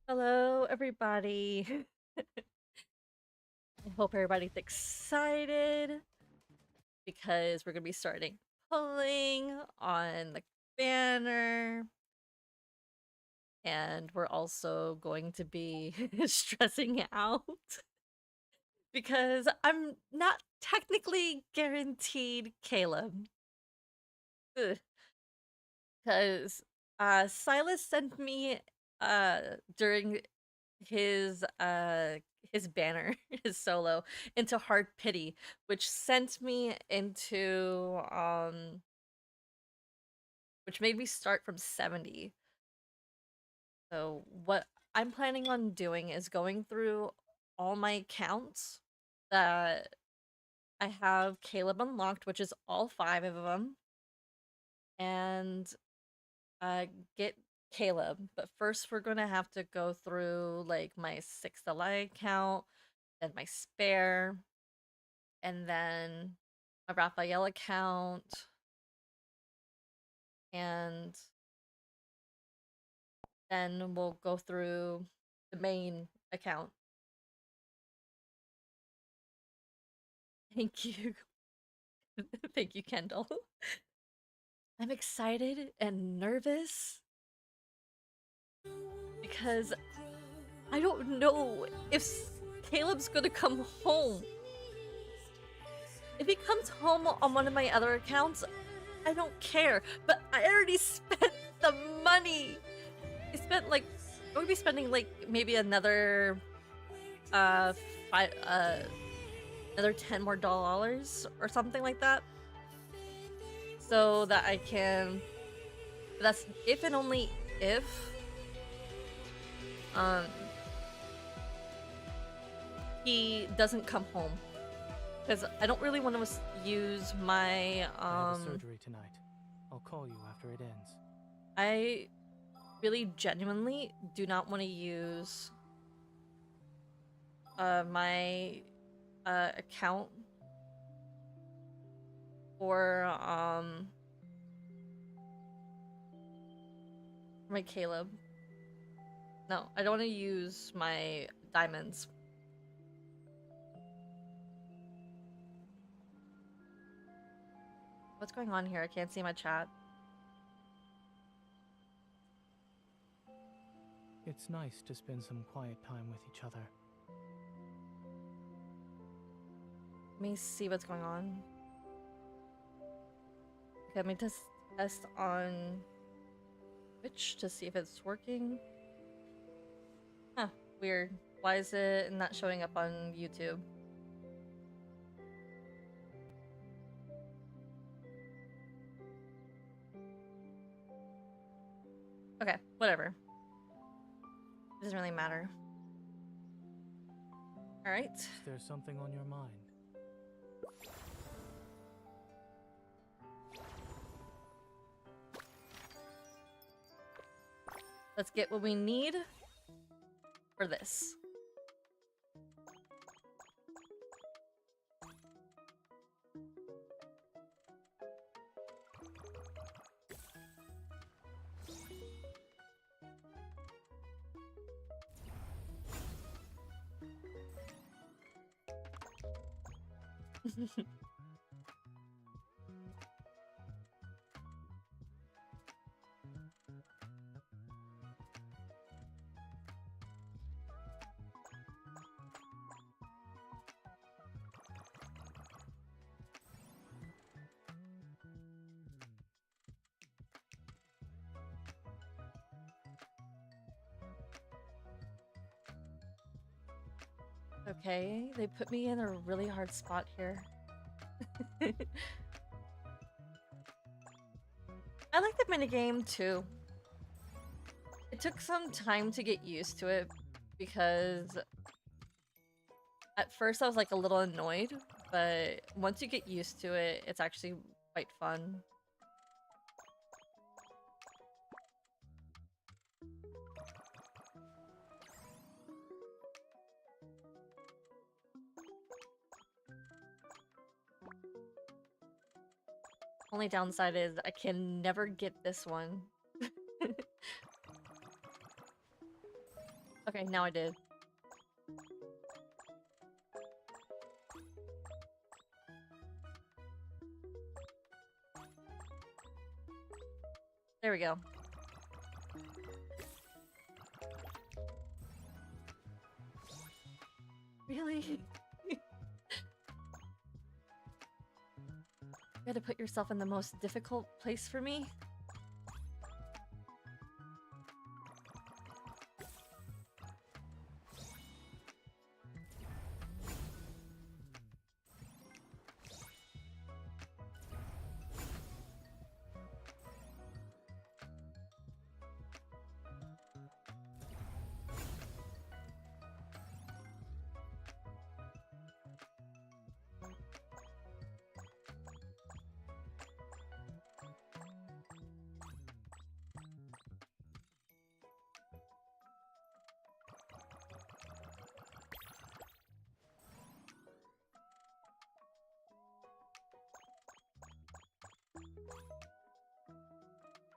Hello, everybody. I hope everybody's excited because we're going to be starting pulling on the banner. And we're also going to be stressing out because I'm not technically guaranteed Caleb. Because Silas sent me during his banner, his solo, into hard pity, which sent me into which made me start from 70. So what I'm planning on doing is going through all my accounts that I have Caleb unlocked, which is all 5 of them, and uh get Caleb. But first we're gonna have to go through like my 6th Ally account, then my spare, and then a Raphael account, and then we'll go through the main account. Thank you. Thank you, Kendall. I'm excited and nervous because I don't know if Caleb's gonna come home. If he comes home on one of my other accounts, I don't care. But I already spent the money. I spent like I'm gonna be spending like maybe another another $10 more or something like that, so that I can. That's if and only if he doesn't come home, because I don't really want to use my I have surgery tonight. I'll call you after it ends. I really genuinely do not want to use my account for my Caleb. No, I don't want to use my diamonds. What's going on here? I can't see my chat. It's nice to spend some quiet time with each other. Let me see what's going on. Okay, let me test on Twitch to see if it's working. Huh, weird. Why is it not showing up on YouTube? Okay, whatever. Doesn't really matter. Alright. Is there something on your mind? Let's get what we need for this. Okay, they put me in a really hard spot here. I like the minigame too. It took some time to get used to it because at first I was like a little annoyed, but once you get used to it, it's actually quite fun. Only downside is I can never get this one. Okay, now I did. There we go. Really? You gotta put yourself in the most difficult place for me?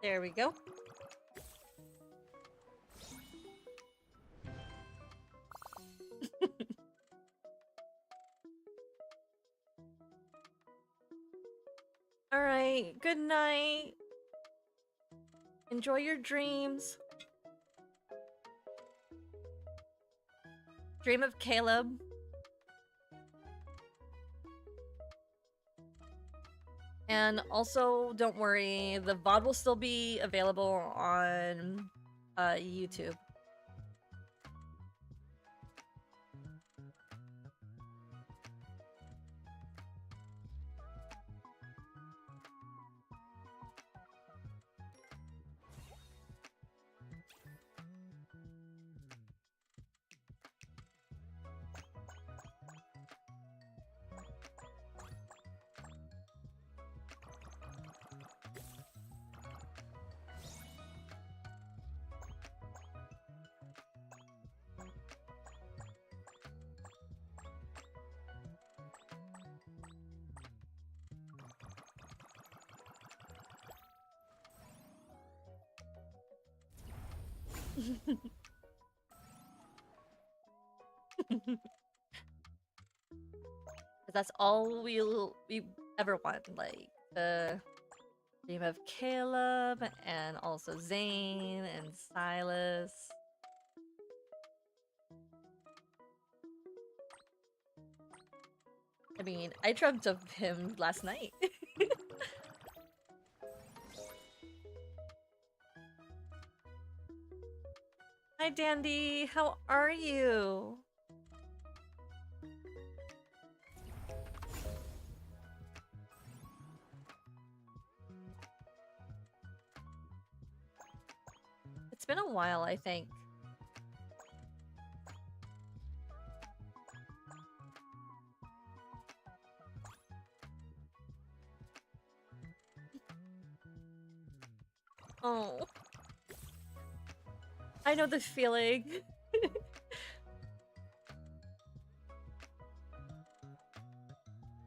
There we go. Alright, good night. Enjoy your dreams. Dream of Caleb. And also, don't worry, the VOD will still be available on YouTube. That's all we ever want, like the dream of Caleb and also Zane and Silas. I mean, I dreamt of him last night. Hi Dandy, how are you? It's been a while, I think. Oh. I know the feeling.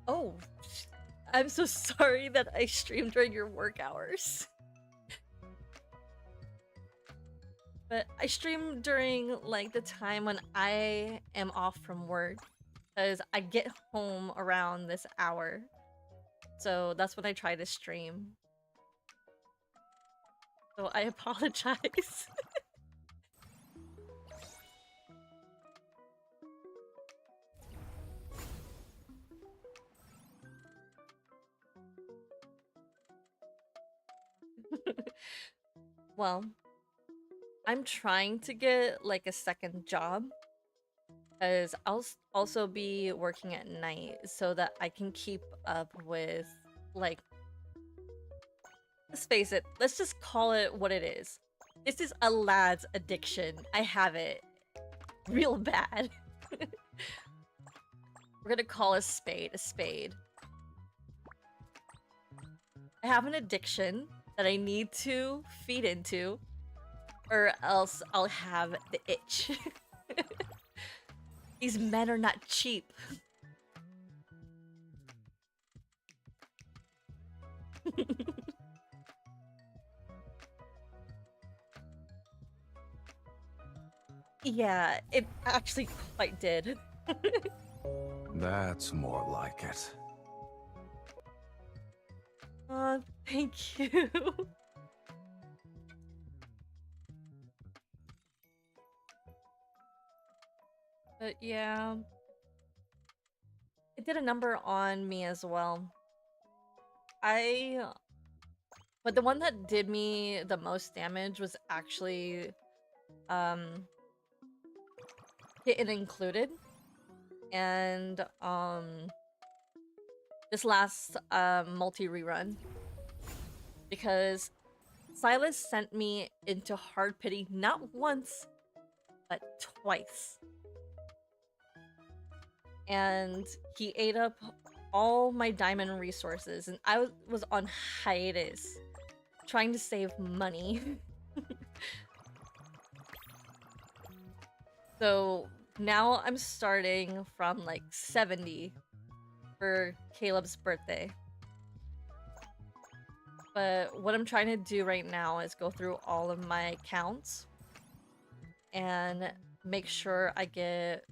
Oh. I'm so sorry that I streamed during your work hours. But I stream during like the time when I am off from work. Because I get home around this hour. So that's when I try to stream. So I apologize. Well, I'm trying to get like a second job. Because I'll also be working at night so that I can keep up with, like, let's face it, let's just call it what it is. This is a lad's addiction. I have it real bad. We're gonna call a spade a spade. I have an addiction that I need to feed into, or else I'll have the itch. These men are not cheap. Yeah, it actually quite did. That's more like it. Thank you. But yeah, it did a number on me as well. I But the one that did me the most damage was actually um Kitten included. And this last multi rerun, because Silas sent me into hard pity not once but twice. And he ate up all my diamond resources, and I was on hiatus trying to save money. So now I'm starting from like 70 for Caleb's birthday. But what I'm trying to do right now is go through all of my accounts and make sure I get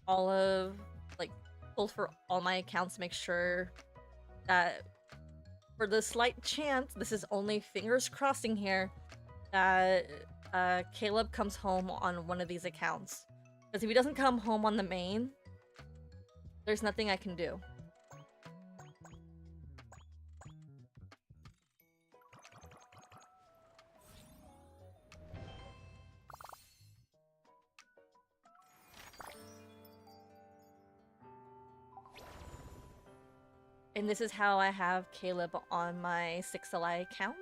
all of, like, pulled for all my accounts, make sure that for the slight chance, this is only fingers crossing here, that Caleb comes home on one of these accounts. Because if he doesn't come home on the main, there's nothing I can do. And this is how I have Caleb on my 6li account.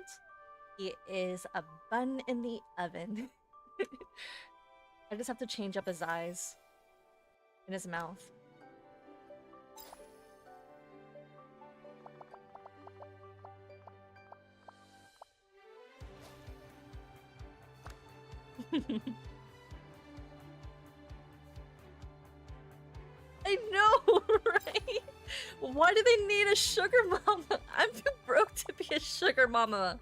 He is a bun in the oven. I just have to change up his eyes and his mouth. I know, right? Why do they need a sugar mama? I'm too broke to be a sugar mama.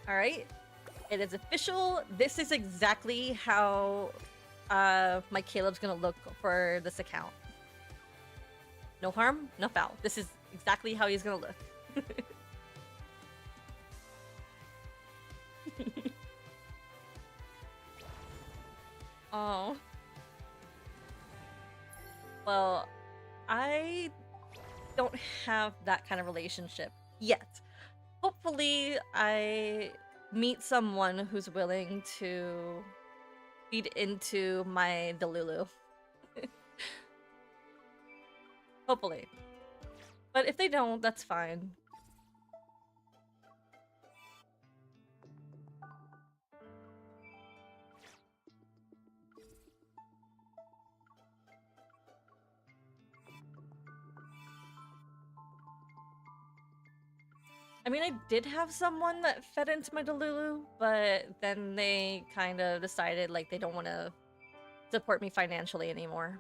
All right, it is official. This is exactly how my Caleb's gonna look for this account. No harm, no foul. This is exactly how he's gonna look. Oh. Well, I don't have that kind of relationship yet. Hopefully, I meet someone who's willing to feed into my Delulu. Hopefully. But if they don't, that's fine. I mean, I did have someone that fed into my Delulu, but then they kind of decided like they don't want to support me financially anymore.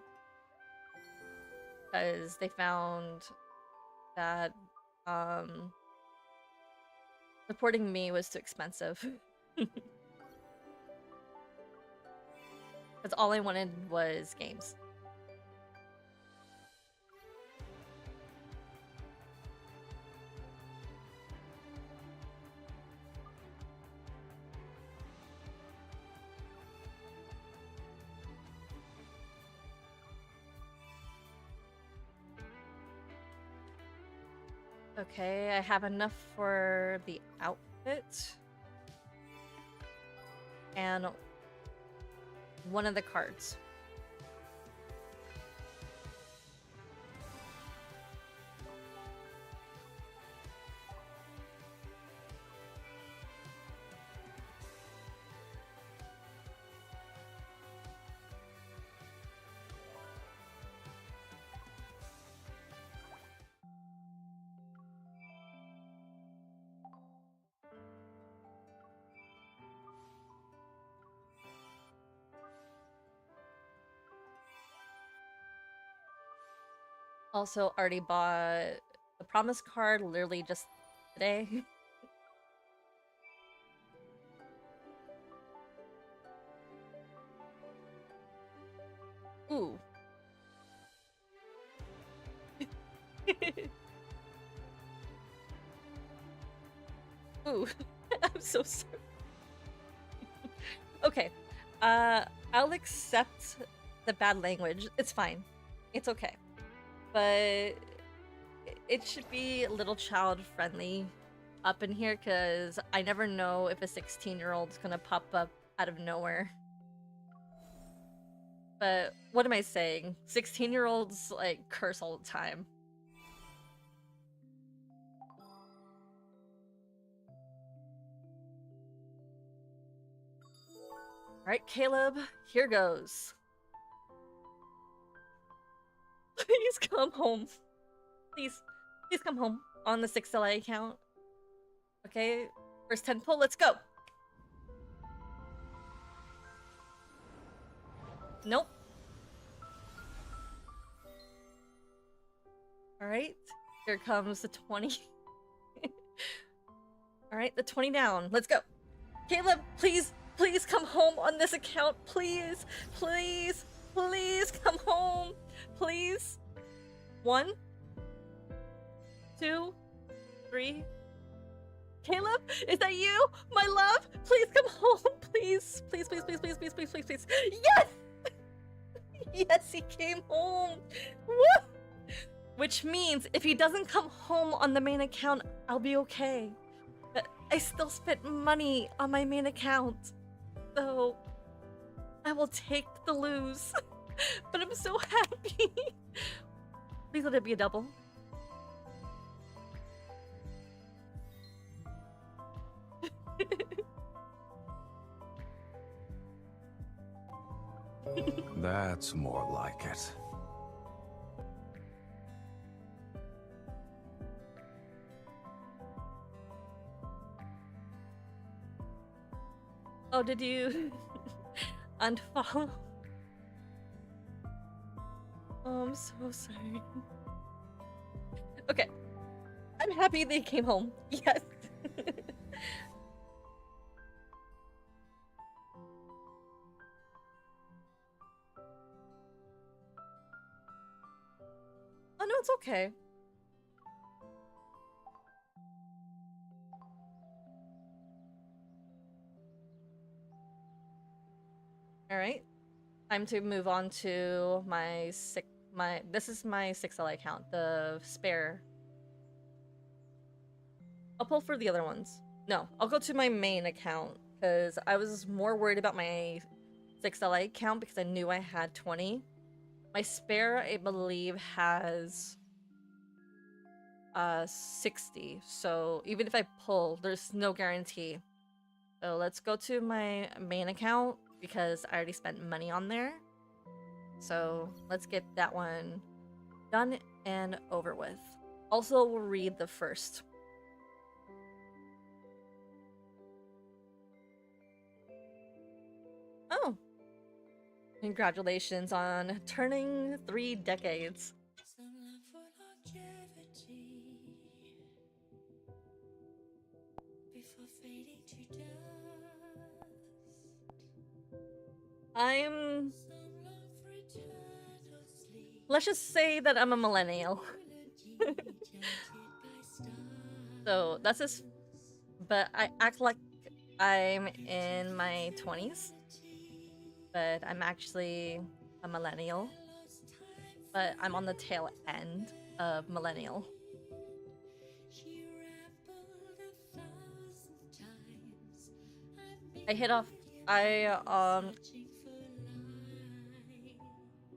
Because they found that supporting me was too expensive. Because all I wanted was games. Okay, I have enough for the outfit. And one of the cards. Also, already bought the promise card literally just today. Ooh. Ooh. I'm so sorry. Okay. I'll accept the bad language. It's fine. It's okay. But it should be a little child friendly up in here because I never know if a 16-year-old's gonna pop up out of nowhere. But what am I saying? 16-year-olds like curse all the time. Alright, Caleb, here goes. Please come home. Please come home on the 6LA account. Okay, first 10 pull, let's go. Nope. Alright, here comes the 20. Alright, the 20 down. Let's go. Caleb, please come home on this account. Please come home. Please. 1, 2, 3. Caleb, is that you? My love? Please come home. Please. Yes! Yes, he came home. Woo! Which means if he doesn't come home on the main account, I'll be okay. But I still spent money on my main account. So I will take the lose. But I'm so happy. Please let it be a double. That's more like it. Oh, did you unfollow? Oh, I'm so sorry. Okay. I'm happy they came home. Yes. Oh, no, it's okay. Alright. Time to move on to this is my 6LA account, the spare. I'll pull for the other ones. No, I'll go to my main account because I was more worried about my 6LA account because I knew I had 20. My spare, I believe, has 60. So even if I pull, there's no guarantee. So let's go to my main account because I already spent money on there. So let's get that one done and over with. Also, we'll read the first. Oh. Congratulations on turning 3 decades. Let's just say that I'm a millennial. So that's just... But I act like I'm in my 20s. But I'm actually a millennial. But I'm on the tail end of millennial. I hit off...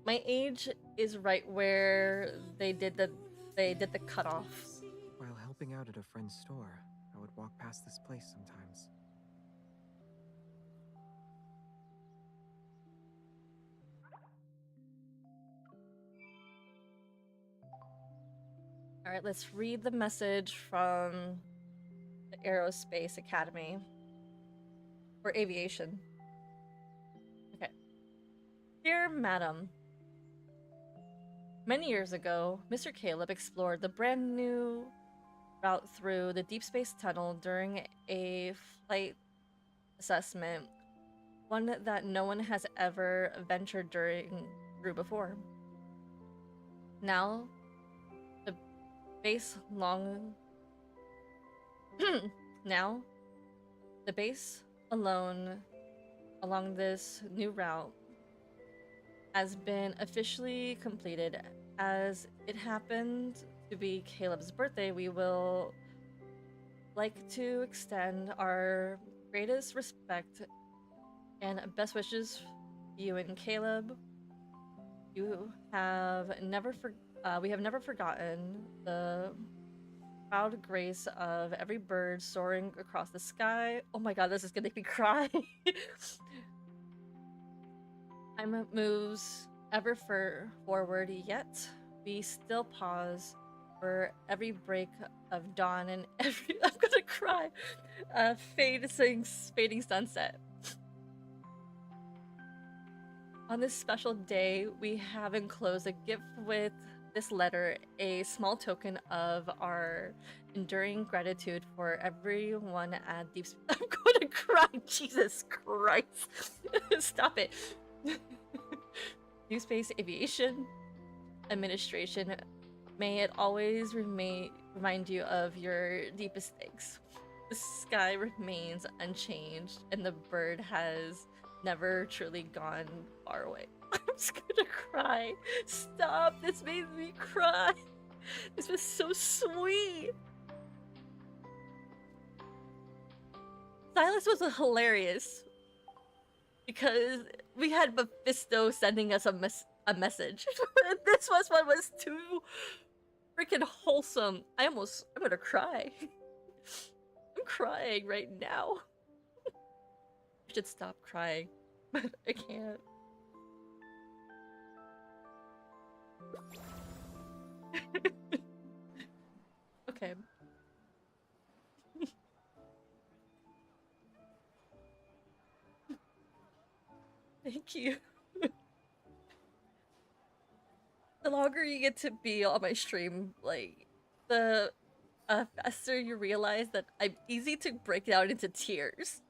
my age is right where they did the cutoff. While helping out at a friend's store, I would walk past this place sometimes. Alright, let's read the message from the Aerospace Academy. Or Aviation. Okay. Dear Madam, Many years ago, Mr. Caleb explored the brand new route through the deep space tunnel during a flight assessment, one that no one has ever ventured through before. Now, the base long now, the base alone along this new route has been officially completed. As it happened to be Caleb's birthday, we will like to extend our greatest respect and best wishes to you and Caleb. You have never we have never forgotten the proud grace of every bird soaring across the sky. Oh my god, this is gonna make me cry. Time moves ever forward, yet we still pause for every break of dawn and every I'm gonna cry. Fading sunset. On this special day, we have enclosed a gift with this letter, a small token of our enduring gratitude for everyone at Deep Space. I'm gonna cry, Jesus Christ. Stop it. Deep Space Aviation Administration, may it always remind you of your deepest thanks. The sky remains unchanged, and the bird has never truly gone far away. I'm just gonna cry. Stop! This made me cry. This was so sweet. Silas was hilarious because we had Mephisto sending us a message. This one was too freaking wholesome. I'm gonna cry. I'm crying right now. I should stop crying, but I can't. Okay. Thank you. The longer you get to be on my stream, like, the faster you realize that I'm easy to break out into tears.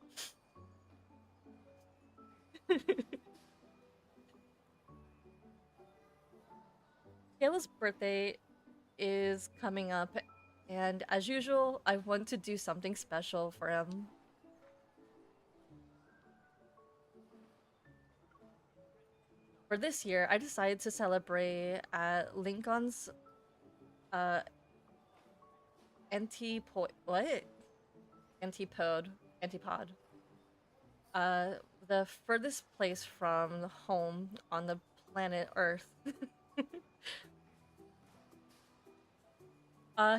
Kayla's birthday is coming up, and as usual, I want to do something special for him. For this year, I decided to celebrate at Lincoln's uh what? Antipod. The furthest place from home on the planet Earth.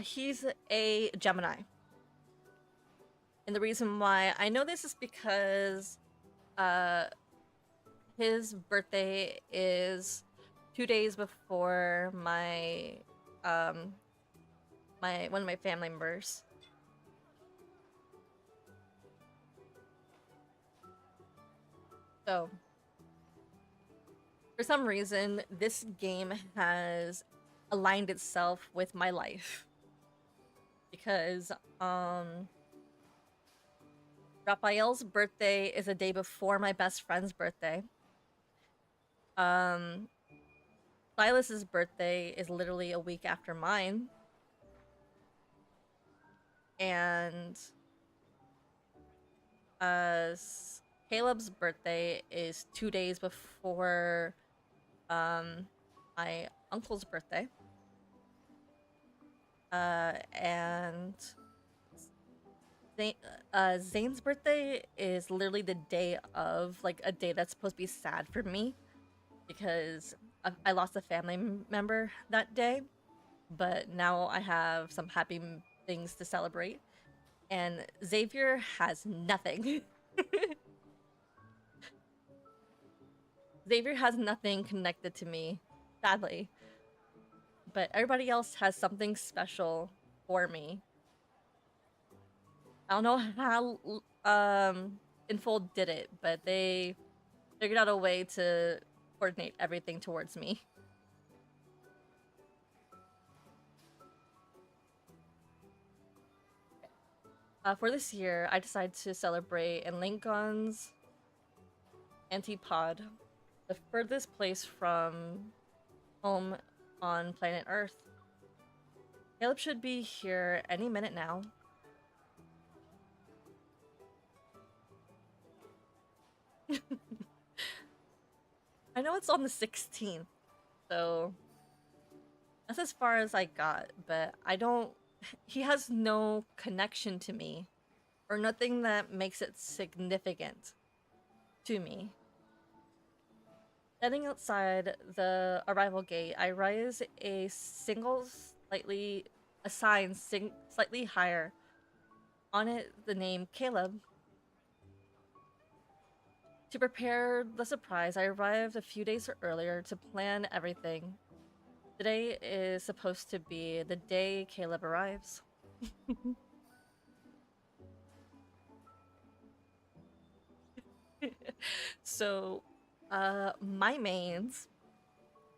He's a Gemini. And the reason why I know this is because his birthday is 2 days before my one of my family members. So for some reason, this game has aligned itself with my life. Because Raphael's birthday is a day before my best friend's birthday. Silas's birthday is literally a week after mine. And Caleb's birthday is 2 days before my uncle's birthday. And Zane's birthday is literally the day of, like, a day that's supposed to be sad for me because I lost a family member that day, but now I have some happy things to celebrate, and Xavier has nothing. Xavier has nothing connected to me, sadly, but everybody else has something special for me. I don't know how Infold did it, but they figured out a way to coordinate everything towards me. For this year, I decided to celebrate in Lincoln's antipod, the furthest place from home on planet Earth. Caleb should be here any minute now. I know it's on the 16th, so that's as far as I got, but I don't. He has no connection to me, or nothing that makes it significant to me. Standing outside the arrival gate, I raise a sign slightly higher. On it, the name Caleb. To prepare the surprise, I arrived a few days earlier to plan everything. Today is supposed to be the day Caleb arrives. So, my mains,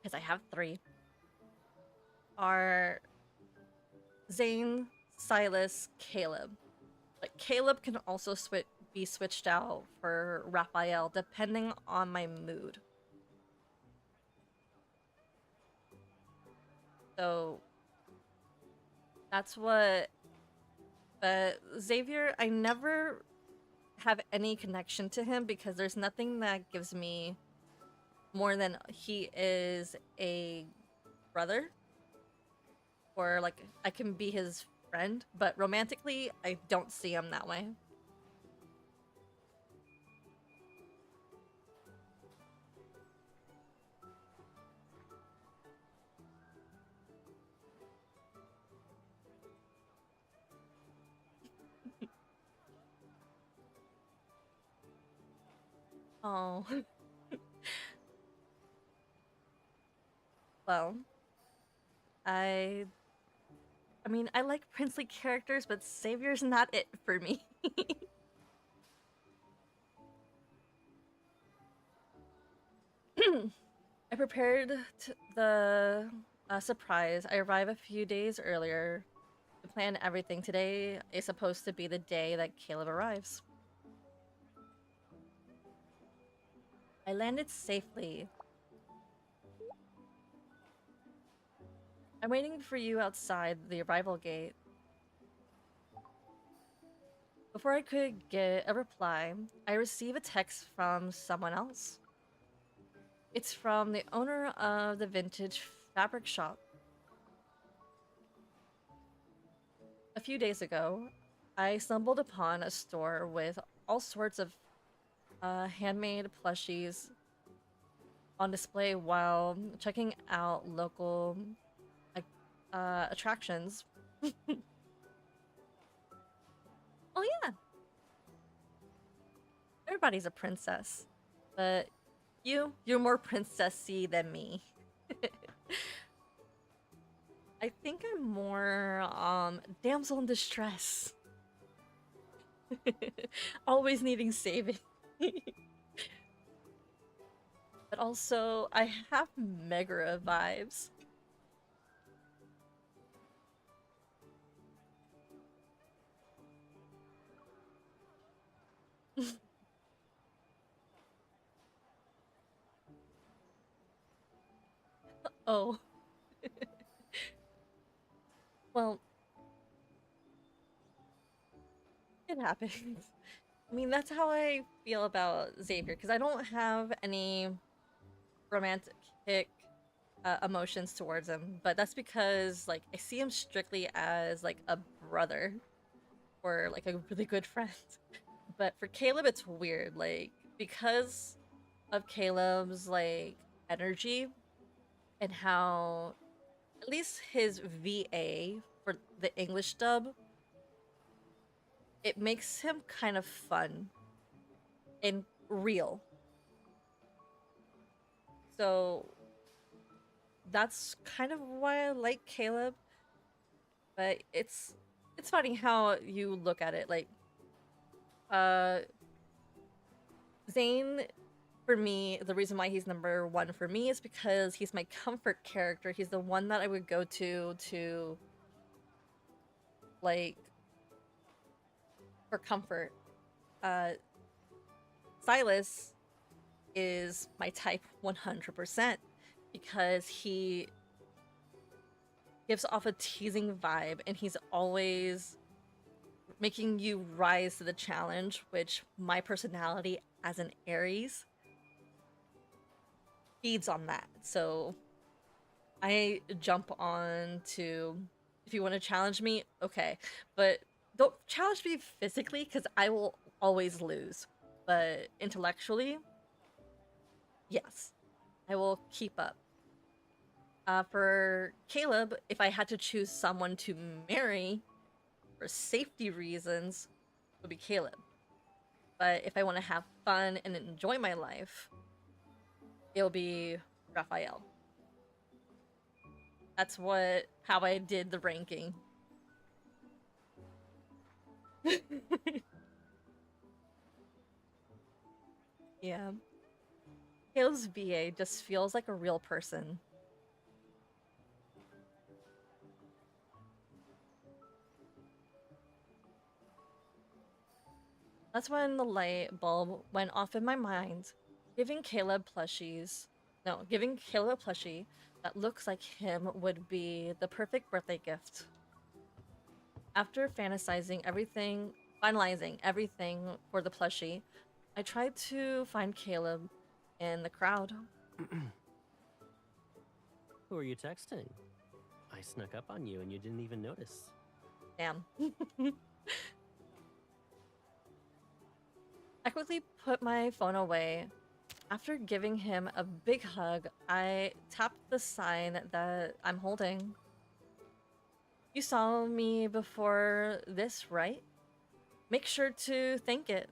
because I have three, are Zane, Silas, Caleb. But Caleb can also be switched out for Raphael depending on my mood. So that's what. But Xavier, I never have any connection to him because there's nothing that gives me more than he is a brother, or like I can be his friend, but romantically, I don't see him that way. Oh, well, I I mean, I like princely characters, but Xavier's not it for me. I prepared the surprise. I arrive a few days earlier to plan everything. Today is supposed to be the day that Caleb arrives. I landed safely. I'm waiting for you outside the arrival gate. Before I could get a reply, I receive a text from someone else. It's from the owner of the vintage fabric shop. A few days ago, I stumbled upon a store with all sorts of handmade plushies on display while checking out local attractions. Oh yeah, everybody's a princess, but you're more princessy than me. I think I'm more damsel in distress. Always needing saving. But also I have Megara vibes. Oh, well, it happens. I mean, that's how I feel about Xavier because I don't have any romantic emotions towards him, but that's because like I see him strictly as like a brother or like a really good friend. But for Caleb, it's weird, like because of Caleb's like energy and how at least his VA for the English dub, it makes him kind of fun and real. So that's kind of why I like Caleb. But it's funny how you look at it. Like, uh, Zane, for me, the reason why he's number one for me is because he's my comfort character. He's the one that I would go to like for comfort. Uh, Silas is my type 100% because he gives off a teasing vibe and he's always making you rise to the challenge, which my personality as an Aries feeds on that. So I jump on to, if you want to challenge me, okay. But don't challenge me physically because I will always lose. But intellectually, yes, I will keep up. For Caleb, if I had to choose someone to marry for safety reasons, it would be Caleb. But if I want to have fun and enjoy my life, it'll be Raphael. That's how I did the ranking. Yeah. Caleb's VA just feels like a real person. That's when the light bulb went off in my mind, giving Caleb plushies. No, giving Caleb a plushie that looks like him would be the perfect birthday gift. After finalizing everything for the plushie, I tried to find Caleb in the crowd. Who are you texting? I snuck up on you and you didn't even notice. Damn. I quickly put my phone away. After giving him a big hug, I tapped the sign that I'm holding. You saw me before this, right? Make sure to thank it.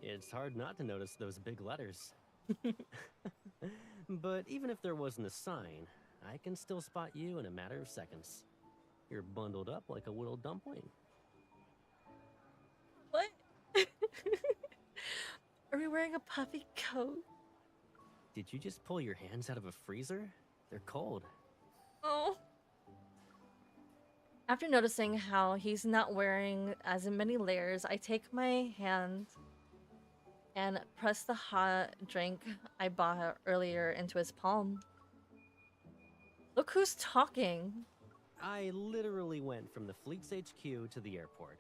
It's hard not to notice those big letters. But even if there wasn't a sign, I can still spot you in a matter of seconds. You're bundled up like a little dumpling. What? Are we wearing a puffy coat? Did you just pull your hands out of a freezer? They're cold. Oh. After noticing how he's not wearing as many layers, I take my hand and press the hot drink I bought earlier into his palm. Look who's talking. I literally went from the Fleet's HQ to the airport.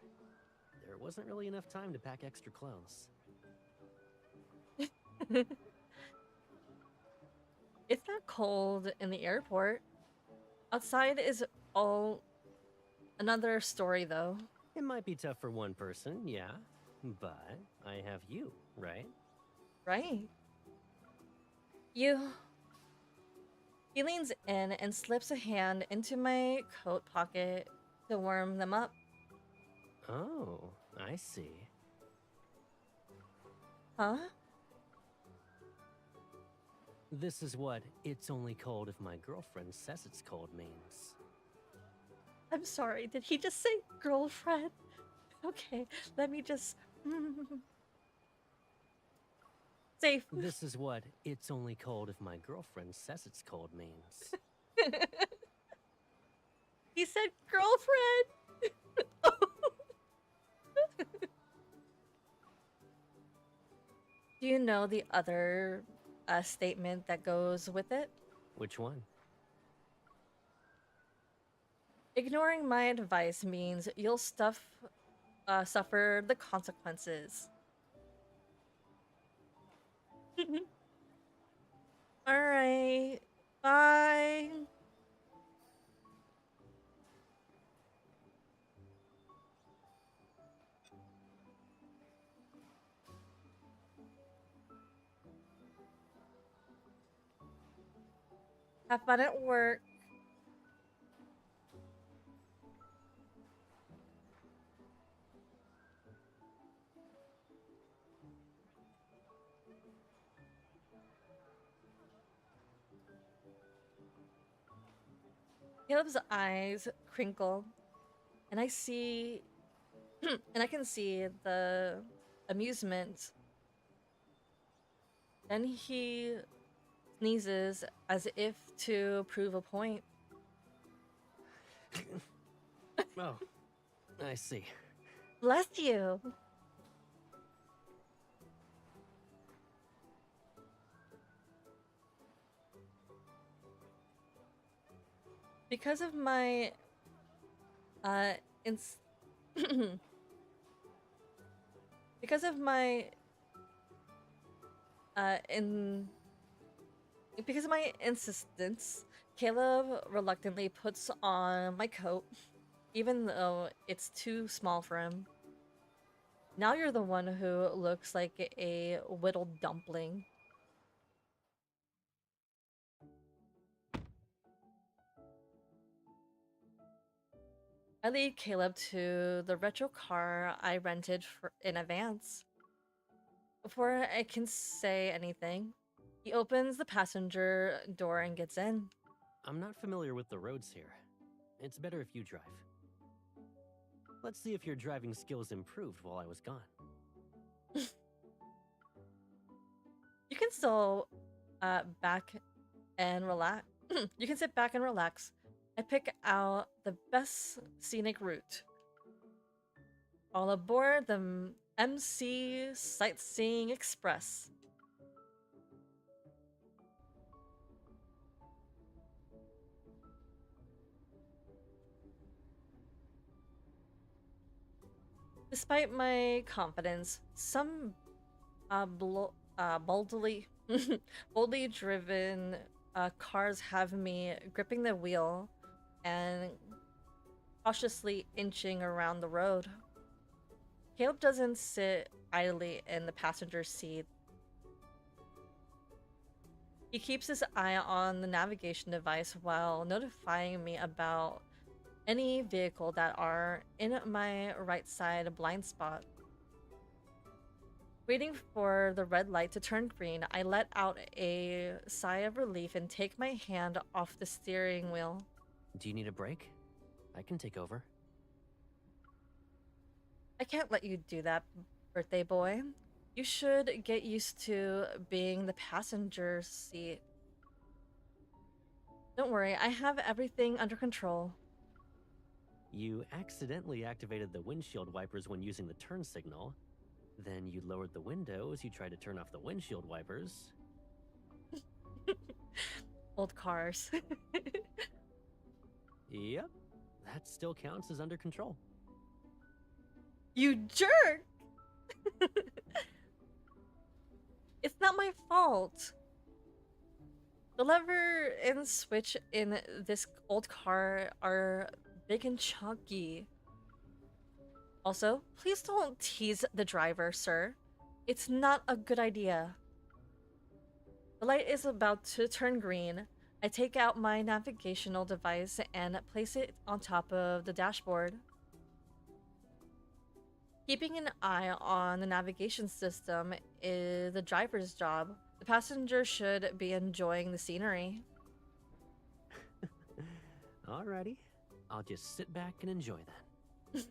There wasn't really enough time to pack extra clothes. It's not cold in the airport. Outside is all another story, though. It might be tough for one person, yeah, but I have you, right? Right. You. He leans in and slips a hand into my coat pocket to warm them up. Oh, I see. Huh? This is what "it's only cold if my girlfriend says it's cold" means. I'm sorry, did he just say girlfriend? Okay, let me just... Safe. This is what "it's only cold if my girlfriend says it's cold" means. He said girlfriend! Do you know the other statement that goes with it? Which one? Ignoring my advice means you'll suffer the consequences. Alright. Bye. Have fun at work. Caleb's eyes crinkle, and I see, and I can see the amusement. Then he sneezes as if to prove a point. Oh, I see. Bless you. Because of my uh ins because of my in because of my insistence, Caleb reluctantly puts on my coat, even though it's too small for him. Now you're the one who looks like a whittled dumpling. I lead Caleb to the retro car I rented in advance. Before I can say anything, he opens the passenger door and gets in. I'm not familiar with the roads here. It's better if you drive. Let's see if your driving skills improved while I was gone. You can still back and relax. You can sit back and relax. I pick out the best scenic route. All aboard the MC Sightseeing Express. Despite my confidence, some boldly boldly driven cars have me gripping the wheel and cautiously inching around the road. Caleb doesn't sit idly in the passenger seat. He keeps his eye on the navigation device while notifying me about any vehicle that are in my right side blind spot. Waiting for the red light to turn green, I let out a sigh of relief and take my hand off the steering wheel. Do you need a break? I can take over. I can't let you do that, birthday boy. You should get used to being the passenger seat. Don't worry, I have everything under control. You accidentally activated the windshield wipers when using the turn signal. Then you lowered the window as you tried to turn off the windshield wipers. Old cars. Yep, that still counts as under control. You jerk! It's not my fault. The lever and switch in this old car are big and chunky. Also, please don't tease the driver, sir. It's not a good idea. The light is about to turn green. I take out my navigational device and place it on top of the dashboard. Keeping an eye on the navigation system is the driver's job. The passenger should be enjoying the scenery. Alrighty, I'll just sit back and enjoy that.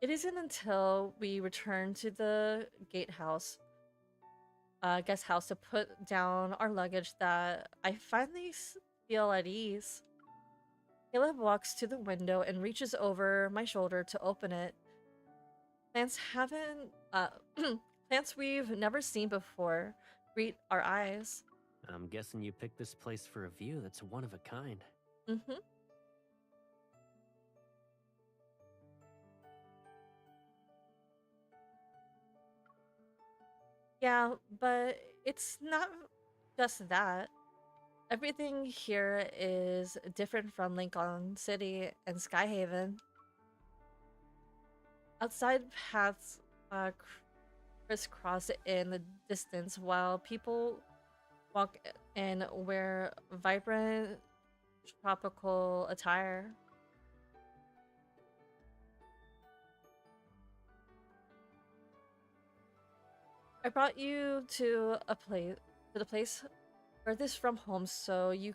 It isn't until we return to the guest house to put down our luggage that I finally feel at ease. Caleb walks to the window and reaches over my shoulder to open it. Plants haven't, plants we've never seen before greet our eyes. I'm guessing you picked this place for a view that's one of a kind. Mm-hmm. Yeah, but it's not just that. Everything here is different from Lincoln City and Skyhaven. Outside paths crisscross in the distance while people walk and wear vibrant tropical attire. I brought you to the place furthest from home so you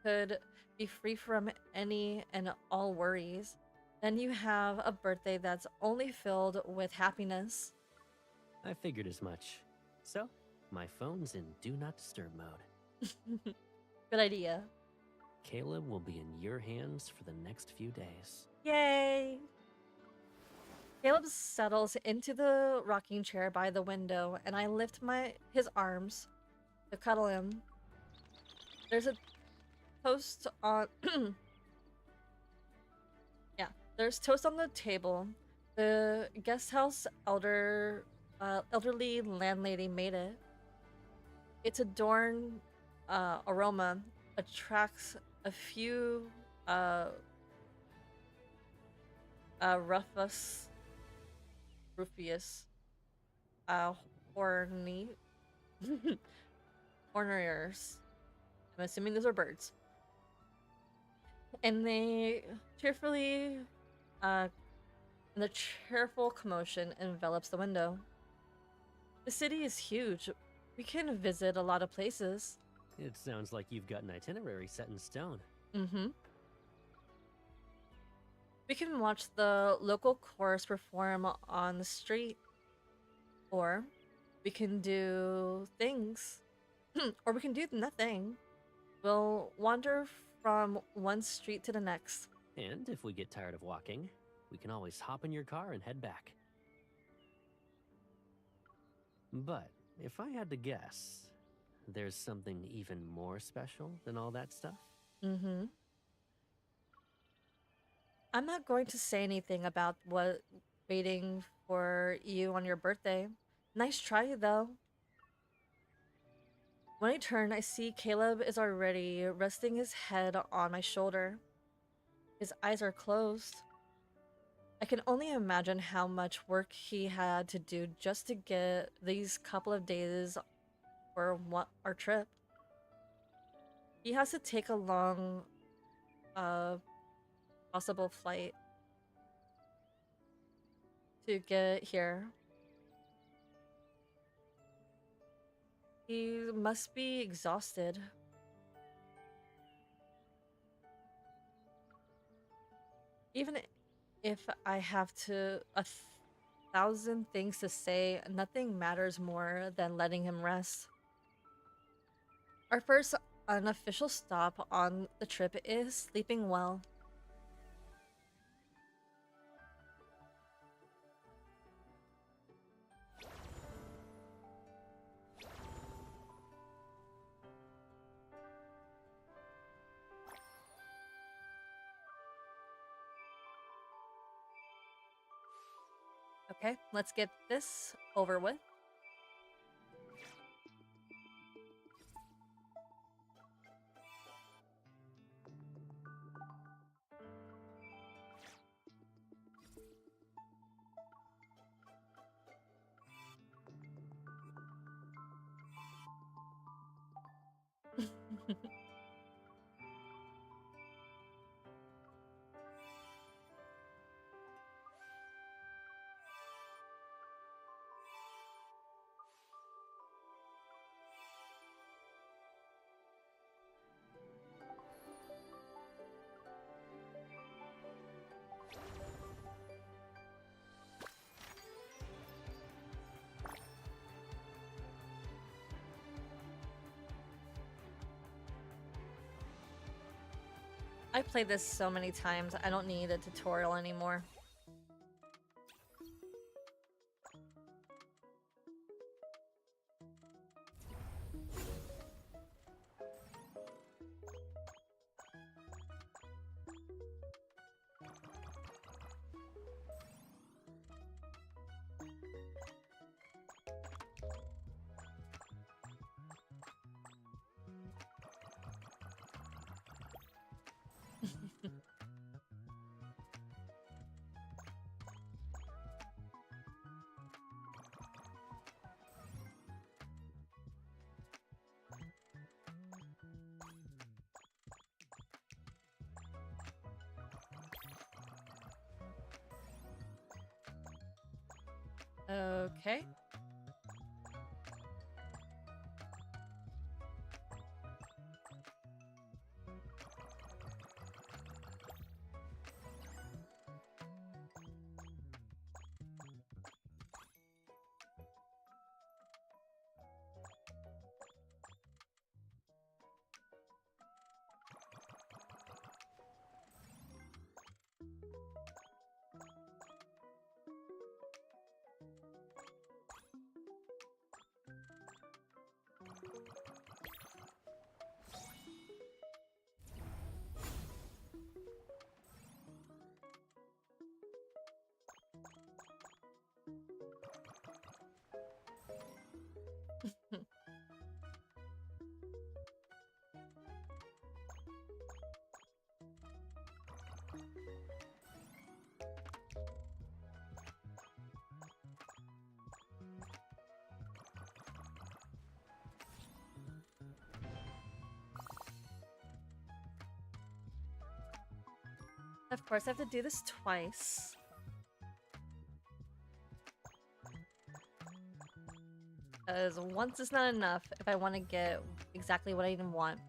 could be free from any and all worries. Then you have a birthday that's only filled with happiness. I figured as much. So, my phone's in Do Not Disturb mode. Good idea. Caleb will be in your hands for the next few days. Yay! Caleb settles into the rocking chair by the window, and I lift his arms to cuddle him. There's a toast on yeah, there's toast on the table. The guest house elderly landlady made it. Its adorned aroma attracts a few Rufus Rufius horny horners. I'm assuming those are birds. And they cheerfully and the cheerful commotion envelops the window. The city is huge. We can visit a lot of places. It sounds like you've got an itinerary set in stone. Mm-hmm. We can watch the local chorus perform on the street. Or we can do things. Or we can do nothing. We'll wander from one street to the next. And if we get tired of walking, we can always hop in your car and head back. But if I had to guess, there's something even more special than all that stuff? Mm-hmm. I'm not going to say anything about what waiting for you on your birthday. Nice try, though. When I turn, I see Caleb is already resting his head on my shoulder. His eyes are closed. I can only imagine how much work he had to do just to get these couple of days for our trip. He has to take a long, possible flight to get here. He must be exhausted. Even if I have a thousand things to say, nothing matters more than letting him rest. Our first unofficial stop on the trip is sleeping well. Okay, let's get this over with. I played this so many times, I don't need a tutorial anymore. Okay. Of course, I have to do this twice. Because once is not enough if I want to get exactly what I even want.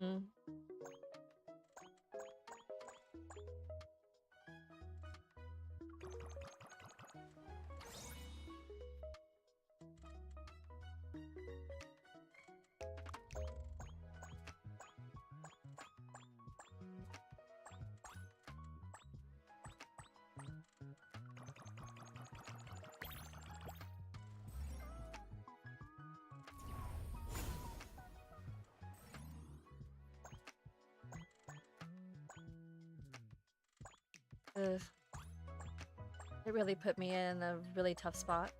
Mm. Ugh. It really put me in a really tough spot.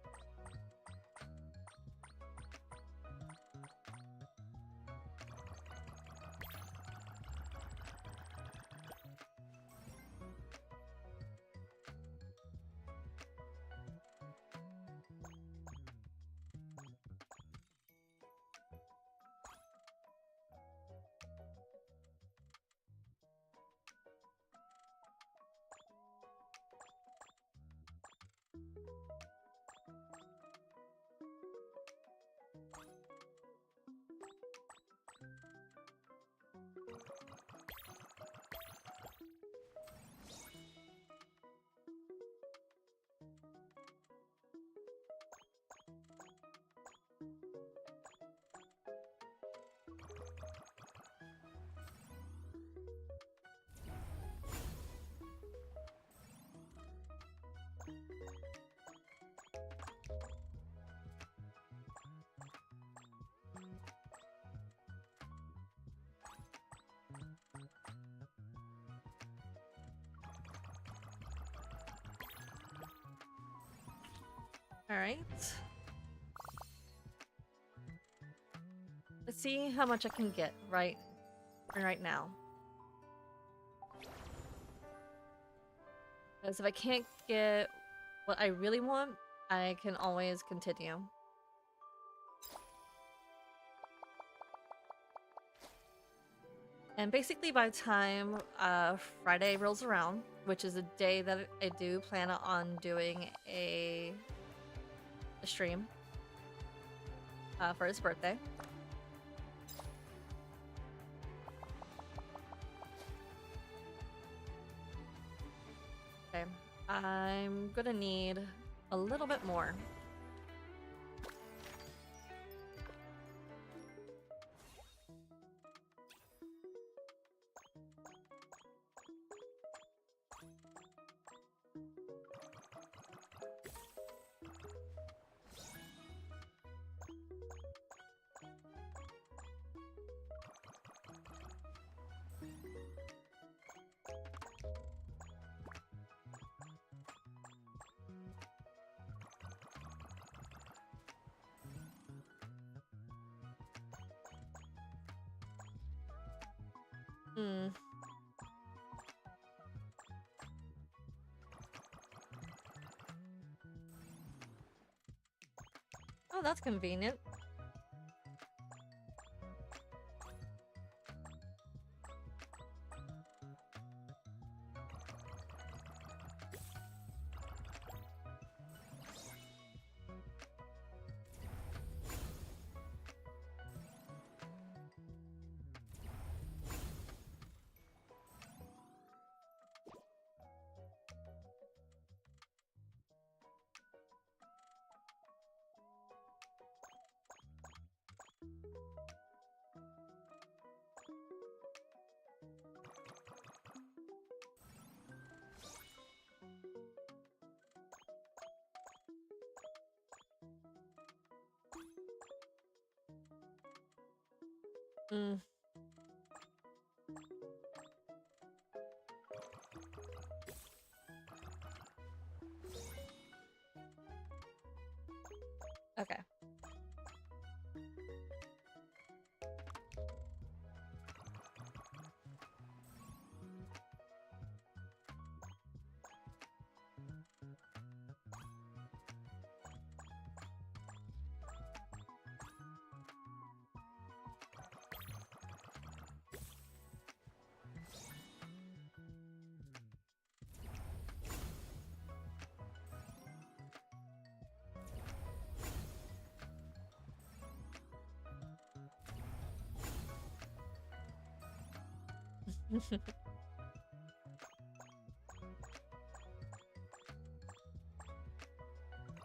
All right. Let's see how much I can get right now. Because if I can't get what I really want, I can always continue. And basically by the time Friday rolls around, which is a day that I do plan on doing a stream for his birthday. Okay, I'm gonna need a little bit more. Hmm. Oh, that's convenient. Mm. Okay.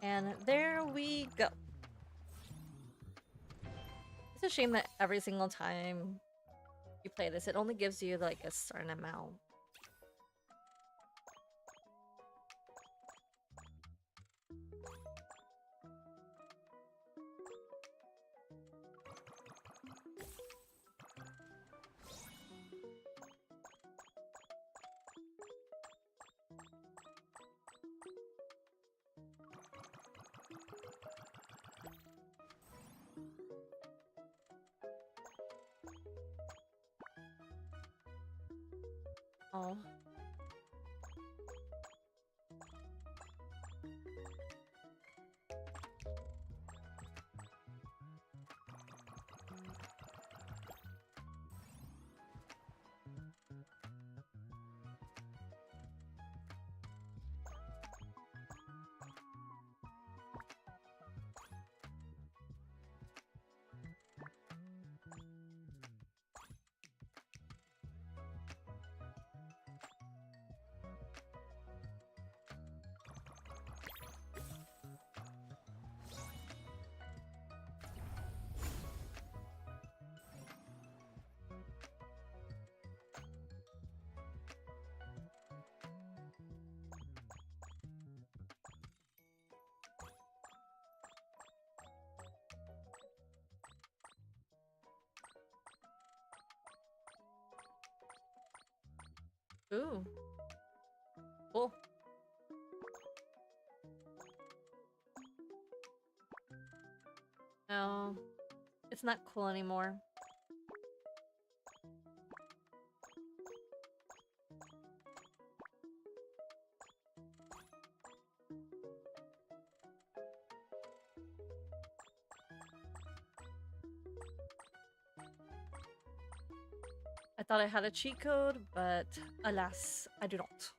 And there we go. It's a shame that every single time you play this, it only gives you like a certain amount. Oh. Ooh. Cool. No, it's not cool anymore. I thought I had a cheat code, but alas, I do not.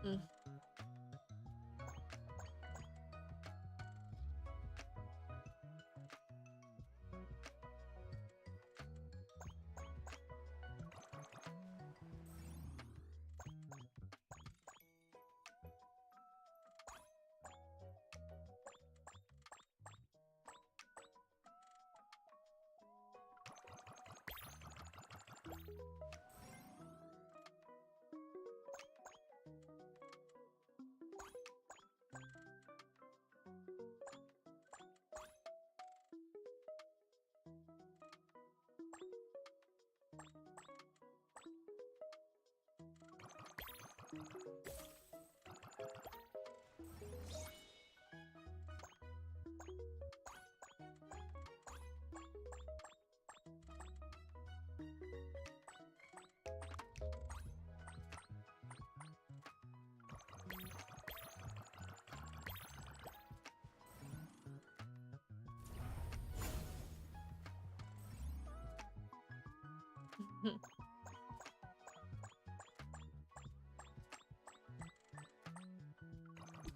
Mm.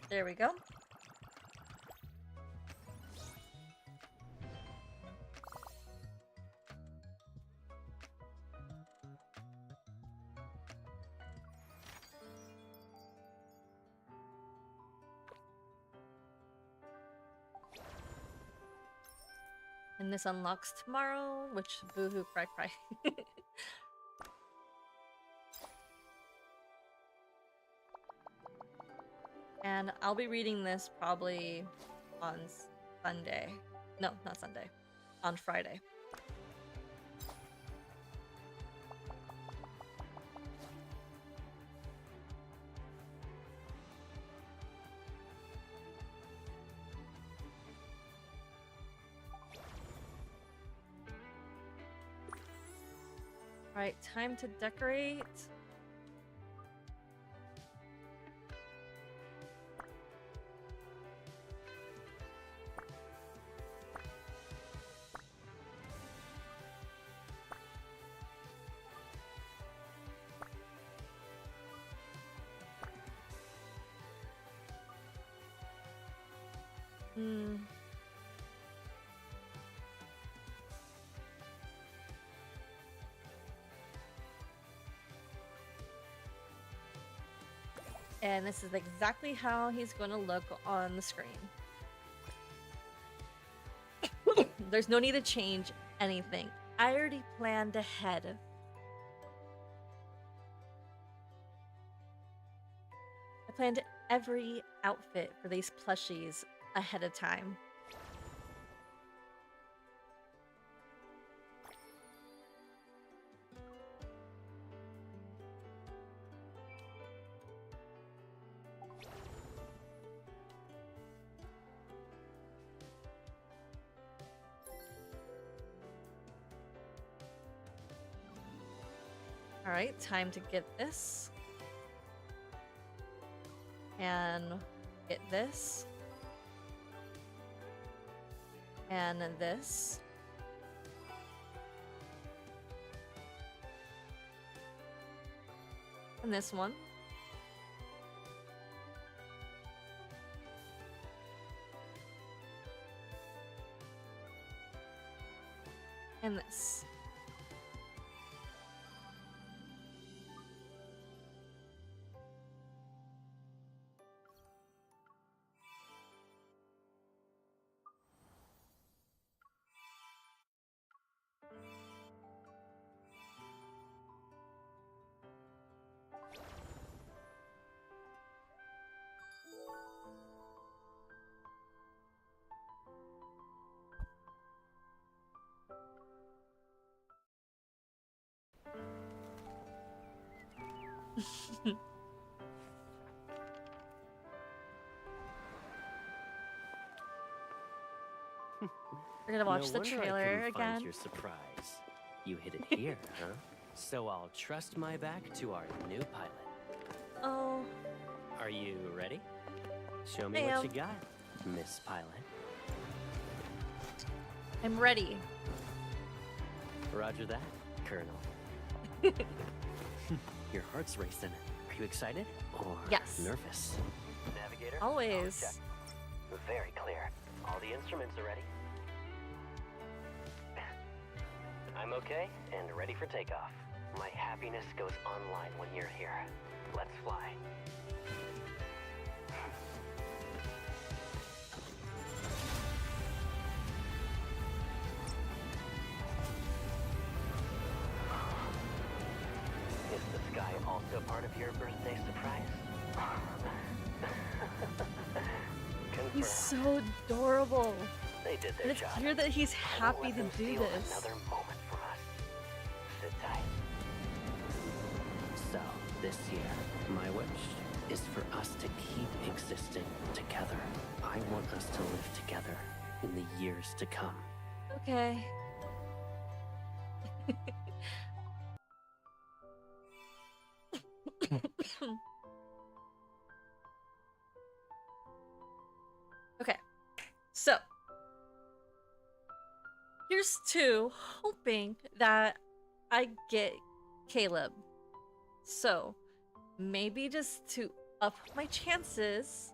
There we go. And this unlocks tomorrow, which boohoo cry cry. And I'll be reading this probably on Sunday. No, not Sunday. On Friday. Alright, time to decorate. And this is exactly how he's going to look on the screen. There's no need to change anything. I already planned ahead. I planned every outfit for these plushies ahead of time. Alright, time to get this. And get this. And this. And this one. And this. We're gonna watch the No wonder I trailer couldn't find again. your surprise. You hid it here, huh? So I'll trust my back to our new pilot. Oh, Are you ready? Show me I what am. you got, Miss Pilot. I'm ready. Roger that, Colonel. Your heart's racing. Are you excited or Yes. nervous? Navigator? Always. Check. Very clear. All the instruments are ready. I'm okay and ready for takeoff. My happiness goes online when you're here. Let's fly. Is the sky also part of your birthday surprise? He's Confirmed. so adorable. They did their And it's job. clear that he's I won't happy let to them do steal this. Another moment from us. Sit tight. So, This year, my wish is for us to keep existing together. I want us to live together in the years to come. Okay. Okay. So, here's to hoping that I get Caleb. So, maybe just to up my chances,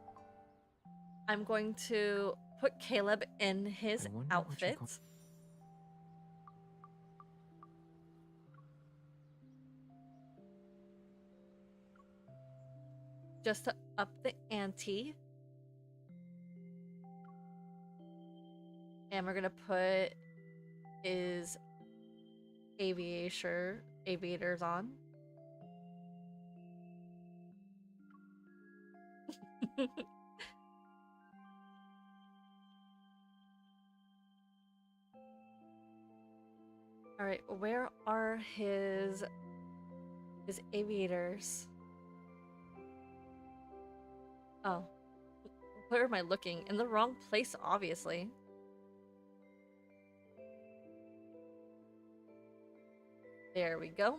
I'm going to put Caleb in his I wonder what you're outfit. going- Just to up the ante. And we're gonna put his aviators on. All right, where are his aviators? Oh, where am I looking? In the wrong place, obviously. There we go.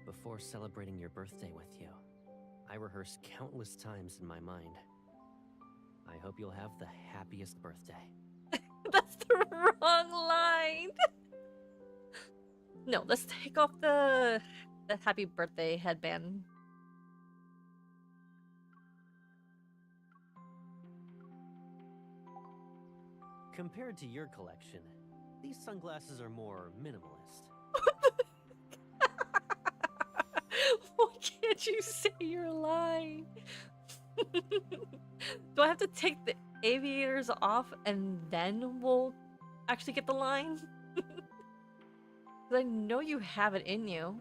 Before celebrating your birthday with you, I rehearsed countless times in my mind. I hope you'll have the happiest birthday. That's the wrong line. No, let's take off the happy birthday headband. Compared to your collection, these sunglasses are more minimalist. Why can't you say your line? Do I have to take the aviators off and then we'll actually get the line? Because I know you have it in you.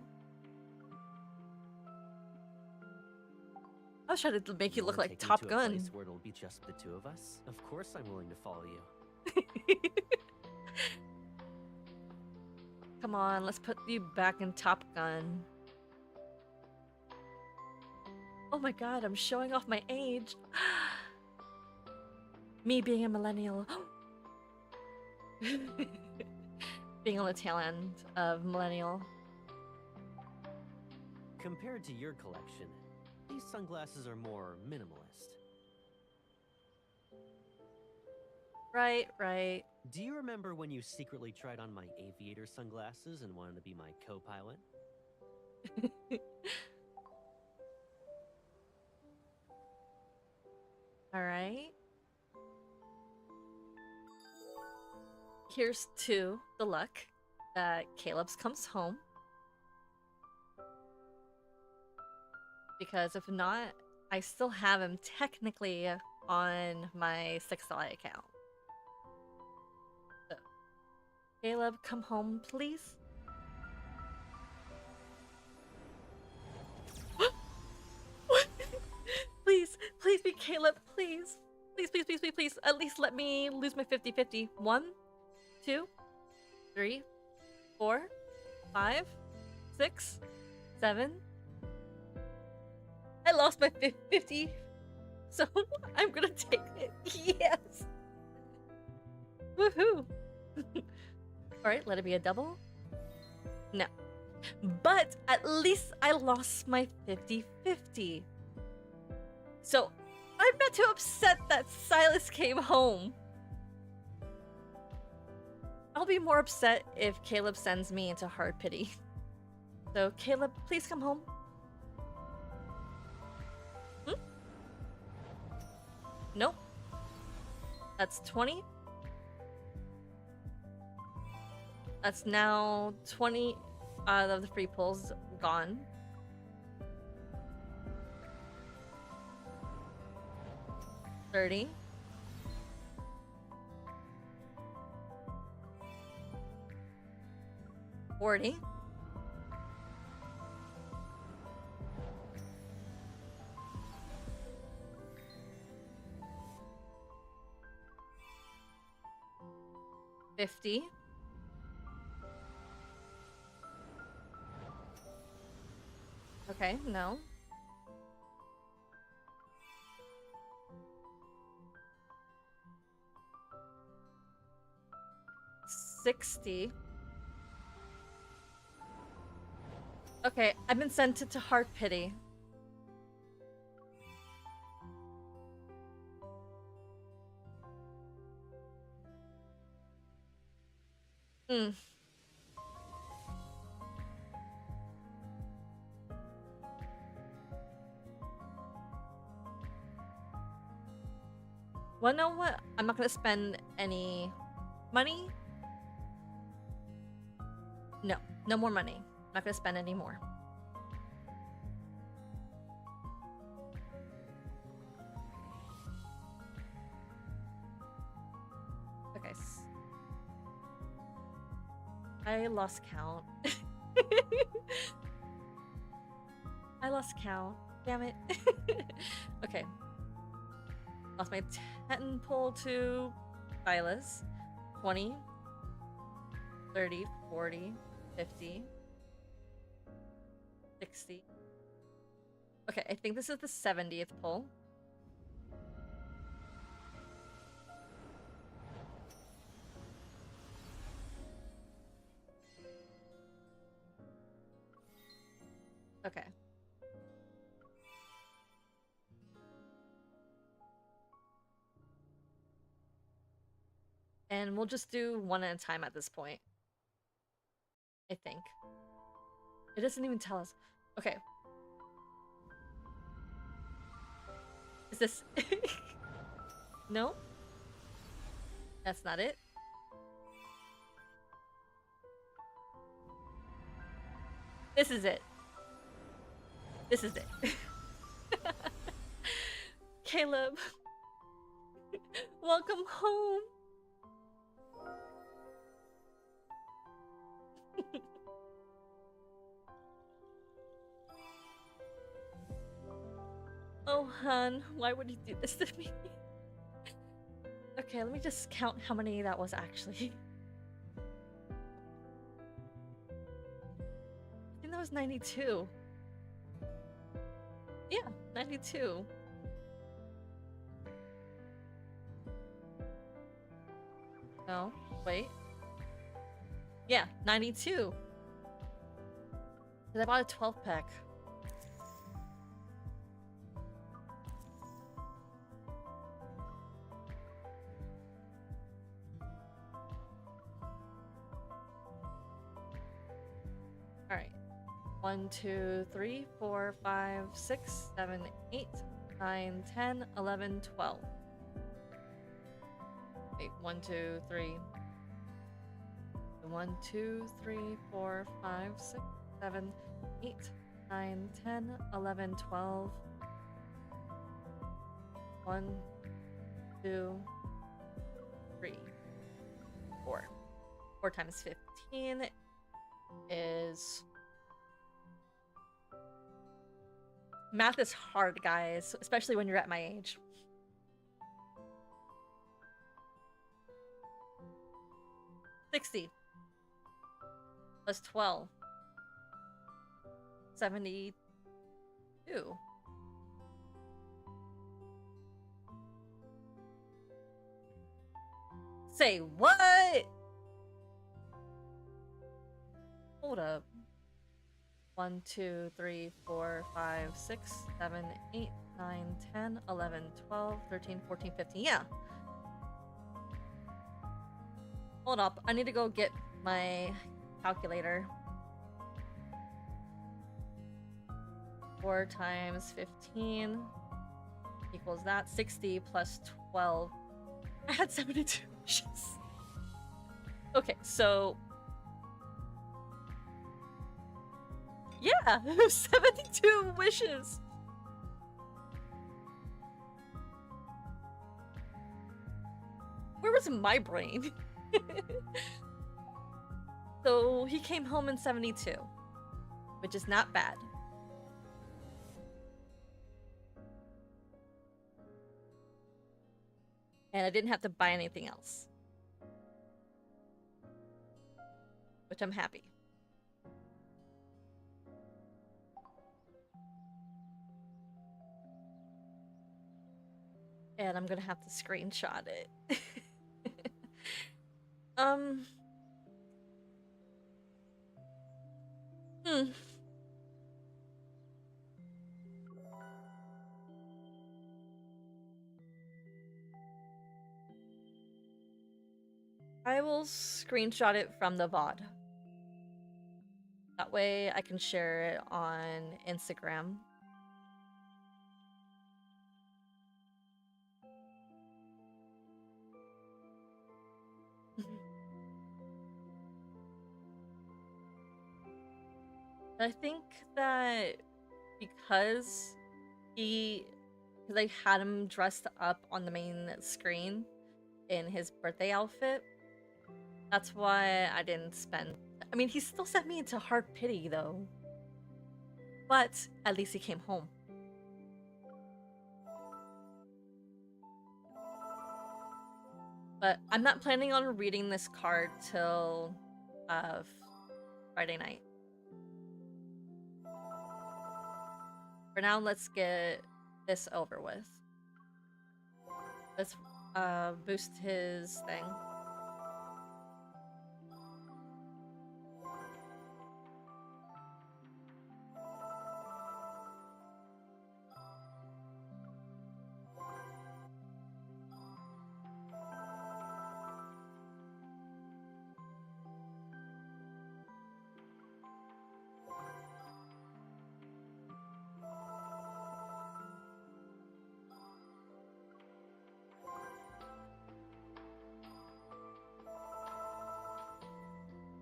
I was trying to make you look wanna like take me Top to a Gun. place where it'll be just the two of us? Of course I'm willing to follow you. Come on, let's put you back in Top Gun. Oh my god, I'm showing off my age. Me being a millennial. Being on the tail end of millennial. Compared to your collection, these sunglasses are more minimalist. Right. Do you remember when you secretly tried on my aviator sunglasses and wanted to be my co-pilot? Alright. Here's to the luck that Caleb's comes home. Because if not, I still have him technically on my 6th account. So, Caleb, come home, please. Please be Caleb, please. Please. At least let me lose my 50-50. 1, 2, 3, 4, 5, 6, 7. I lost my 50, so I'm gonna take it. Yes! Woohoo! Alright, let it be a double. No. But at least I lost my 50-50. So, I'm not too upset that Silas came home. I'll be more upset if Caleb sends me into hard pity. So, Caleb, please come home. Nope. That's 20. That's now 20 of the free pulls gone. $30. 40. 50. Okay, no. $60. Okay, I've been sent to hard pity. Hmm. Well, know what? I'm not gonna spend any money. No, no more money. Not gonna spend any more. Okay. I lost count. I lost count. Damn it. Okay. Lost my 10 pull to Silas. 20. 30, 40, 50. 60. Okay, I think this is the 70th pull. Okay. And we'll just do one at a time at this point. I think. It doesn't even tell us. Okay. Is this... No? That's not it? This is it. This is it. Caleb. Welcome home. Oh, hun, why would you do this to me? Okay, let me just count how many that was actually. I think that was 92. Yeah, 92. No, wait. Yeah, 92. Because I bought a 12 pack. Alright. 1, 2, 3, 4, 5, 6, 7, 8, 9, 10, 11, 12. Wait, 1, 2, 3. 1, 2, 3, 4, 5, 6, 7, 8, 9, 10, 11, 12. 1, 2, 3, 4. 4 times 15 is... Math is hard, guys, especially when you're at my age. $60 plus 12. 72. Say what? Hold up. 1, 2, 3, 4, 5, 6, 7, 8, 9, 10, 11, 12, 13, 14, 15. Yeah. Hold up. I need to go get my calculator. 4 times 15 equals that. 60 plus 12. I had 72 wishes. Okay, so... Yeah, 72 wishes. Where was my brain? So he came home in 72, which is not bad. And I didn't have to buy anything else, which I'm happy. And I'm gonna have to screenshot it. um. Hmm. I will screenshot it from the VOD. That way I can share it on Instagram. I think that because because I had him dressed up on the main screen in his birthday outfit, that's why I didn't spend. I mean, he still sent me into hard pity though, but at least he came home. But I'm not planning on reading this card till Friday night. For now, let's get this over with. Let's boost his thing.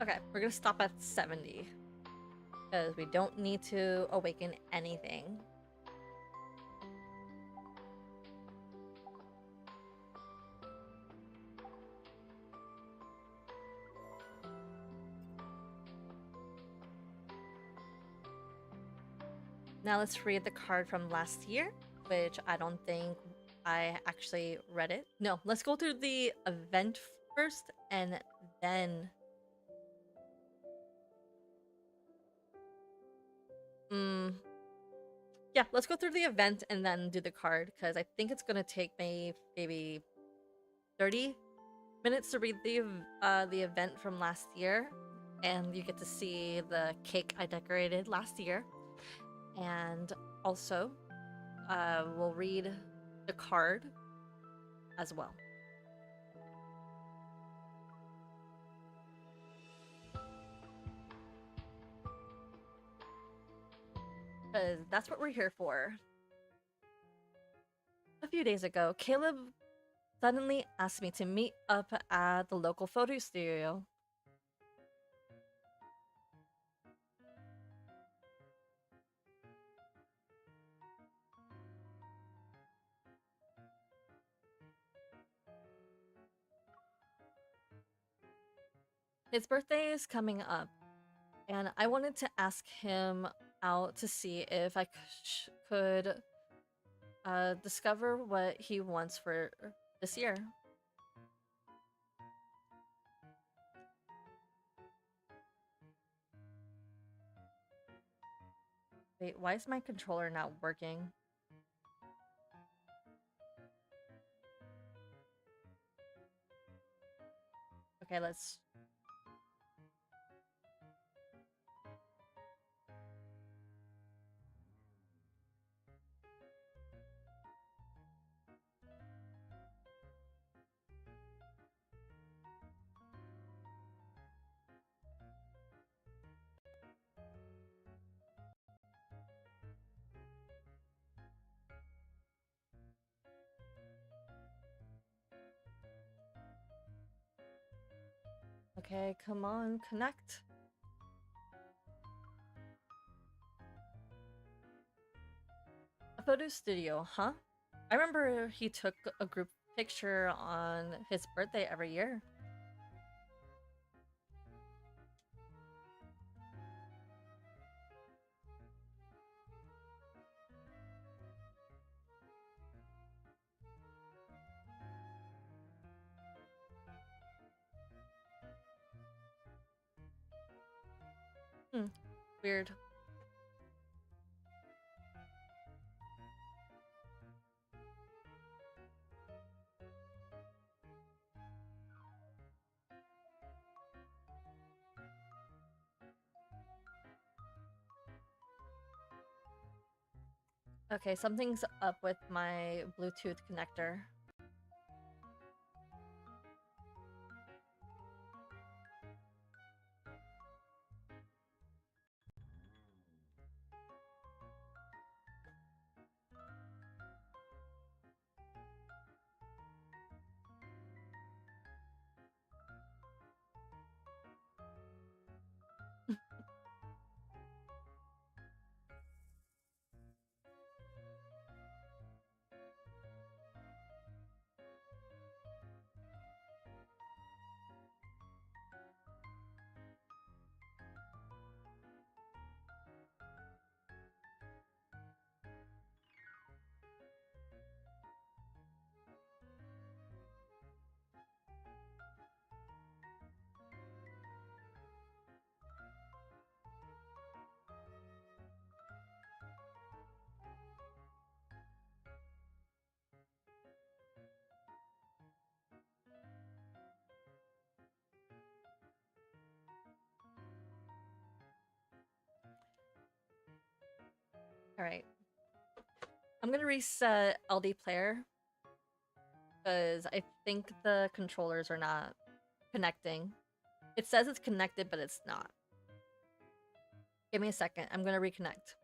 Okay, we're gonna stop at 70. Because we don't need to awaken anything. Now let's read the card from last year, which I don't think I actually read it. No, let's go through the event first and then... Yeah, let's go through the event and then do the card, because I think it's gonna take me maybe 30 minutes to read the event from last year, and you get to see the cake I decorated last year, and also we'll read the card as well. Because that's what we're here for. A few days ago, Caleb suddenly asked me to meet up at the local photo studio. His birthday is coming up, and I wanted to ask him out to see if I could discover what he wants for this year. Wait, why is my controller not working? Okay, let's... Okay, come on, connect. A photo studio, huh? I remember he took a group picture on his birthday every year. Weird. Okay, something's up with my Bluetooth connector. All right. I'm gonna reset LD player because I think the controllers are not connecting. It says it's connected, but it's not. Give me a second. I'm gonna reconnect.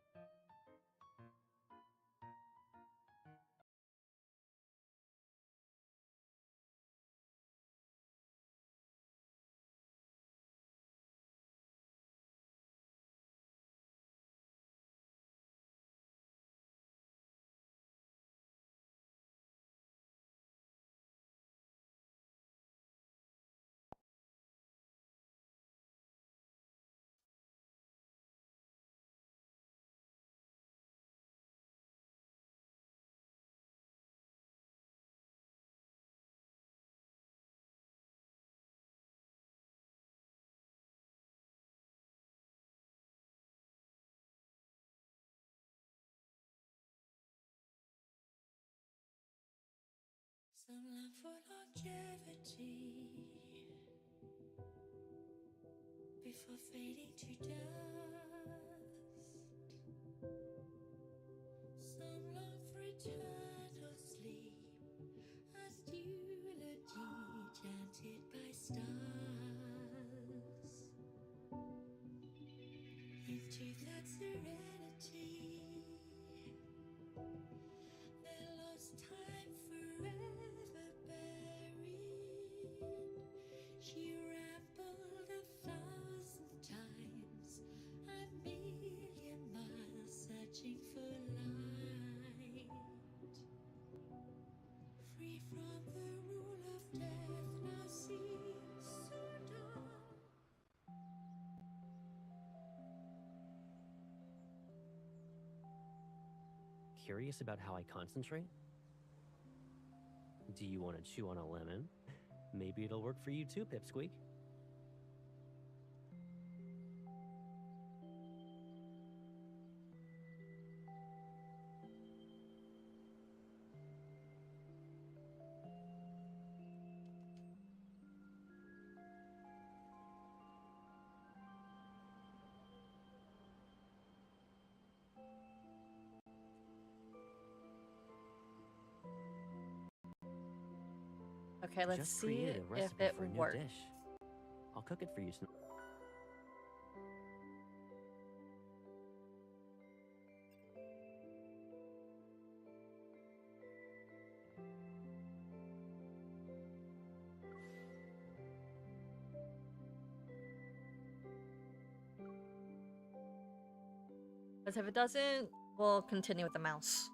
Some long for longevity before fading to dust. Some long for eternal sleep as eulogy chanted by stars. Into that serenity, their lost time forever buried. She rambled 1,000 times, a million miles searching for light. Free from the rule of death, now seems so dark. Curious about how I concentrate? Do you want to chew on a lemon? Maybe it'll work for you too, Pipsqueak. Okay, let's Just see created a if recipe it for a new works. dish. I'll cook it for you. Because if it doesn't, we'll continue with the mouse.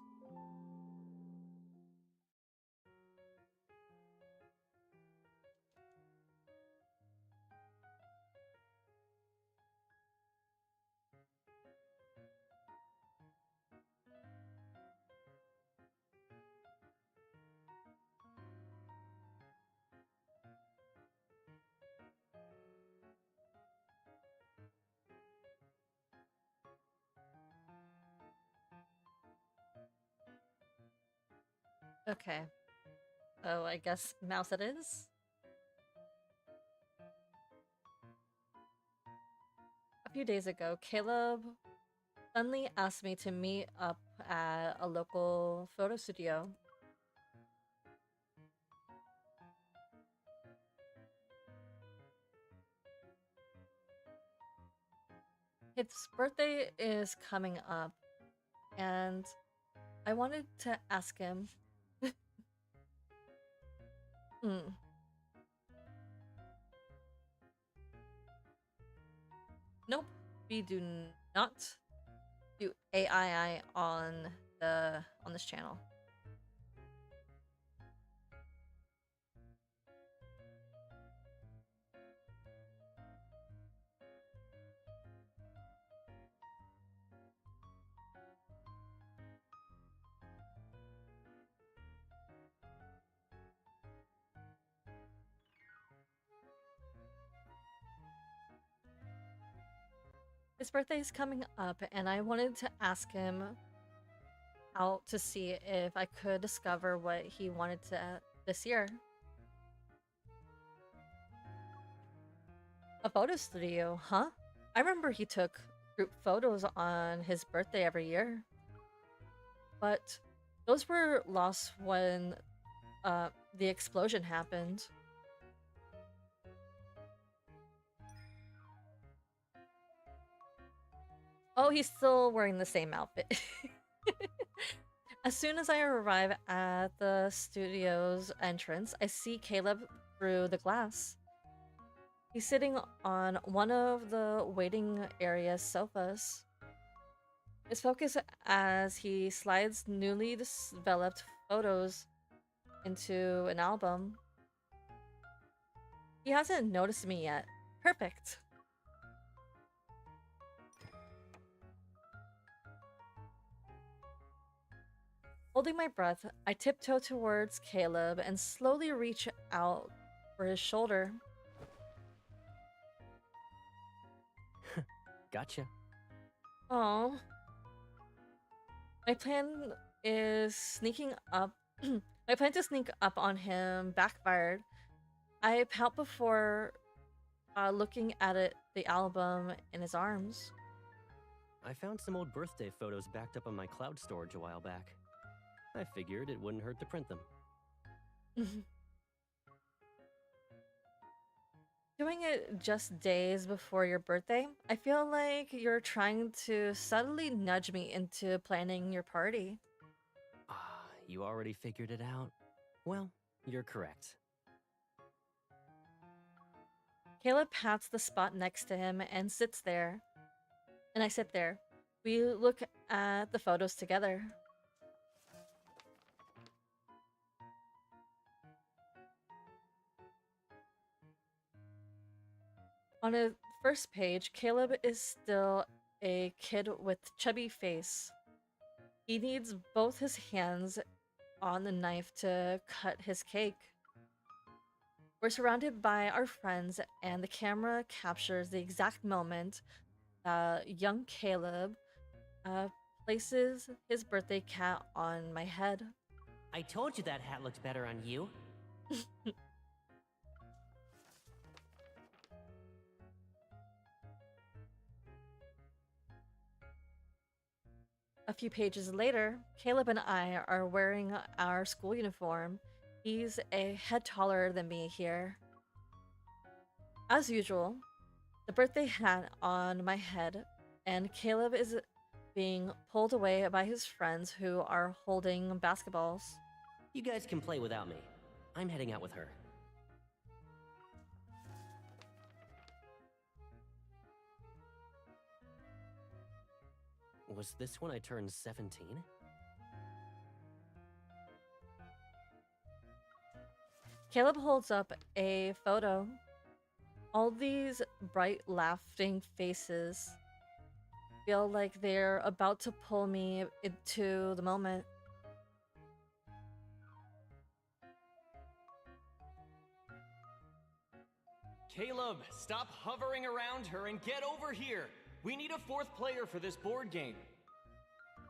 Okay. Oh, I guess mouse it is. A few days ago, Caleb suddenly asked me to meet up at a local photo studio. His birthday is coming up, and I wanted to ask him. Hmm, nope, we do not do AII on this channel. His birthday is coming up, and I wanted to ask him out to see if I could discover what he wanted to this year. A photo studio, huh? I remember he took group photos on his birthday every year. But those were lost when the explosion happened. Oh, he's still wearing the same outfit. As soon as I arrive at the studio's entrance, I see Caleb through the glass. He's sitting on one of the waiting area sofas. His focus as he slides newly developed photos into an album. He hasn't noticed me yet. Perfect. Holding my breath, I tiptoe towards Caleb and slowly reach out for his shoulder. Gotcha. Oh, my plan is sneaking up. My plan to sneak up on him backfired. I pout before looking at the album in his arms. I found some old birthday photos backed up on my cloud storage a while back. I figured it wouldn't hurt to print them. Doing it just days before your birthday, I feel like you're trying to subtly nudge me into planning your party. Ah, you already figured it out? Well, you're correct. Caleb pats the spot next to him and sits there. And I sit there. We look at the photos together. On the first page, Caleb is still a kid with chubby face. He needs both his hands on the knife to cut his cake. We're surrounded by our friends, and the camera captures the exact moment young Caleb uh, places his birthday cat on my head. I told you that hat looked better on you. A few pages later, Caleb and I are wearing our school uniform. He's a head taller than me here. As usual, the birthday hat on my head, and Caleb is being pulled away by his friends who are holding basketballs. You guys can play without me. I'm heading out with her. Was this when I turned 17? Caleb holds up a photo. All these bright, laughing faces feel like they're about to pull me into the moment. Caleb, stop hovering around her and get over here. We need a fourth player for this board game.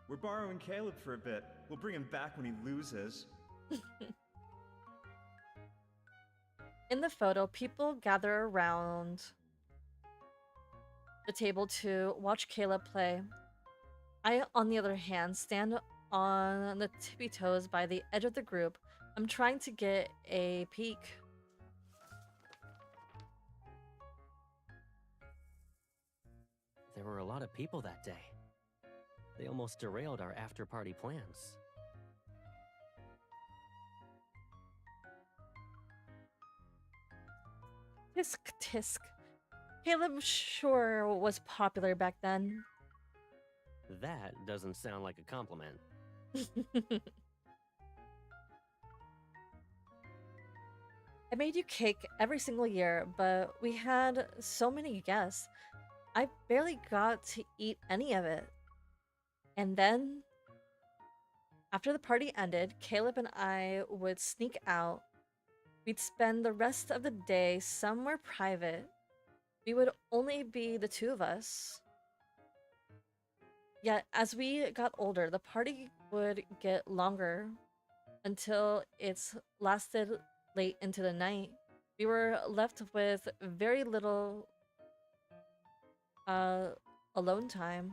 We're borrowing Caleb for a bit. We'll bring him back when he loses. In the photo, people gather around the table to watch Caleb play. I, on the other hand, stand on the tippy toes by the edge of the group. I'm trying to get a peek. There were a lot of people that day. They almost derailed our after-party plans. Tisk tisk. Caleb sure was popular back then. That doesn't sound like a compliment. I made you cake every single year, but we had so many guests. I barely got to eat any of it. And then, after the party ended, Caleb and I would sneak out. We'd spend the rest of the day somewhere private. We would only be the two of us. Yet, as we got older, the party would get longer until it's lasted late into the night. We were left with very little alone time.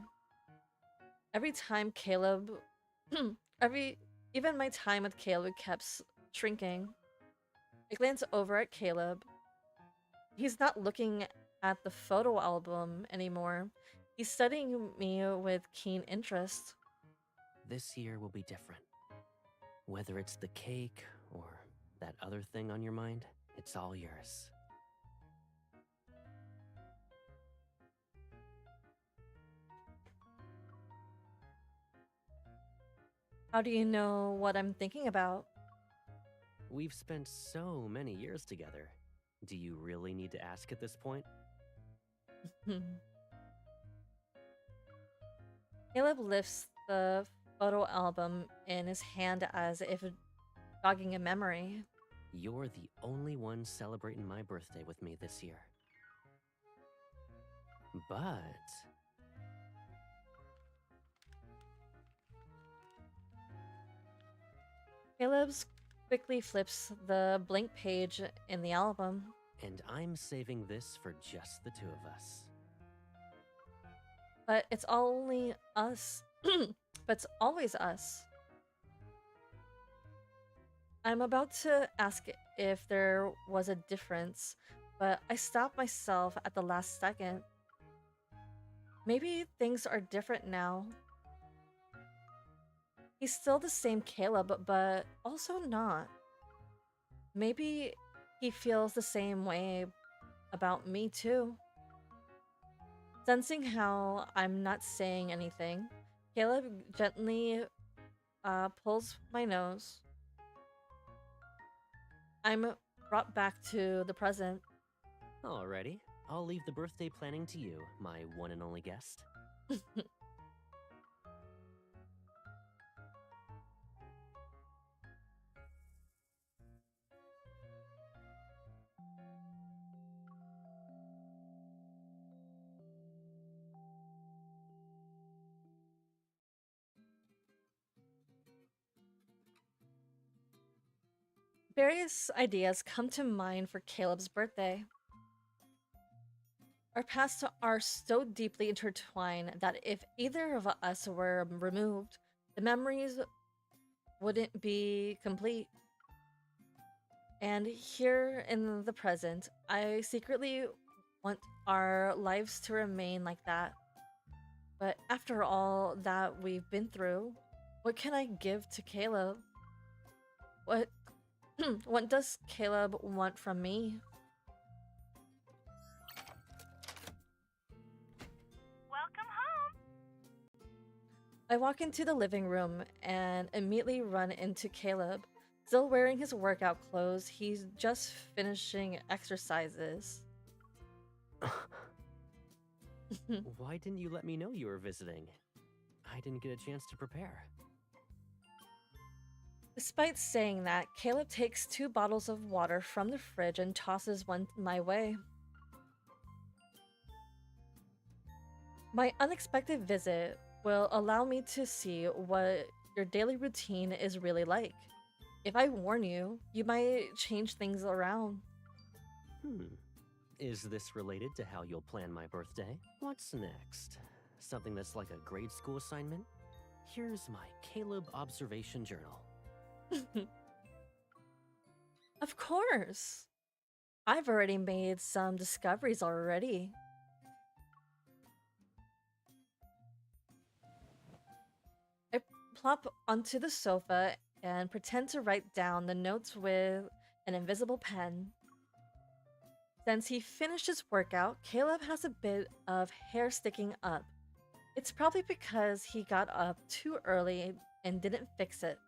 Every time Caleb even my time with Caleb kept shrinking. I glance over at Caleb. He's not looking at the photo album anymore. He's studying me with keen interest. This year will be different. Whether it's the cake or that other thing on your mind, it's all yours. How do you know what I'm thinking about? We've spent so many years together. Do you really need to ask at this point? Caleb lifts the photo album in his hand as if jogging a memory. You're the only one celebrating my birthday with me this year. But Caleb quickly flips the blank page in the album. and I'm saving this for just the two of us. But it's only us. But it's always us. I'm about to ask if there was a difference, but I stopped myself at the last second. Maybe things are different now. He's still the same Caleb, but also not. Maybe he feels the same way about me too. Sensing how I'm not saying anything, Caleb gently pulls my nose. I'm brought back to the present. Alrighty, I'll leave the birthday planning to you, my one and only guest. Various ideas come to mind for Caleb's birthday. Our pasts are so deeply intertwined that if either of us were removed, the memories wouldn't be complete. And here in the present, I secretly want our lives to remain like that. But after all that we've been through, what can I give to Caleb? What does Caleb want from me? Welcome home! I walk into the living room and immediately run into Caleb. Still wearing his workout clothes, he's just finishing exercises. Why didn't you let me know you were visiting? I didn't get a chance to prepare. Despite saying that, Caleb takes 2 bottles of water from the fridge and tosses one my way. My unexpected visit will allow me to see what your daily routine is really like. If I warn you, you might change things around. Is this related to how you'll plan my birthday? What's next? Something that's like a grade school assignment? Here's my Caleb observation journal. Of course. I've already made some discoveries already. I plop onto the sofa and pretend to write down the notes with an invisible pen. Since he finished his workout, Caleb has a bit of hair sticking up. It's probably because he got up too early and didn't fix it.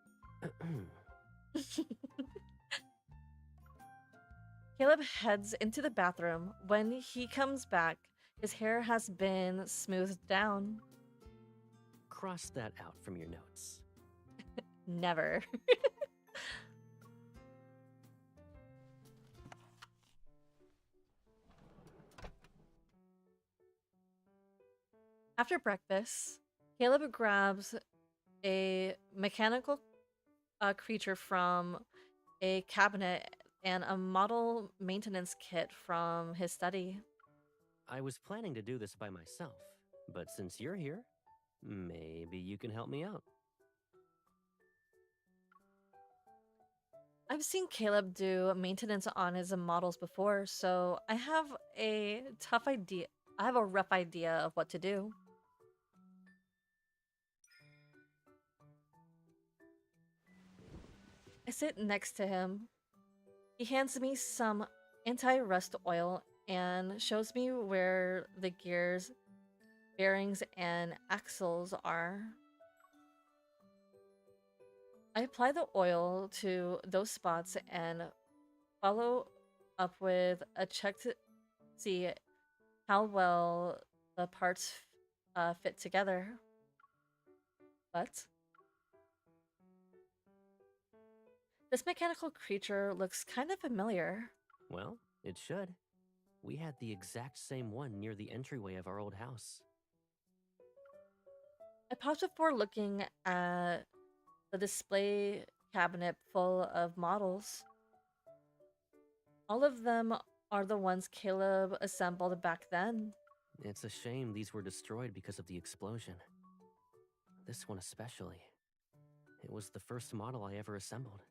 Caleb heads into the bathroom. When he comes back, his hair has been smoothed down. Cross that out from your notes. Never. After breakfast, Caleb grabs a mechanical creature from a cabinet and a model maintenance kit from his study. I was planning to do this by myself, but since you're here, maybe you can help me out. I've seen Caleb do maintenance on his models before, so I have a rough idea of what to do. I sit next to him. He hands me some anti-rust oil and shows me where the gears, bearings, and axles are. I apply the oil to those spots and follow up with a check to see how well the parts fit together. But this mechanical creature looks kind of familiar. Well, it should. We had the exact same one near the entryway of our old house. I paused before looking at the display cabinet full of models. All of them are the ones Caleb assembled back then. It's a shame these were destroyed because of the explosion. This one especially. It was the first model I ever assembled.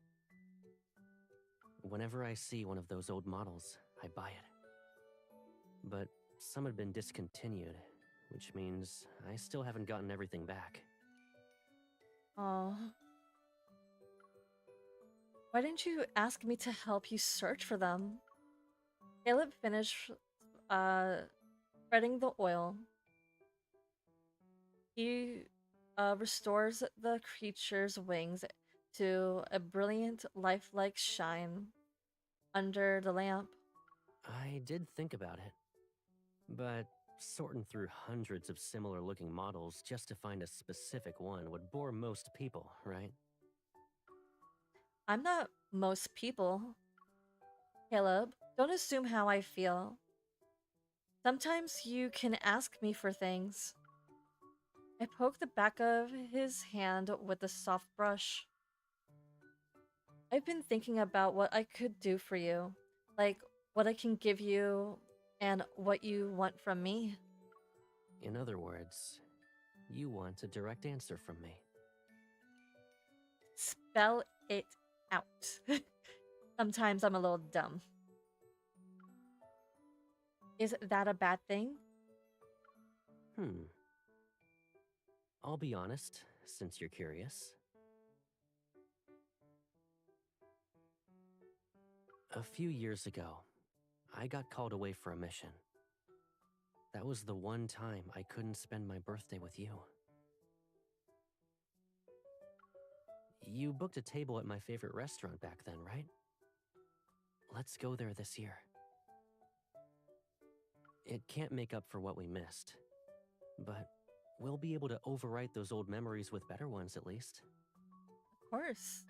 Whenever I see one of those old models, I buy it. But some had been discontinued, which means I still haven't gotten everything back. Oh. Why didn't you ask me to help you search for them? Caleb finished spreading the oil. He restores the creature's wings to a brilliant, lifelike shine under the lamp. I did think about it, but sorting through hundreds of similar looking models just to find a specific one would bore most people, right? I'm not most people. Caleb, don't assume how I feel. Sometimes you can ask me for things. I poke the back of his hand with a soft brush. I've been thinking about what I could do for you, like what I can give you and what you want from me. In other words, you want a direct answer from me. Spell it out. Sometimes I'm a little dumb. Is that a bad thing? I'll be honest, since you're curious. A few years ago, I got called away for a mission. That was the one time I couldn't spend my birthday with you. You booked a table at my favorite restaurant back then, right? Let's go there this year. It can't make up for what we missed, but we'll be able to overwrite those old memories with better ones at least. Of course.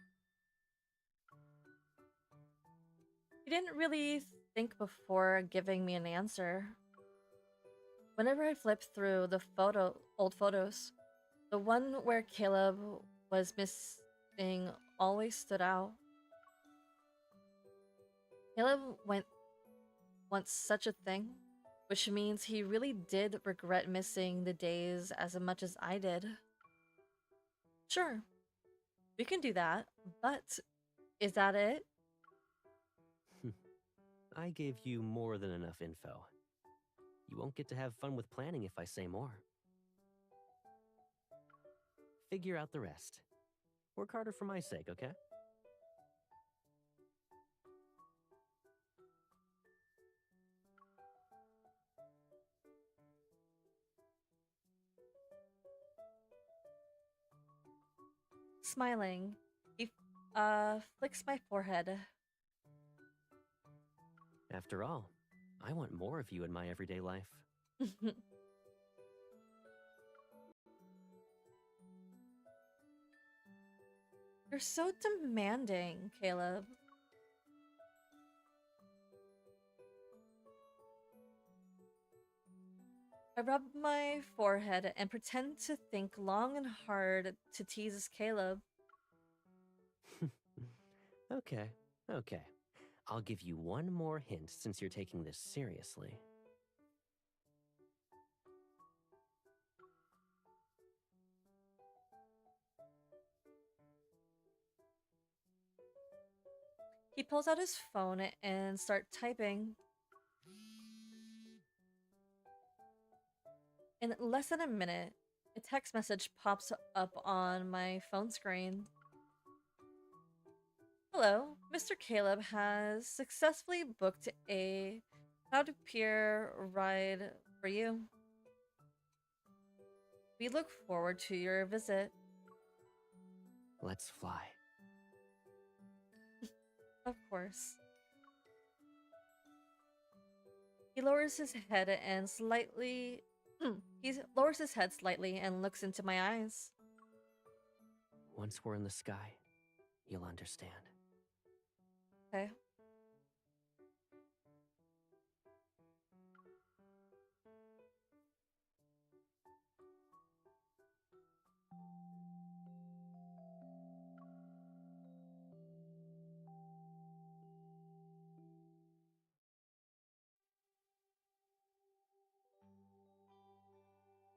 He didn't really think before giving me an answer. Whenever I flipped through the old photos, the one where Caleb was missing always stood out. Caleb wants such a thing. which means he really did regret missing the days as much as I did. Sure, we can do that, but is that it? I gave you more than enough info. You won't get to have fun with planning if I say more. Figure out the rest. Work harder for my sake, okay? Smiling, he flicks my forehead. After all, I want more of you in my everyday life. You're so demanding, Caleb. I rub my forehead and pretend to think long and hard to tease Caleb. Okay, okay. I'll give you one more hint since you're taking this seriously. He pulls out his phone and starts typing. In less than a minute, a text message pops up on my phone screen. Hello, Mr. Caleb has successfully booked a Cloud Pier ride for you. We look forward to your visit. Let's fly. Of course. He lowers his head and slightly and looks into my eyes. Once we're in the sky, you'll understand. Okay.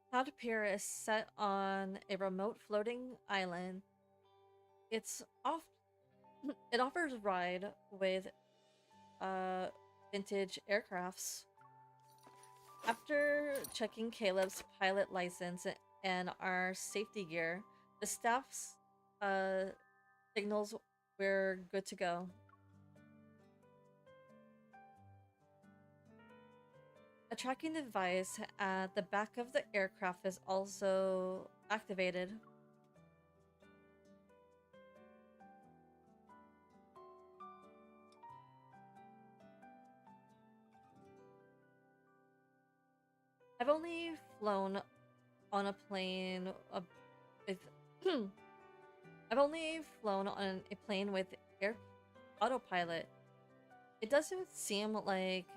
Cloud Pier is set on a remote floating island. It's off. It offers ride with vintage aircrafts. After checking Caleb's pilot license and our safety gear, the staff's signals we're good to go. A tracking device at the back of the aircraft is also activated. I've only flown on a plane with I've only flown on a plane with air autopilot. It doesn't seem like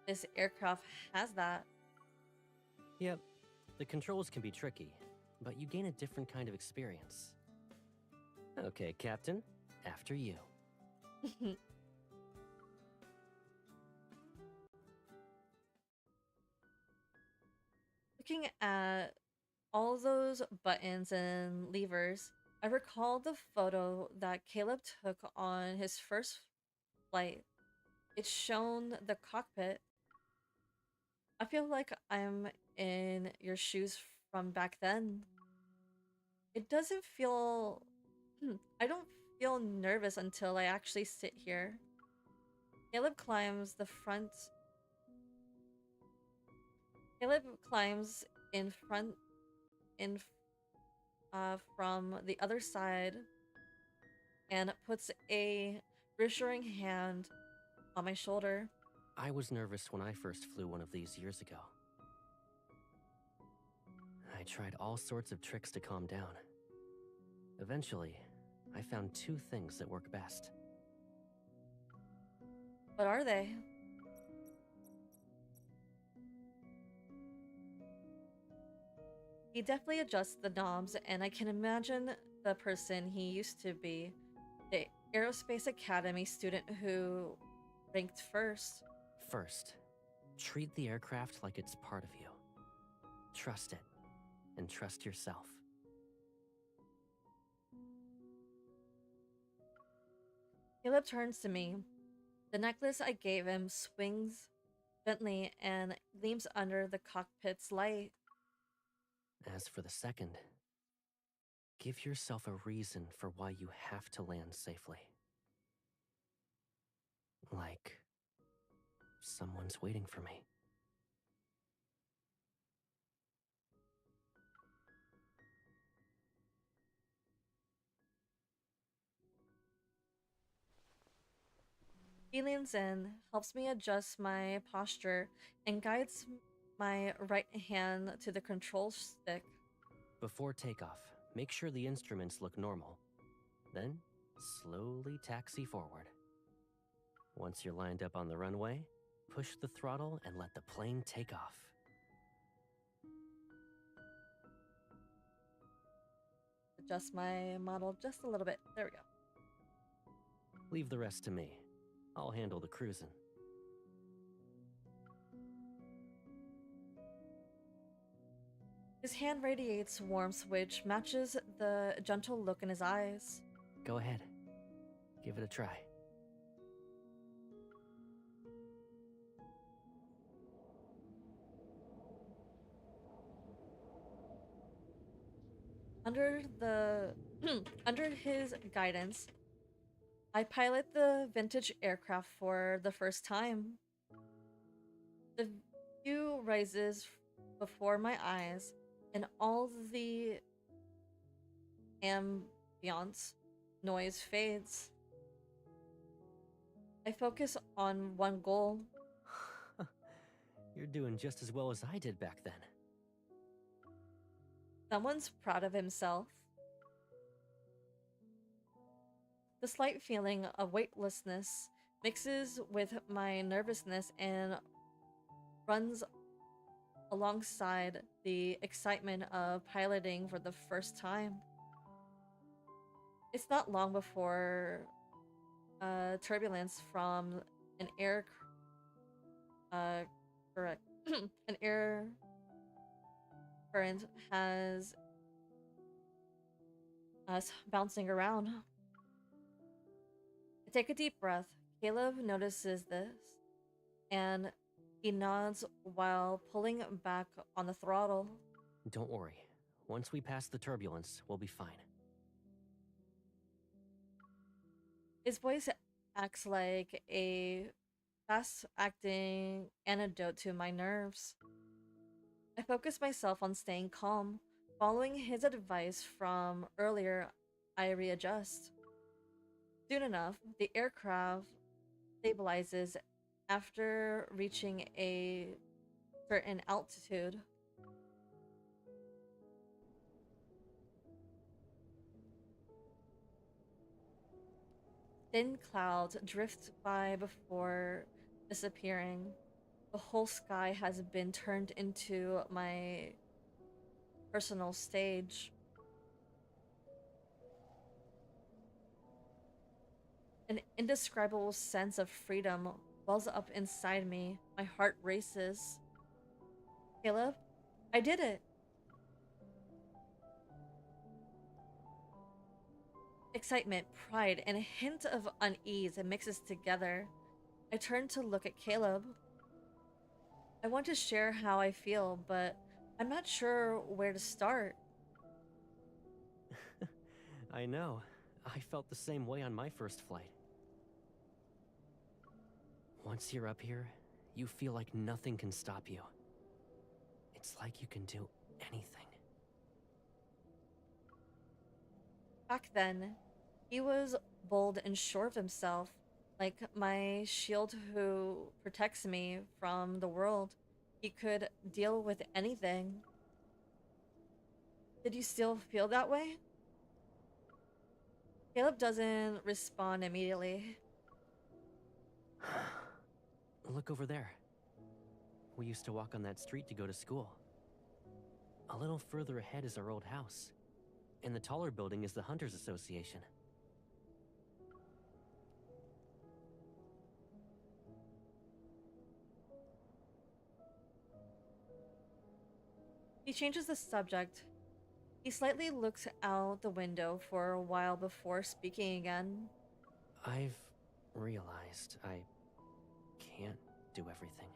this aircraft has that. Yep, the controls can be tricky, but you gain a different kind of experience. Okay, Captain, after you. Looking at all those buttons and levers, I recall the photo that Caleb took on his first flight. It shown the cockpit. I feel like I'm in your shoes from back then. It doesn't feel... I don't feel nervous until I actually sit here. Caleb climbs the front... Caleb climbs in front... from the other side and puts a reassuring hand on my shoulder. I was nervous when I first flew one of these years ago. I tried all sorts of tricks to calm down. Eventually, I found two things that work best. What are they? He definitely adjusts the knobs, and I can imagine the person he used to be, the Aerospace Academy student who ranked first. First, Treat the aircraft like it's part of you. Trust it, and trust yourself. Caleb turns to me. The necklace I gave him swings gently and gleams under the cockpit's light. As for the second, give yourself a reason for why you have to land safely. Like, someone's waiting for me. He leans in, helps me adjust my posture, and guides my right hand to the control stick. Before takeoff, make sure the instruments look normal. Then, slowly taxi forward. Once you're lined up on the runway, push the throttle and let the plane take off. Adjust my model just a little bit. There we go. Leave the rest to me. I'll handle the cruising. His hand radiates warmth, which matches the gentle look in his eyes. Go ahead. Give it a try. Under his guidance, I pilot the vintage aircraft for the first time. The view rises before my eyes, and all the ambiance noise fades. I focus on one goal. You're doing just as well as I did back then. Someone's proud of himself. The slight feeling of weightlessness mixes with my nervousness and runs alongside the excitement of piloting for the first time. It's not long before turbulence from an air correct an air current has us bouncing around. I take a deep breath. Caleb notices this, and he nods while pulling back on the throttle. Don't worry. Once we pass the turbulence, we'll be fine. His voice acts like a fast-acting antidote to my nerves. I focus myself on staying calm. Following his advice from earlier, I readjust. Soon enough, the aircraft stabilizes after reaching a certain altitude. Thin clouds drift by before disappearing. The whole sky has been turned into my personal stage. An indescribable sense of freedom wells up inside me. My heart races. Caleb, I did it! Excitement, pride, and a hint of unease mixes together. I turn to look at Caleb. I want to share how I feel, but I'm not sure where to start. I know. I felt the same way on my first flight. Once you're up here, you feel like nothing can stop you. It's like you can do anything. Back then, he was bold and sure of himself, like my shield who protects me from the world. He could deal with anything. Did you still feel that way? Caleb doesn't respond immediately. Look over there. We used to walk on that street to go to school. A little further ahead is our old house. And the taller building is the Hunters Association. He changes the subject. He slightly looks out the window for a while before speaking again. I've realized I can't do everything.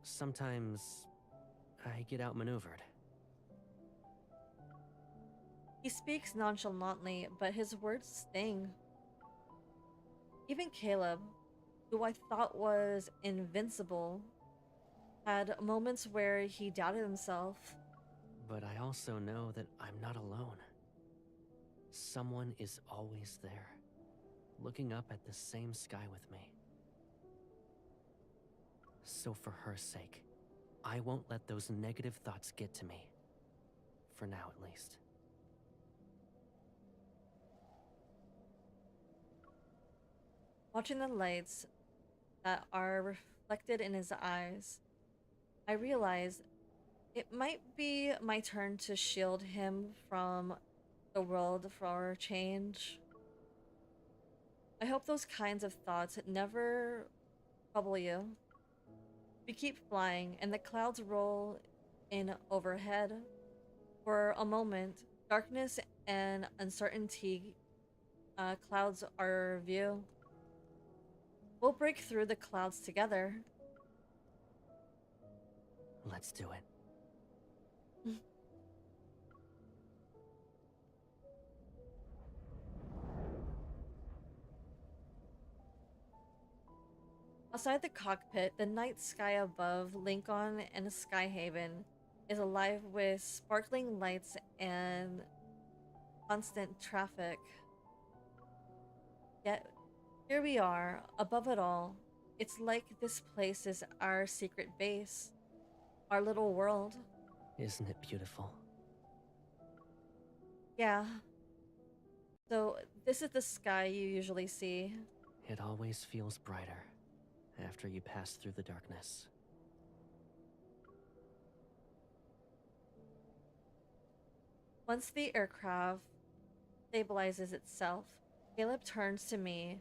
Sometimes I get outmaneuvered. He speaks nonchalantly, but his words sting. Even Caleb, who I thought was invincible, had moments where he doubted himself. But I also know that I'm not alone. Someone is always there, looking up at the same sky with me. So for her sake, I won't let those negative thoughts get to me. For now, at least. Watching the lights that are reflected in his eyes, I realize it might be my turn to shield him from the world for change. I hope those kinds of thoughts never trouble you. We keep flying, and the clouds roll in overhead. For a moment, darkness and uncertainty clouds our view. We'll break through the clouds together. Let's do it. Outside the cockpit, the night sky above Lincoln and Skyhaven is alive with sparkling lights and constant traffic. Yet, here we are, above it all. It's like this place is our secret base, our little world. Isn't it beautiful? Yeah. So, this is the sky you usually see. It always feels brighter after you pass through the darkness. Once the aircraft stabilizes itself, Caleb turns to me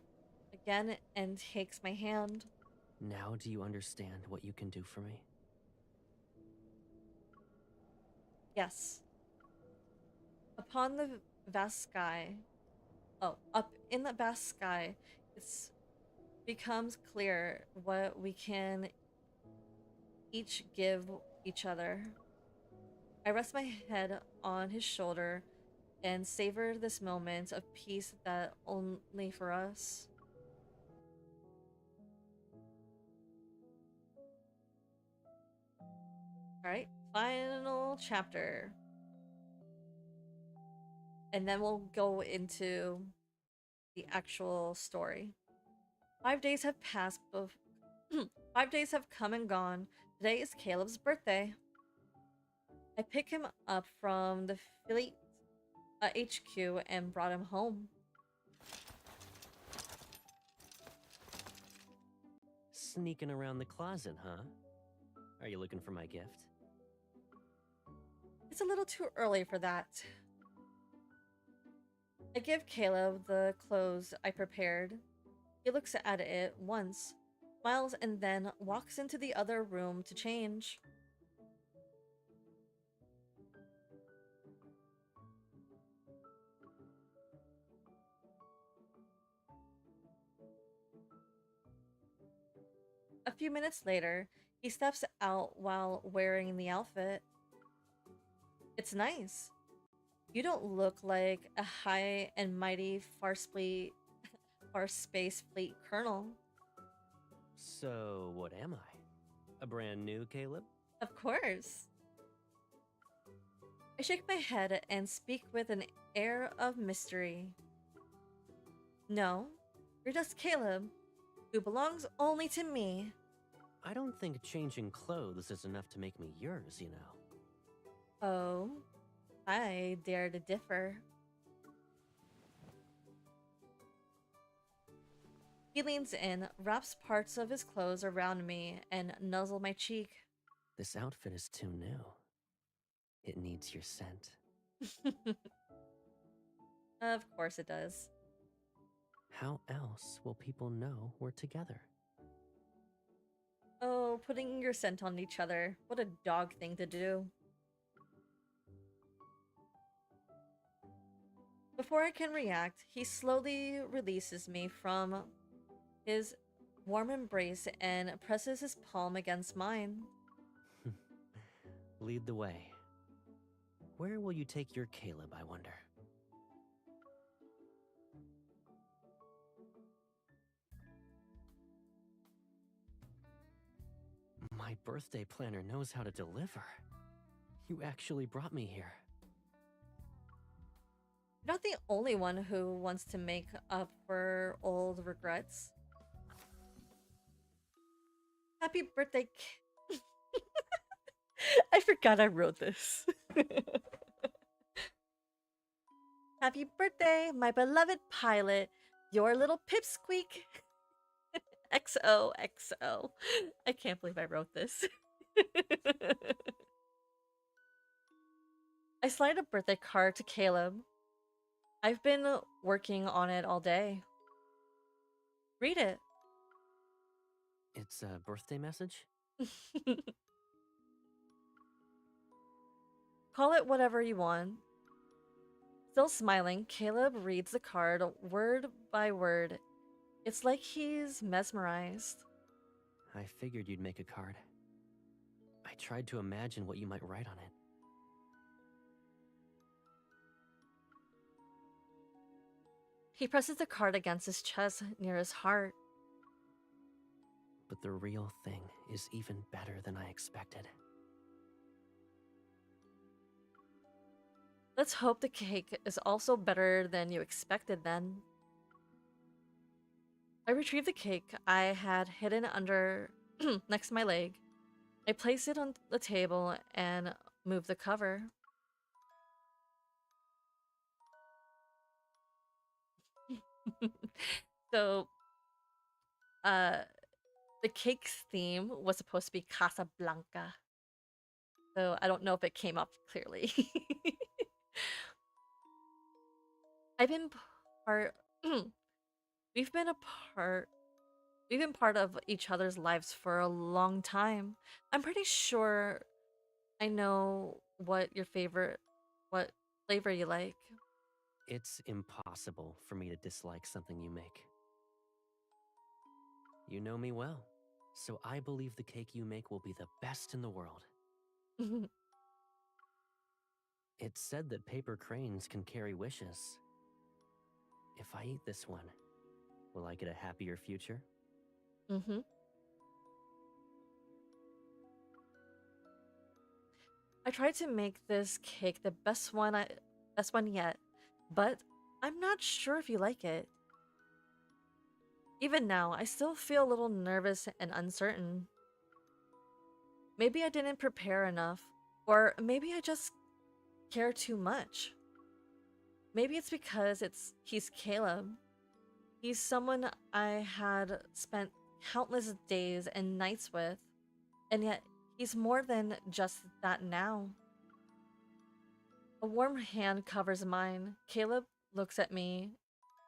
again and takes my hand. Now do you understand what you can do for me? Yes. Upon the vast sky, up in the vast sky, it's becomes clear what we can each give each other. I rest my head on his shoulder and savor this moment of peace that only for us. All right, final chapter. And then we'll go into the actual story. 5 days have passed. 5 days have come and gone. Today is Caleb's birthday. I picked him up from the fleet HQ and brought him home. Sneaking around the closet, huh? Are you looking for my gift? It's a little too early for that. I give Caleb the clothes I prepared. He looks at it once, smiles, and then walks into the other room to change. A few minutes later, he steps out while wearing the outfit. It's nice. You don't look like a high and mighty Far Space Fleet colonel. So, what am I? A brand new Caleb? Of course. I shake my head and speak with an air of mystery. No, you're just Caleb, who belongs only to me. I don't think changing clothes is enough to make me yours, you know. Oh, I dare to differ. He leans in, wraps parts of his clothes around me, and nuzzles my cheek. This outfit is too new. It needs your scent. Of course it does. How else will people know we're together? Oh, putting your scent on each other. What a dog thing to do. Before I can react, he slowly releases me from his warm embrace and presses his palm against mine. Lead the way. Where will you take your Caleb, I wonder? My birthday planner knows how to deliver. You actually brought me here. You're not the only one who wants to make up for old regrets. Happy birthday. I forgot I wrote this. Happy birthday, my beloved pilot, your little pipsqueak. XOXO. I can't believe I wrote this. I slide a birthday card to Caleb. I've been working on it all day. Read it. It's a birthday message? Call it whatever you want. Still smiling, Caleb reads the card word by word. It's like he's mesmerized. I figured you'd make a card. I tried to imagine what you might write on it. He presses the card against his chest near his heart. But the real thing is even better than I expected. Let's hope the cake is also better than you expected then. I retrieve the cake I had hidden under next to my leg. I place it on the table and move the cover. So, the cake's theme was supposed to be Casablanca. So I don't know if it came up clearly. I've been part we've been apart we've been part of each other's lives for a long time. I'm pretty sure I know what flavor you like. It's impossible for me to dislike something you make. You know me well, so I believe the cake you make will be the best in the world. It's said that paper cranes can carry wishes. If I eat this one, will I get a happier future? Mm-hmm. I tried to make this cake the best one yet, but I'm not sure if you like it. Even now, I still feel a little nervous and uncertain. Maybe I didn't prepare enough, or maybe I just care too much. Maybe it's because he's Caleb. He's someone I had spent countless days and nights with, and yet he's more than just that now. A warm hand covers mine. Caleb looks at me,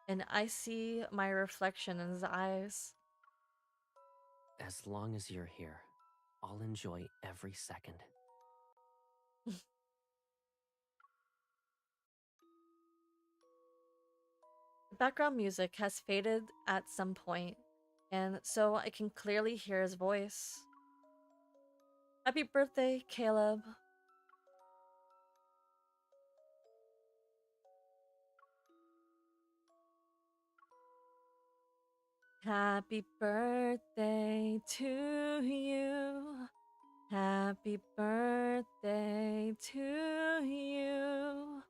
and I see my reflection in his eyes. As long as you're here, I'll enjoy every second. The background music has faded at some point, and so I can clearly hear his voice. Happy birthday, Caleb. Happy birthday to you. Happy birthday to you.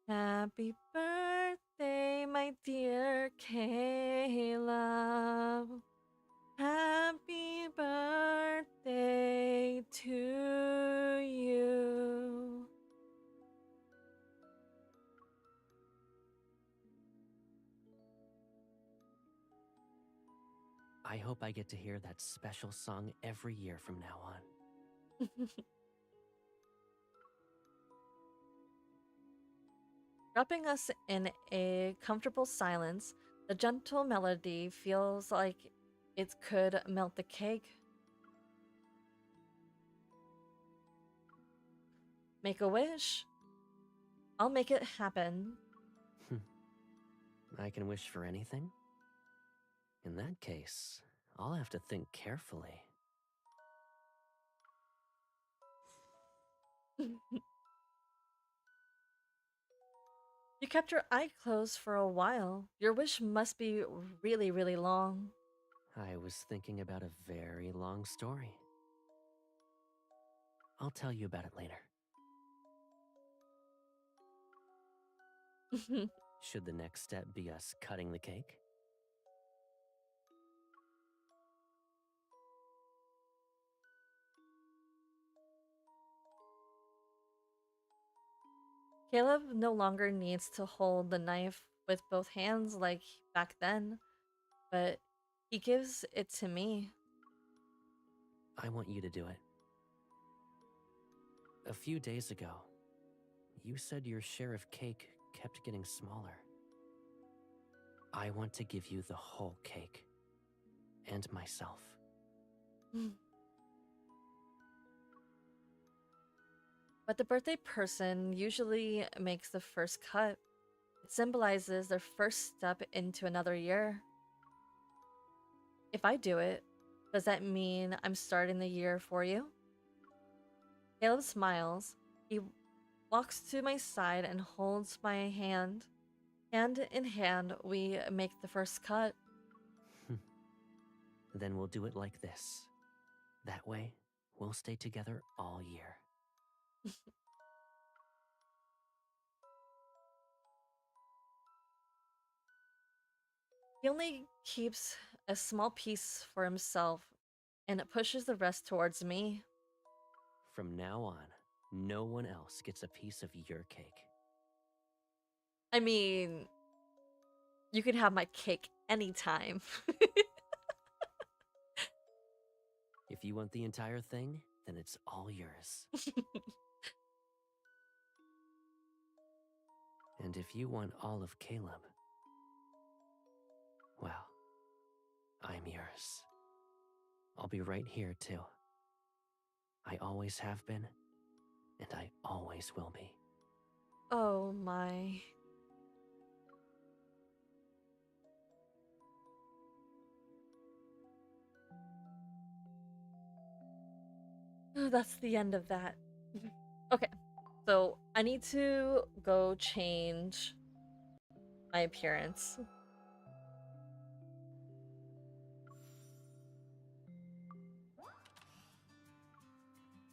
Happy birthday, my dear Caleb. Happy birthday to you. I hope I get to hear that special song every year from now on. Dropping us in a comfortable silence, the gentle melody feels like it could melt the cake. make a wish. I'll make it happen. I can wish for anything? In that case, I'll have to think carefully. You kept your eye closed for a while. Your wish must be really, really long. I was thinking about a very long story. I'll tell you about it later. Should the next step be us cutting the cake? Caleb no longer needs to hold the knife with both hands like back then, but he gives it to me. I want you to do it. A few days ago, you said your share of cake kept getting smaller. I want to give you the whole cake. And myself. But the birthday person usually makes the first cut. It symbolizes their first step into another year. If I do it, does that mean I'm starting the year for you? Caleb smiles. He walks to my side and holds my hand. Hand in hand, we make the first cut. Then we'll do it like this. That way, we'll stay together all year. He only keeps a small piece for himself and pushes the rest towards me. From now on, no one else gets a piece of your cake. I mean, you can have my cake anytime. If you want the entire thing, then it's all yours. And if you want all of Caleb, well, I'm yours. I'll be right here, too. I always have been, and I always will be. Oh my. That's the end of that. Okay, so I need to go change my appearance.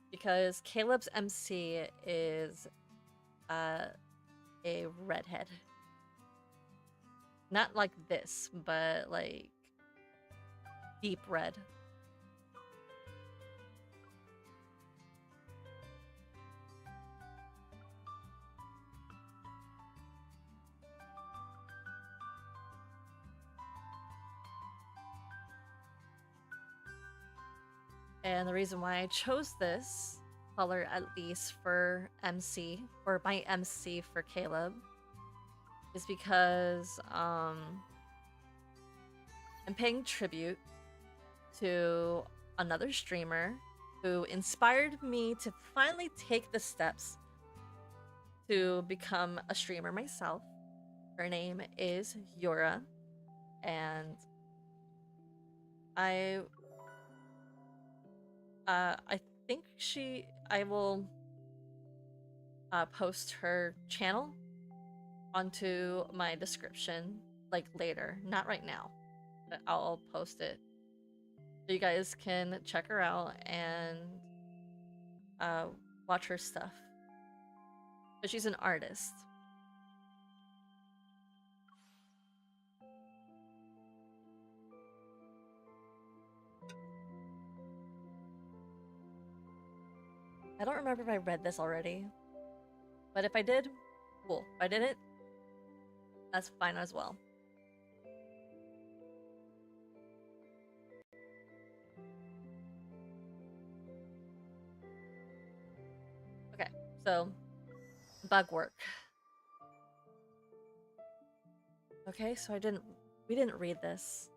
Because Caleb's MC is a redhead. Not like this, but like deep red. And the reason why I chose this color, at least for MC, or my MC for Caleb, is because I'm paying tribute to another streamer who inspired me to finally take the steps to become a streamer myself. Her name is Yura, and I think I will post her channel onto my description like later, not right now, but I'll post it so you guys can check her out and watch her stuff. But she's an artist. I don't remember if I read this already, but if I did, cool. If I didn't, that's fine as well. Okay, so bug work. Okay, so we didn't read this,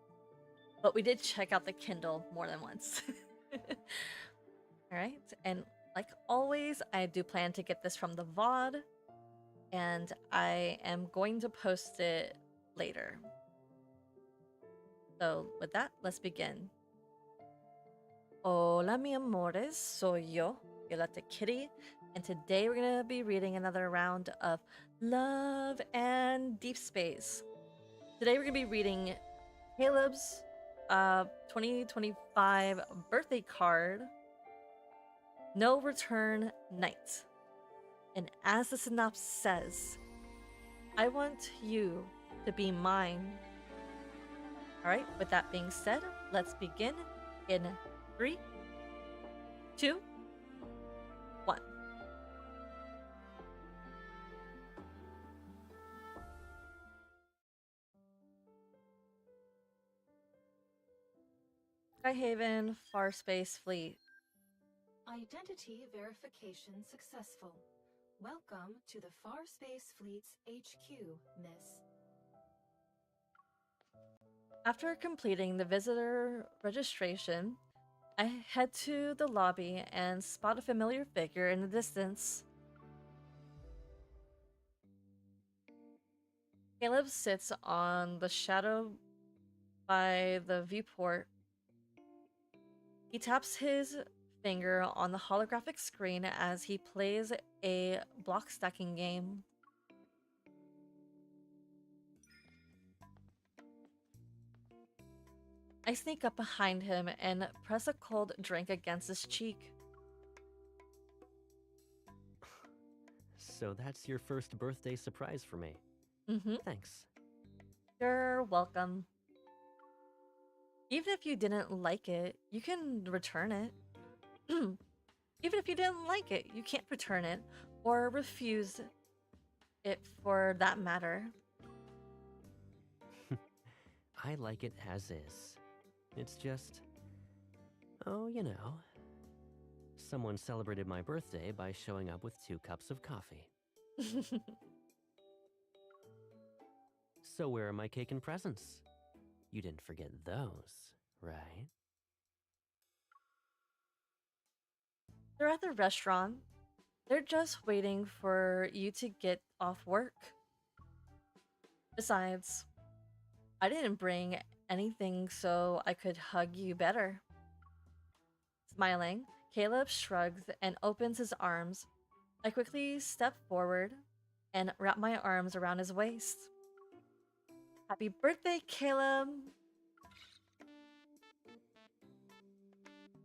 but we did check out the Kindle more than once. All right, and Like always, I do plan to get this from the VOD, and I am going to post it later. So with that, let's begin. Hola mi amores, soy yo, Violeta Kitty, and today we're gonna be reading another round of Love and Deep Space. Today we're gonna be reading Caleb's 2025 birthday card, No Return Night. And as the synopsis says, I want you to be mine. Alright, with that being said, let's begin in 3, 2, 1. Skyhaven, Far Space Fleet. Identity verification successful. Welcome to the Far Space Fleet's HQ, Miss. After completing the visitor registration, I head to the lobby and spot a familiar figure in the distance. Caleb sits on the shadow by the viewport. He taps his finger on the holographic screen as he plays a block stacking game. I sneak up behind him and press a cold drink against his cheek. So that's your first birthday surprise for me. Mm-hmm. Thanks. You're welcome. Even if you didn't like it, you can return it. Even if you didn't like it, you can't return it or refuse it for that matter. I like it as is. It's just... oh, you know. Someone celebrated my birthday by showing up with 2 cups of coffee. So where are my cake and presents? You didn't forget those, right? They're at the restaurant. They're just waiting for you to get off work. Besides, I didn't bring anything so I could hug you better. Smiling, Caleb shrugs and opens his arms. I quickly step forward and wrap my arms around his waist. Happy birthday, Caleb!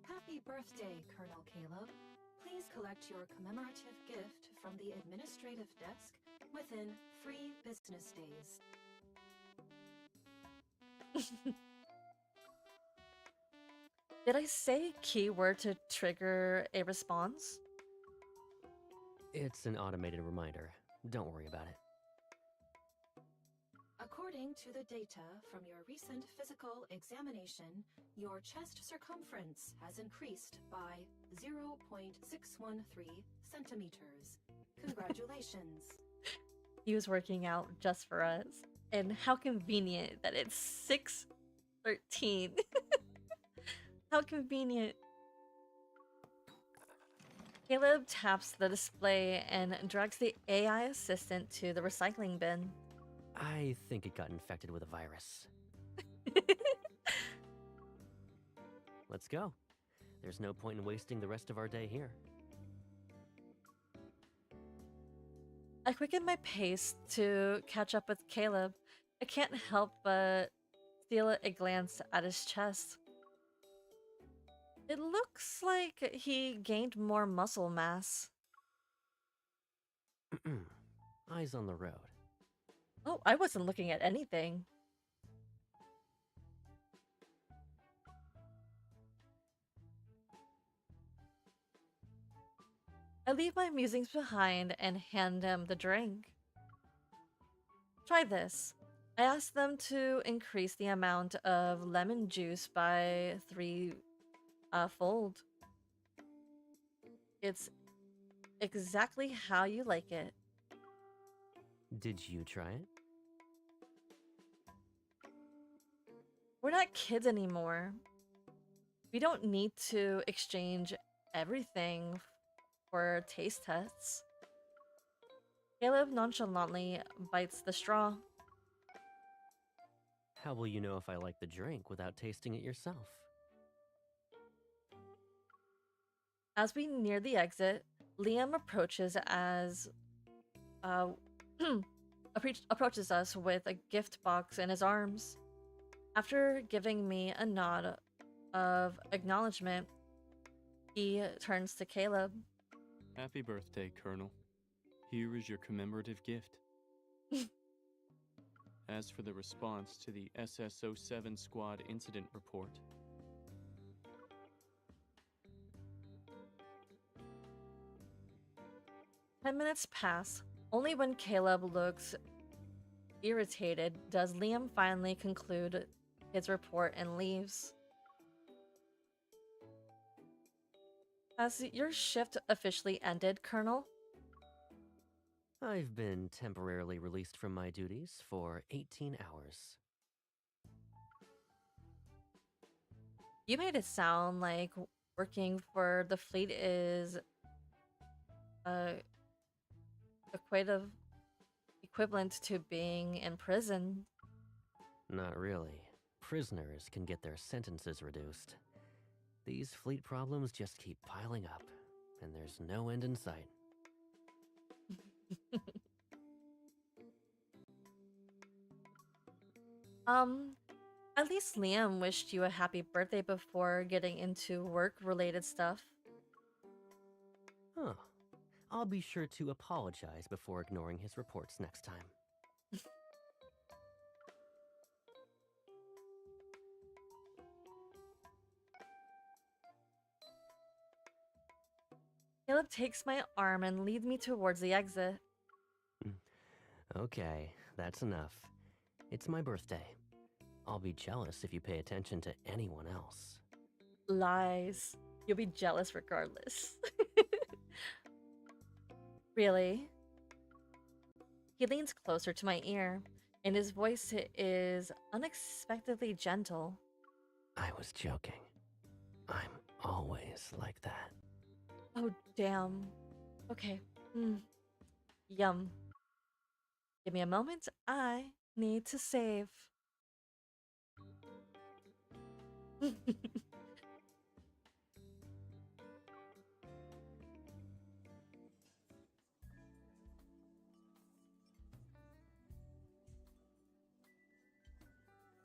Happy birthday, Colonel Caleb. Please collect your commemorative gift from the administrative desk within 3 business days. Did I say keyword to trigger a response? It's an automated reminder. Don't worry about it. According to the data from your recent physical examination, your chest circumference has increased by 0.613 centimeters. Congratulations. He was working out just for us. And how convenient that it's 6:13. How convenient. Caleb taps the display and drags the AI assistant to the recycling bin. I think it got infected with a virus. Let's go. There's no point in wasting the rest of our day here. I quicken my pace to catch up with Caleb. I can't help but steal a glance at his chest. It looks like he gained more muscle mass. Eyes on the road. Oh, I wasn't looking at anything. I leave my musings behind and hand him the drink. Try this. I asked them to increase the amount of lemon juice by 3-fold. It's exactly how you like it. Did you try it? We're not kids anymore. We don't need to exchange everything for taste tests. Caleb nonchalantly bites the straw. How will you know if I like the drink without tasting it yourself? As we near the exit, Liam approaches uh, approaches us with a gift box in his arms. After giving me a nod of acknowledgement, he turns to Caleb. Happy birthday, Colonel. Here is your commemorative gift. As for the response to the SS-07 Squad incident report, 10 minutes pass. Only when Caleb looks irritated does Liam finally conclude his report and leaves. Has your shift officially ended, Colonel? I've been temporarily released from my duties for 18 hours. You made it sound like working for the fleet is equivalent to being in prison. Not really. Prisoners can get their sentences reduced. These fleet problems just keep piling up, and there's no end in sight. At least Liam wished you a happy birthday before getting into work-related stuff. Huh. I'll be sure to apologize before ignoring his reports next time. Caleb takes my arm and leads me towards the exit. Okay, that's enough. It's my birthday. I'll be jealous if you pay attention to anyone else. Lies. You'll be jealous regardless. Really? He leans closer to my ear, and his voice is unexpectedly gentle. I was joking. I'm always like that. Oh, damn. Okay. Yum. Give me a moment. I need to save.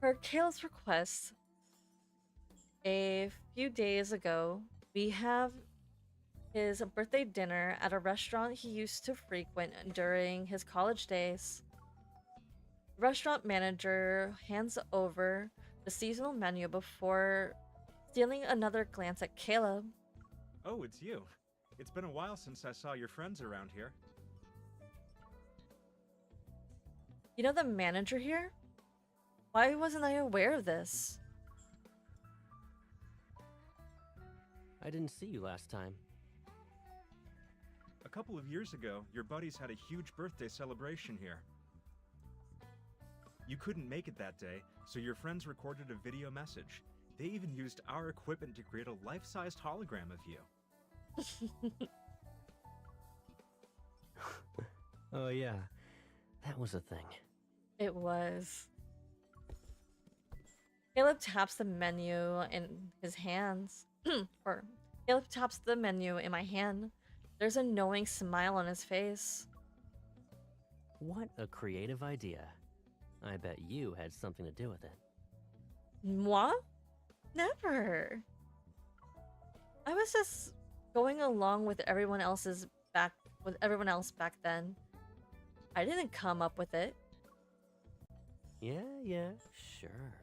Per Kale's request, a few days ago, we have his birthday dinner at a restaurant he used to frequent during his college days. The restaurant manager hands over the seasonal menu before stealing another glance at Caleb. Oh, it's you. It's been a while since I saw your friends around here. You know the manager here? Why wasn't I aware of this? I didn't see you last time. A couple of years ago, your buddies had a huge birthday celebration here. You couldn't make it that day, so your friends recorded a video message. They even used our equipment to create a life-sized hologram of you. Oh yeah, that was a thing. It was. Caleb taps the menu in his hands. Or Caleb taps the menu in my hand. There's a knowing smile on his face. What a creative idea. I bet you had something to do with it. Moi? Never. I was just going along with everyone else back then. I didn't come up with it. Yeah, sure.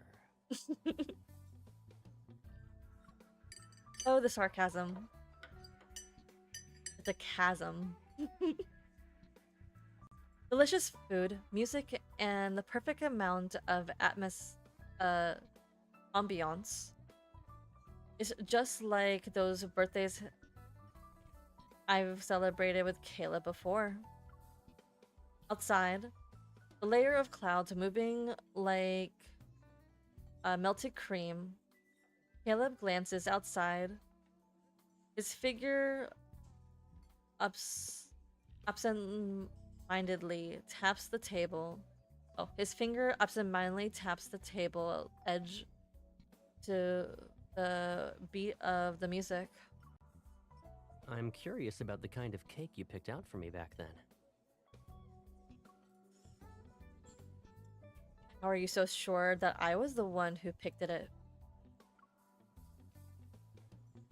Oh, the sarcasm. It's a chasm. Delicious food, music, and the perfect amount of ambiance. It's just like those birthdays I've celebrated with Caleb before. Outside, the layer of clouds moving like melted cream. Caleb glances outside. His figure absent-mindedly taps the table. Oh, his finger absent-mindedly taps the table edge to the beat of the music. I'm curious about the kind of cake you picked out for me back then. How are you so sure that I was the one who picked it?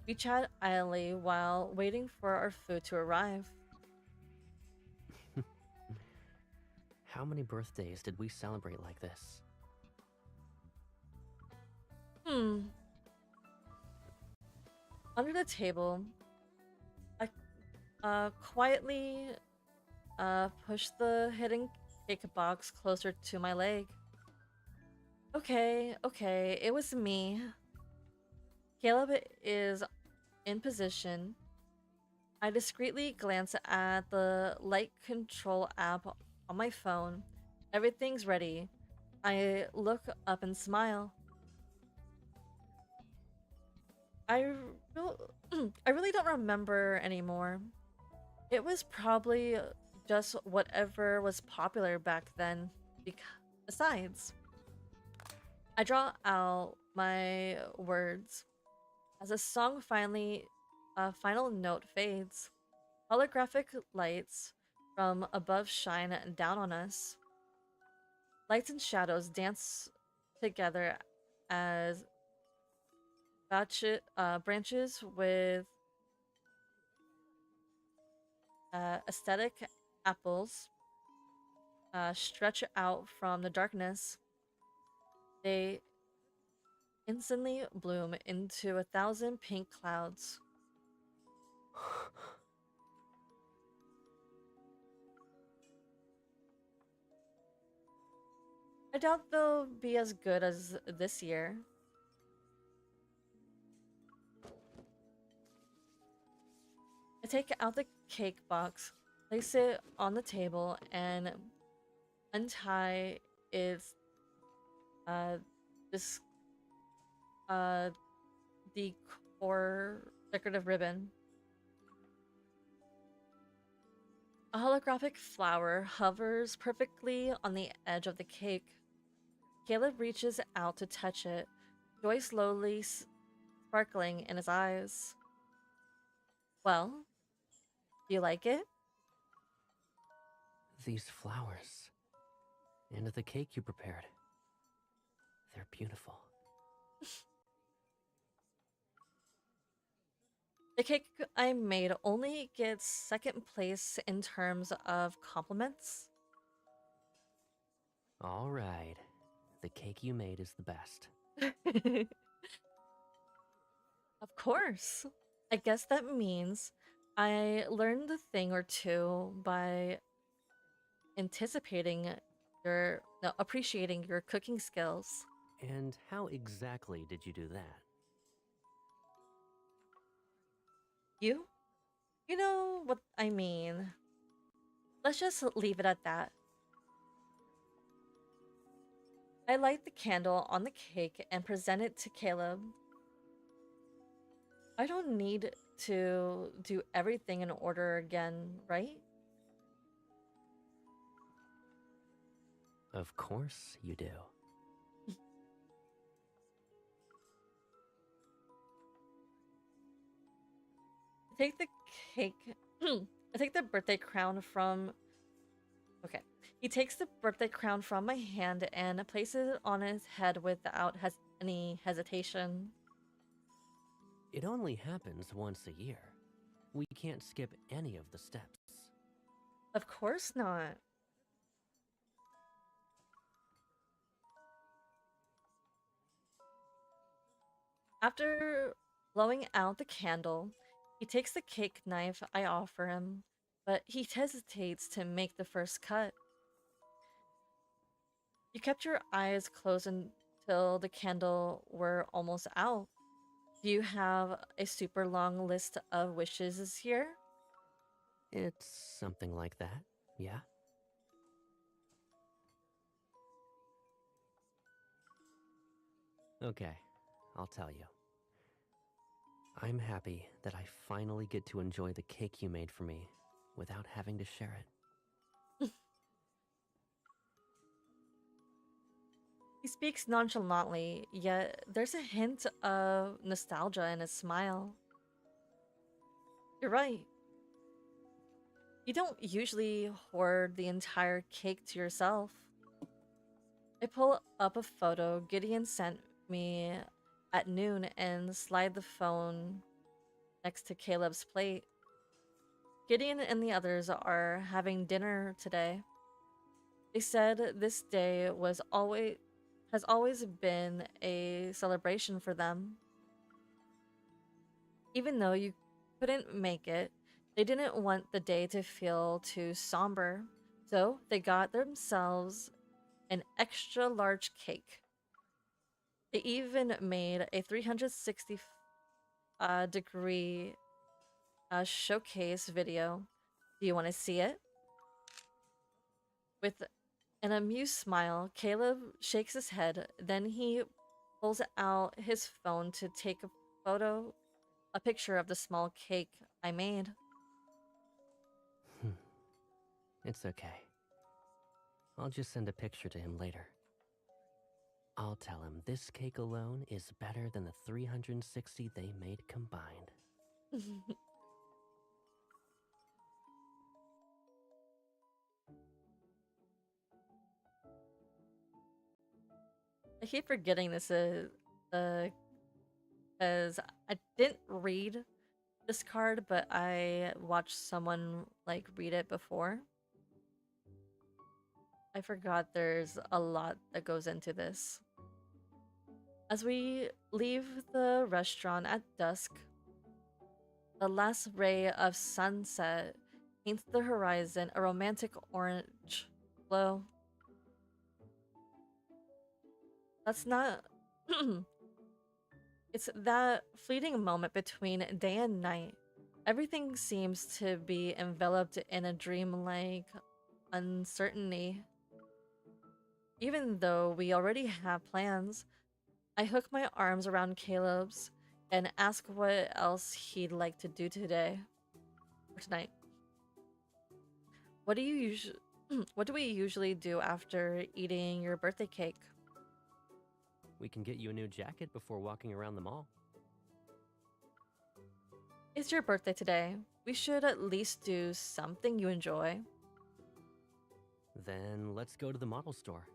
We chat idly while waiting for our food to arrive. How many birthdays did we celebrate like this? Under the table, I quietly pushed the hidden cake box closer to my leg. Okay, okay, it was me. Caleb is in position. I discreetly glance at the light control app on my phone. Everything's ready. I look up and smile. I really don't remember anymore. It was probably just whatever was popular back then. Besides, I draw out my words as the song final note fades. Holographic lights from above shine down on us. Lights and shadows dance together as branches with aesthetic apples stretch out from the darkness. They instantly bloom into 1,000 pink clouds. I doubt they'll be as good as this year. I take out the cake box, place it on the table, and untie its this decor decorative ribbon. A holographic flower hovers perfectly on the edge of the cake. Caleb reaches out to touch it, joy slowly sparkling in his eyes. Well, do you like it? These flowers. And the cake you prepared. They're beautiful. The cake I made only gets second place in terms of compliments. All right. The cake you made is the best. Of course. I guess that means I learned a thing or two by appreciating your cooking skills. And how exactly did you do that? You know what I mean. Let's just leave it at that. I light the candle on the cake and present it to Caleb. I don't need to do everything in order again, right? Of course you do. I take the cake. I take the birthday crown from. Okay. He takes the birthday crown from my hand and places it on his head without any hesitation. It only happens once a year. We can't skip any of the steps. Of course not. After blowing out the candle, he takes the cake knife I offer him, but he hesitates to make the first cut. You kept your eyes closed until the candle were almost out. Do you have a super long list of wishes this year? It's something like that, yeah? Okay, I'll tell you. I'm happy that I finally get to enjoy the cake you made for me without having to share it. He speaks nonchalantly, yet there's a hint of nostalgia in his smile. You're right. You don't usually hoard the entire cake to yourself. I pull up a photo Gideon sent me at noon and slide the phone next to Caleb's plate. Gideon and the others are having dinner today. They said this day has always been a celebration for them. Even though you couldn't make it, they didn't want the day to feel too somber, so they got themselves an extra large cake. They even made a 360 degree showcase video. Do you want to see it? With an amused smile, Caleb shakes his head, then he pulls out his phone to take a picture of the small cake I made. It's okay. I'll just send a picture to him later. I'll tell him this cake alone is better than the 360 they made combined. I keep forgetting this is because I didn't read this card, but I watched someone like read it before. I forgot there's a lot that goes into this. As we leave the restaurant at dusk, the last ray of sunset paints the horizon a romantic orange glow. That's not. It's that fleeting moment between day and night. Everything seems to be enveloped in a dreamlike uncertainty. Even though we already have plans, I hook my arms around Caleb's and ask what else he'd like to do today or tonight. What do you usually what do we usually do after eating your birthday cake? We can get you a new jacket before walking around the mall. It's your birthday today. We should at least do something you enjoy. Then let's go to the model store.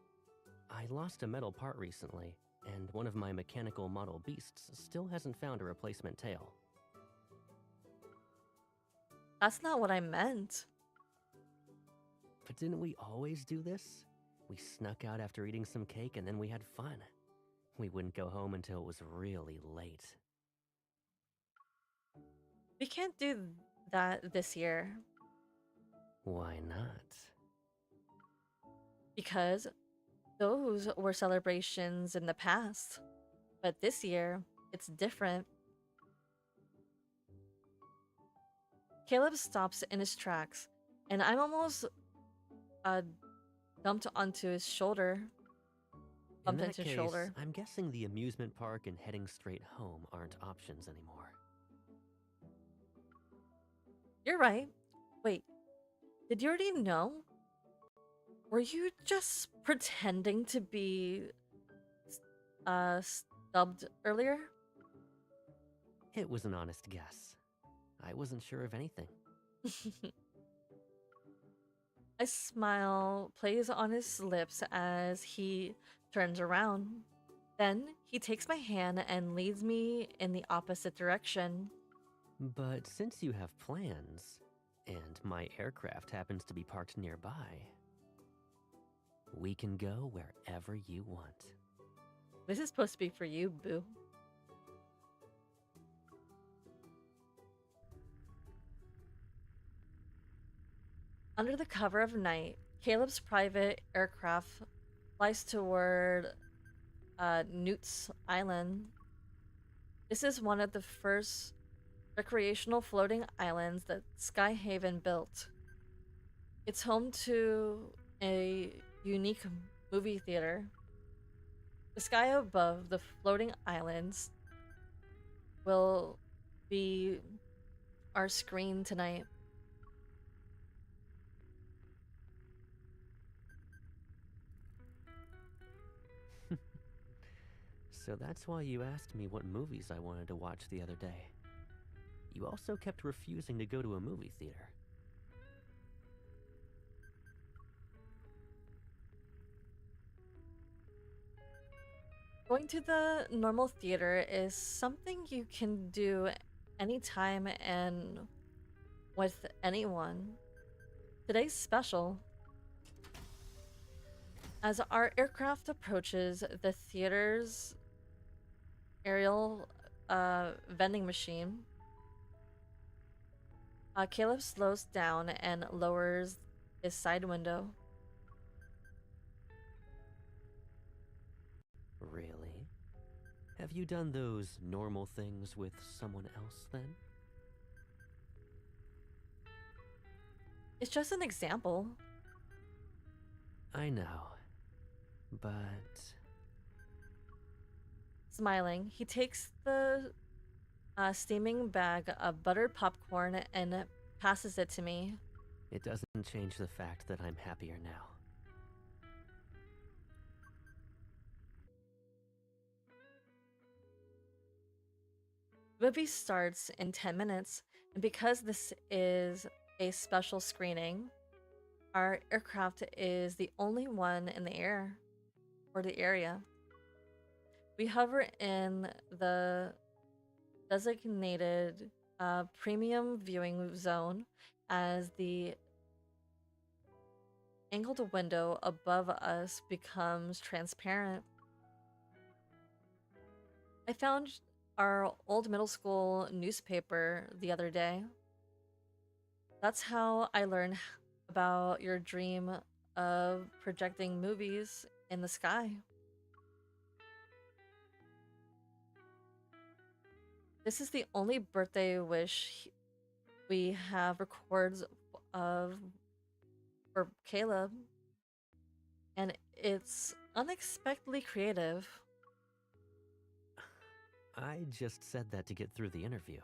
I lost a metal part recently, and one of my mechanical model beasts still hasn't found a replacement tail. That's not what I meant. But didn't we always do this? We snuck out after eating some cake and then we had fun. We wouldn't go home until it was really late. We can't do that this year. Why not? Because those were celebrations in the past. But this year, it's different. Caleb stops in his tracks, and I'm almost dumped onto his shoulder. In Bumped that into his case, shoulder. I'm guessing the amusement park and heading straight home aren't options anymore. You're right. Wait, did you already know? Were you just pretending to be stubbed earlier? It was an honest guess. I wasn't sure of anything. A smile plays on his lips as he turns around. Then he takes my hand and leads me in the opposite direction. But since you have plans, and my aircraft happens to be parked nearby, we can go wherever you want. This is supposed to be for you, boo. Under the cover of night, Caleb's private aircraft flies toward Newt's Island. This is one of the first recreational floating islands that Skyhaven built. It's home to a unique movie theater. The sky above the floating islands will be our screen tonight. So that's why you asked me what movies I wanted to watch the other day. You also kept refusing to go to a movie theater. Going to the normal theater is something you can do anytime and with anyone. Today's special. As our aircraft approaches the theater's aerial vending machine, Caleb slows down and lowers his side window. Really? Have you done those normal things with someone else then? It's just an example. I know. But Smiling, he takes the steaming bag of buttered popcorn and passes it to me. it doesn't change the fact that I'm happier now. Movie starts in 10 minutes, and because this is a special screening, our aircraft is the only one in the air or the area. We hover in the designated premium viewing zone as the angled window above us becomes transparent. I found our old middle school newspaper the other day. That's how I learned about your dream of projecting movies in the sky. This is the only birthday wish we have records of for Caleb, and it's unexpectedly creative. I just said that to get through the interview.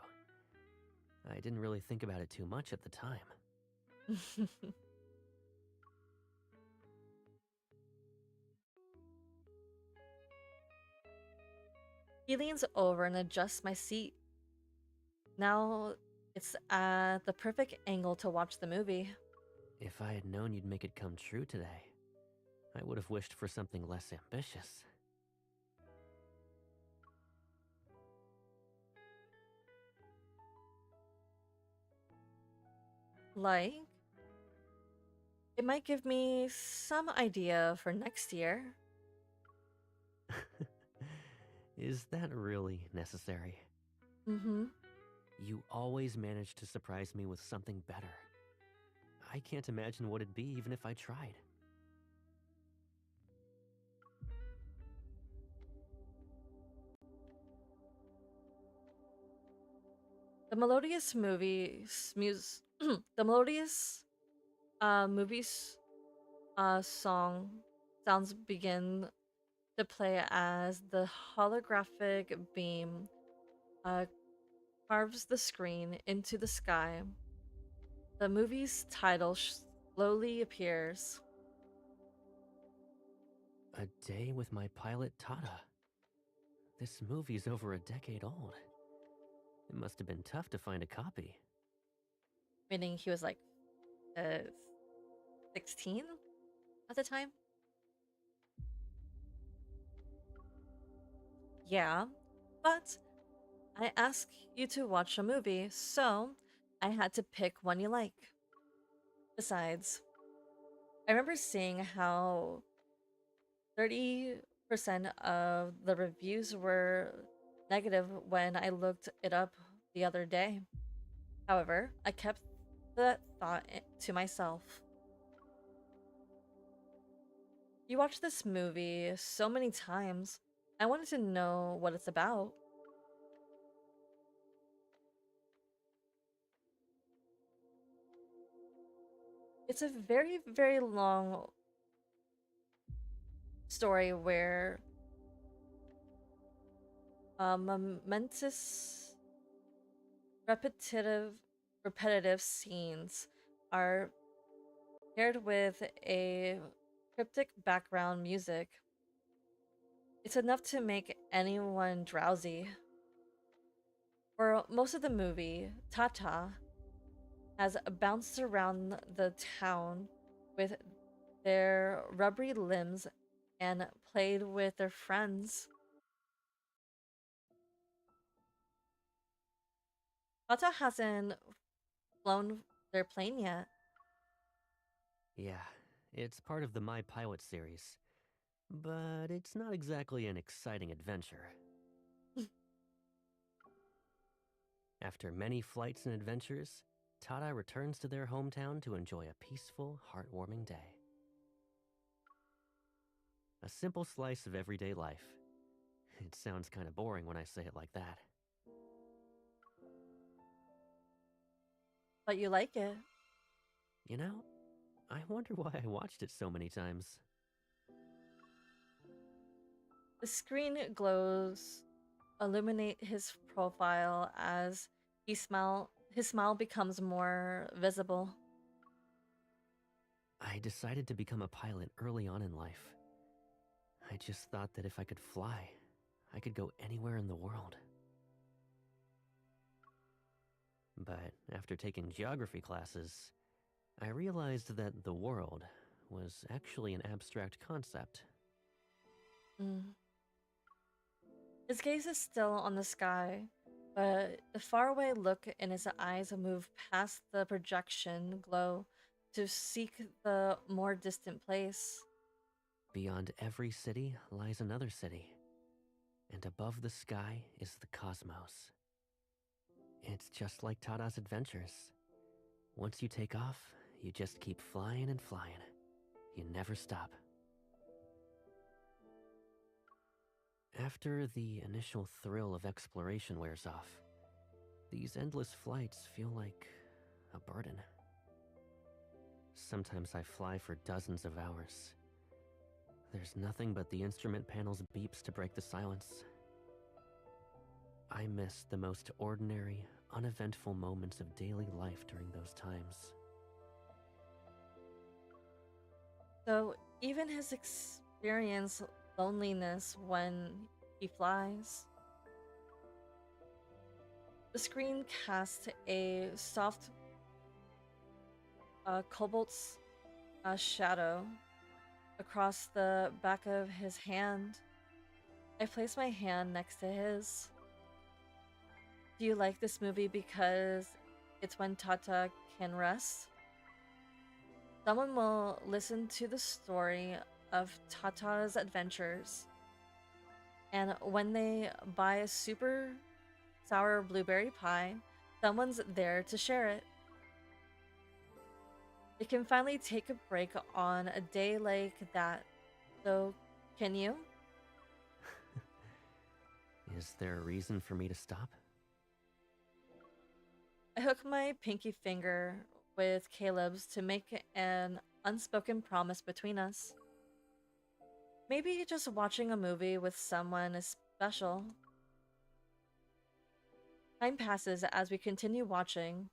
I didn't really think about it too much at the time. He leans over and adjusts my seat. Now it's at the perfect angle to watch the movie. If I had known you'd make it come true today, I would have wished for something less ambitious. Like, it might give me some idea for next year. Is that really necessary? Mm-hmm. You always manage to surprise me with something better. I can't imagine what it'd be even if I tried. The melodious movies, the melodious movies song sounds begin to play as the holographic beam carves the screen into the sky. The movie's title slowly appears. A Day with My Pilot Tata. This movie's over a decade old. It must have been tough to find a copy. Meaning he was like 16 at the time? Yeah, but I asked you to watch a movie, so I had to pick one you like. Besides, I remember seeing how 30% of the reviews were negative when I looked it up the other day. However, I kept that thought to myself. You watched this movie so many times. I wanted to know what it's about. It's a very, very long story where momentous repetitive scenes are paired with a cryptic background music. It's enough to make anyone drowsy. For most of the movie, Tata has bounced around the town with their rubbery limbs and played with their friends. Tata hasn't flown their plane yet. Yeah, it's part of the My Pilot series. But it's not exactly an exciting adventure. After many flights and adventures, Tata returns to their hometown to enjoy a peaceful, heartwarming day. A simple slice of everyday life. It sounds kind of boring when I say it like that. But you like it. You know, I wonder why I watched it so many times. The screen glows illuminate his profile as his smile becomes more visible. I decided to become a pilot early on in life. I just thought that if I could fly, I could go anywhere in the world. But after taking geography classes, I realized that the world was actually an abstract concept. Mm. His gaze is still on the sky, but the faraway look in his eyes move past the projection glow to seek the more distant place. Beyond every city lies another city, and above the sky is the cosmos. It's just like Tada's adventures. Once you take off, you just keep flying and flying. You never stop. After the initial thrill of exploration wears off, these endless flights feel like a burden. Sometimes I fly for dozens of hours. There's nothing but the instrument panel's beeps to break the silence. I miss the most ordinary, uneventful moments of daily life during those times. So even his experience loneliness when he flies. The screen casts a soft cobalt's shadow across the back of his hand. I place my hand next to his. Do you like this movie because it's when Tata can rest? Someone will listen to the story of Tata's adventures, and when they buy a super sour blueberry pie, someone's there to share it. They can finally take a break on a day like that. So, can you? Is there a reason for me to stop? I hook my pinky finger with Caleb's to make an unspoken promise between us. Maybe just watching a movie with someone is special. Time passes as we continue watching.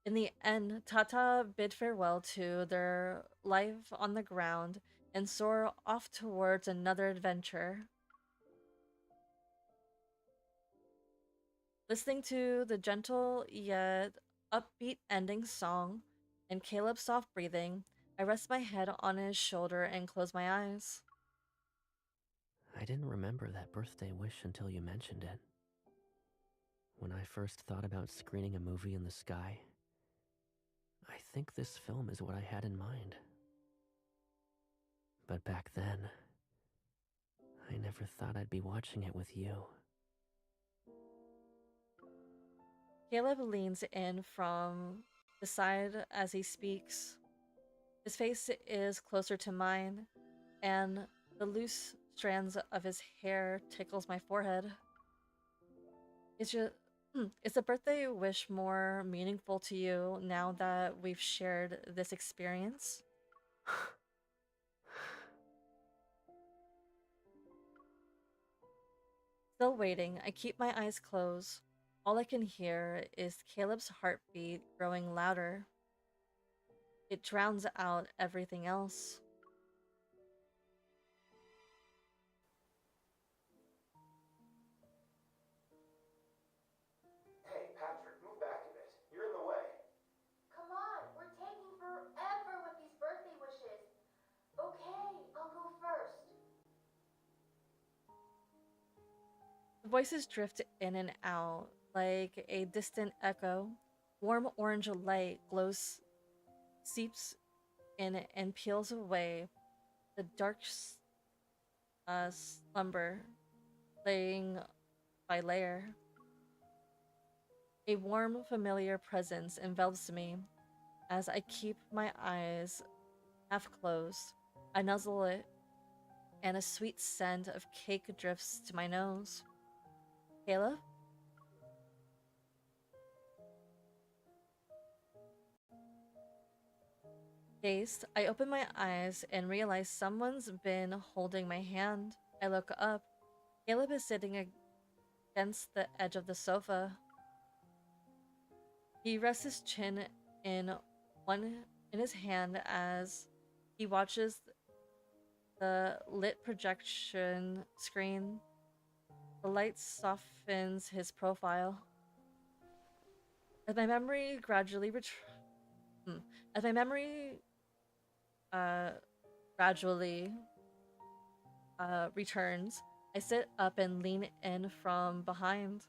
In the end, Tata bid farewell to their life on the ground and soar off towards another adventure. Listening to the gentle yet upbeat ending song and Caleb's soft breathing, I rest my head on his shoulder and close my eyes. I didn't remember that birthday wish until you mentioned it. When I first thought about screening a movie in the sky, I think this film is what I had in mind. But back then, I never thought I'd be watching it with you. Caleb leans in from the side as he speaks. His face is closer to mine, and the loose strands of his hair tickles my forehead. Is the birthday wish more meaningful to you now that we've shared this experience? Still waiting, I keep my eyes closed. All I can hear is Caleb's heartbeat growing louder. It drowns out everything else. The voices drift in and out like a distant echo. Warm orange light glows, seeps in and peels away the dark slumber, laying by layer. A warm, familiar presence envelops me as I keep my eyes half closed. I nuzzle it, and a sweet scent of cake drifts to my nose. Caleb? Dazed, I open my eyes and realize someone's been holding my hand. I look up. Caleb is sitting against the edge of the sofa. He rests his chin in one in his hand as he watches the lit projection screen. The light softens his profile. As my memory gradually as my memory uh gradually returns, I sit up and lean in from behind.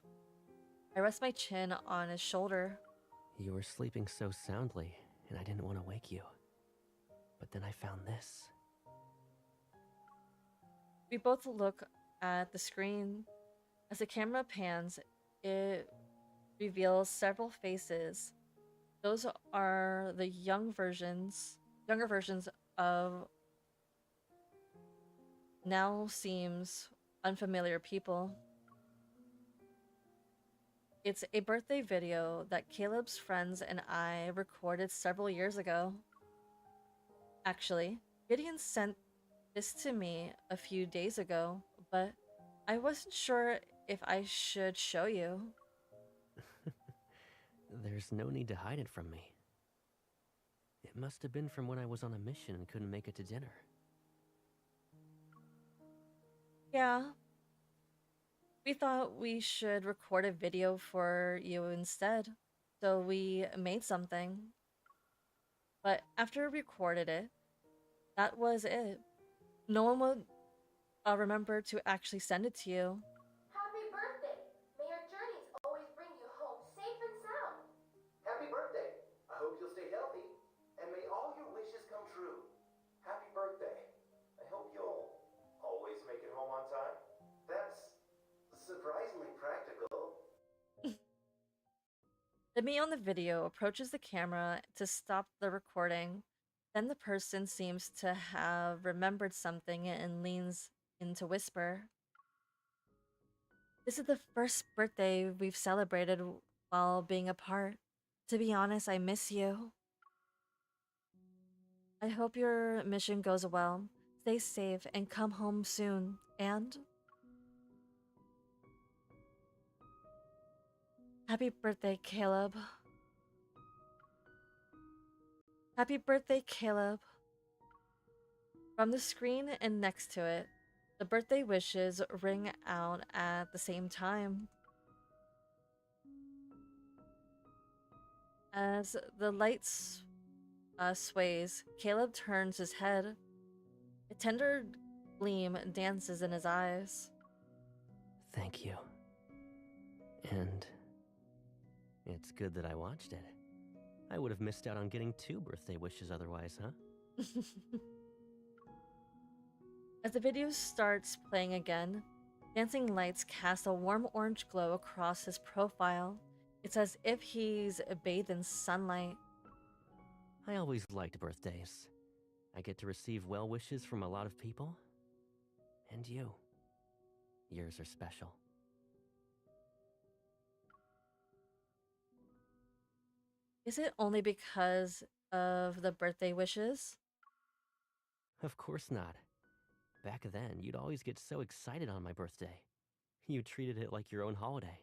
I rest my chin on his shoulder. You were sleeping so soundly, and I didn't want to wake you. But then I found this. We both look at the screen. As the camera pans, it reveals several faces. Those are the younger versions of now seems unfamiliar people. It's a birthday video that Caleb's friends and I recorded several years ago. Actually, Gideon sent this to me a few days ago, but I wasn't sure if I should show you. There's no need to hide it from me. It must have been from when I was on a mission and couldn't make it to dinner. Yeah. We thought we should record a video for you instead, so we made something. But after we recorded it, that was it. No one would remember to actually send it to you. Happy birthday! May your journeys always bring you home safe and sound. Happy birthday! I hope you'll stay healthy, and may all your wishes come true. Happy birthday! I hope you'll always make it home on time. That's surprisingly practical. The me on the video approaches the camera to stop the recording. Then the person seems to have remembered something and leans in to whisper. This is the first birthday we've celebrated while being apart. To be honest, I miss you. I hope your mission goes well. Stay safe and come home soon. And happy birthday, Caleb. Happy birthday, Caleb. From the screen and next to it, the birthday wishes ring out at the same time. As the lights sways, Caleb turns his head. A tender gleam dances in his eyes. Thank you. And it's good that I watched it. I would have missed out on getting 2 birthday wishes otherwise, huh? As the video starts playing again, dancing lights cast a warm orange glow across his profile. It's as if he's bathed in sunlight. I always liked birthdays. I get to receive well wishes from a lot of people. And you. Yours are special. Is it only because of the birthday wishes? Of course not. Back then, you'd always get so excited on my birthday. You treated it like your own holiday.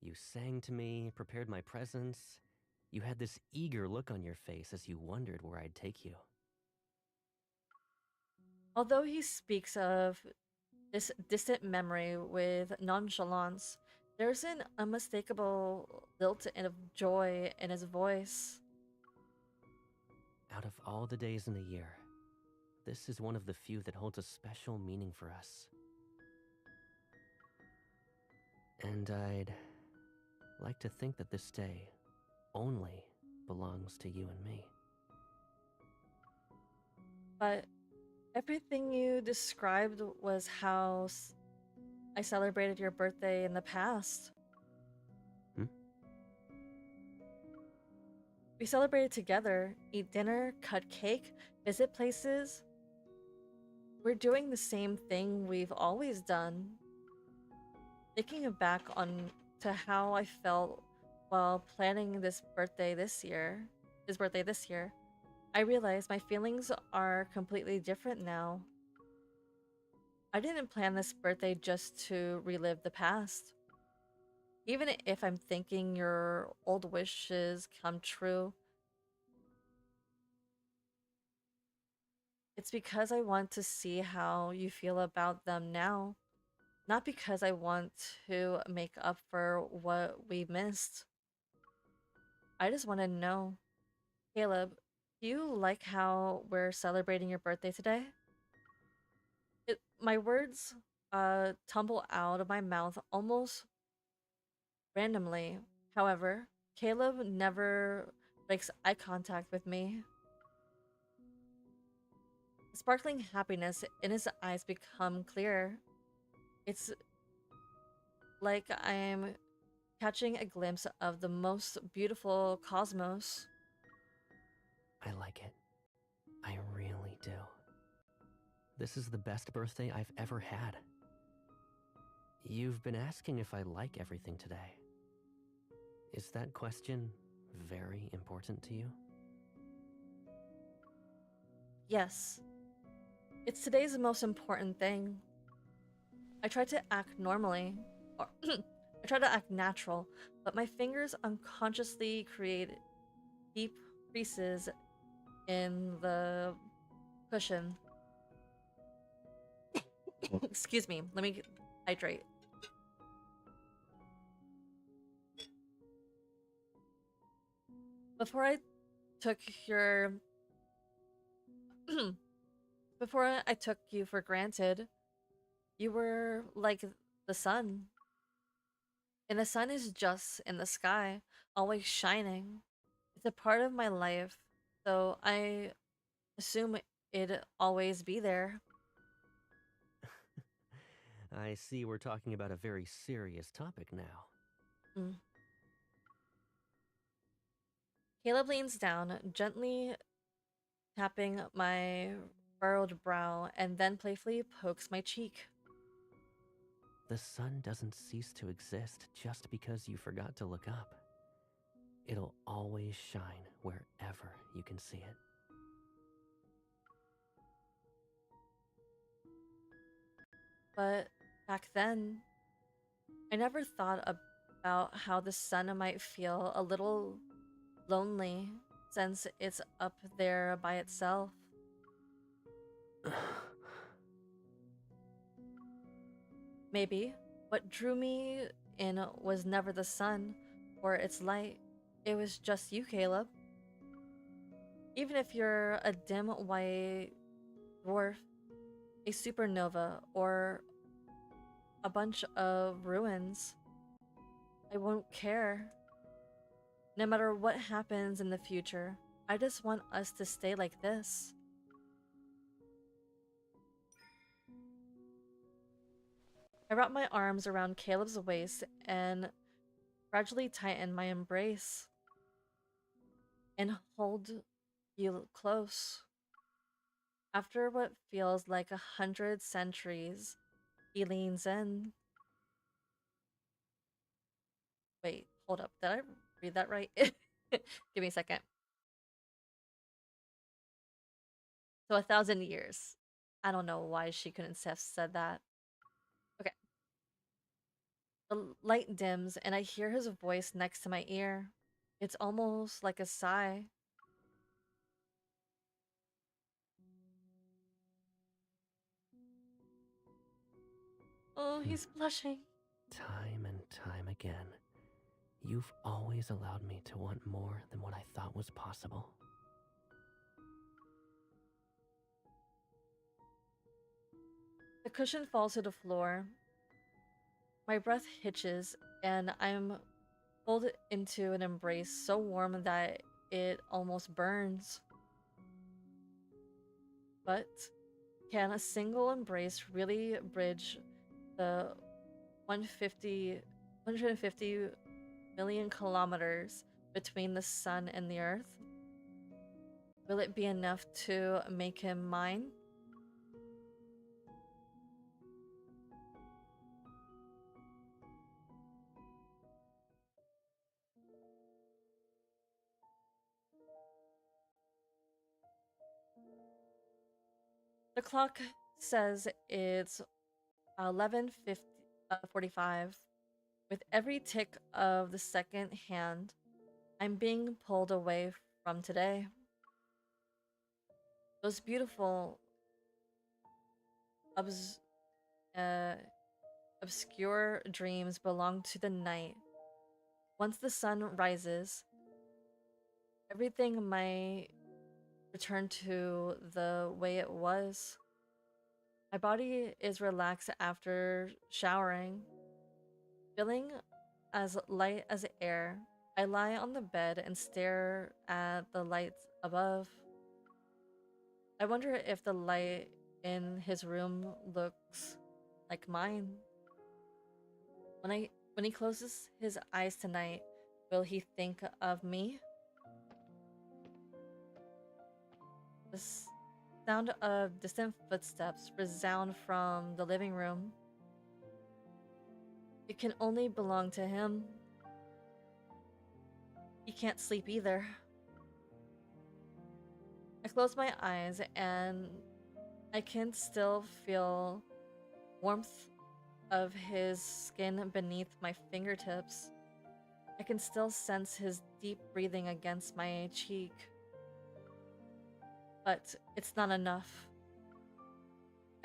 You sang to me, prepared my presents. You had this eager look on your face as you wondered where I'd take you. Although he speaks of this distant memory with nonchalance, there's an unmistakable lilt of joy in his voice. Out of all the days in the year, This is one of the few that holds a special meaning for us. And I'd like to think that this day only belongs to you and me. But everything you described was how I celebrated your birthday in the past. Hmm? We celebrated together, eat dinner, cut cake, visit places. We're doing the same thing we've always done. Thinking back on to how I felt while planning this birthday this year, I realize my feelings are completely different now. I didn't plan this birthday just to relive the past. Even if I'm thinking your old wishes come true, it's because I want to see how you feel about them now, not because I want to make up for what we missed. I just want to know, Caleb, do you like how we're celebrating your birthday today? My words tumble out of my mouth almost randomly. However, Caleb never breaks eye contact with me. Sparkling happiness in his eyes become clear. It's like I'm catching a glimpse of the most beautiful cosmos. I like it. I really do. This is the best birthday I've ever had. You've been asking if I like everything today. Is that question very important to you? Yes, it's today's most important thing. I try to act normally, or I try to act natural, but my fingers unconsciously create deep creases in the cushion. Excuse me, let me hydrate. Before I took your before I took you for granted, you were like the sun. And the sun is just in the sky, always shining. It's a part of my life, so I assume it'd always be there. I see we're talking about a very serious topic now. Mm. Caleb leans down, gently tapping my furrowed brow, and then playfully pokes my cheek. The sun doesn't cease to exist just because you forgot to look up. It'll always shine wherever you can see it. But back then, I never thought about how the sun might feel a little lonely since it's up there by itself. Maybe what drew me in was never the sun or its light. It was just you, Caleb. Even if you're a dim white dwarf, a supernova, or a bunch of ruins, I won't care. No matter what happens in the future, I just want us to stay like this. I wrap my arms around Caleb's waist and gradually tighten my embrace and hold you close. After what feels like 100 centuries, he leans in. Wait, hold up. Did I read that right? Give me a second. So 1,000 years. I don't know why she couldn't have said that. Okay. The light dims and I hear his voice next to my ear. It's almost like a sigh. Oh, he's blushing. Time and time again, you've always allowed me to want more than what I thought was possible. The cushion falls to the floor. My breath hitches, and I'm pulled into an embrace so warm that it almost burns. But can a single embrace really bridge the 150 million kilometers between the sun and the earth? Will it be enough to make him mine? The clock says it's 11:45. With every tick of the second hand, I'm being pulled away from today. Those beautiful, obs- uh, obscure dreams belong to the night. Once the sun rises, everything might return to the way it was. My body is relaxed after showering, feeling as light as air. I lie on the bed and stare at the lights above. I wonder if the light in his room looks like mine. When he closes his eyes tonight, will he think of me? The sound of distant footsteps resound from the living room. It can only belong to him. He can't sleep either. I close my eyes and I can still feel warmth of his skin beneath my fingertips. I can still sense his deep breathing against my cheek. But it's not enough.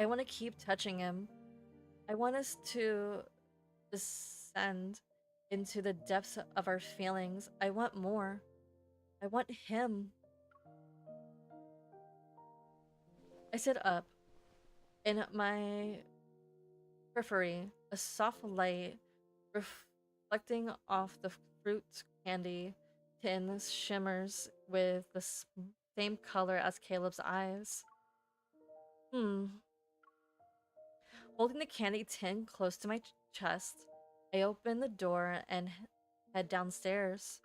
I want to keep touching him. I want us to descend into the depths of our feelings. I want more. I want him. I sit up. In my periphery, a soft light reflecting off the fruit candy tin shimmers with the same color as Caleb's eyes. Holding the candy tin close to my chest, I open the door and head downstairs.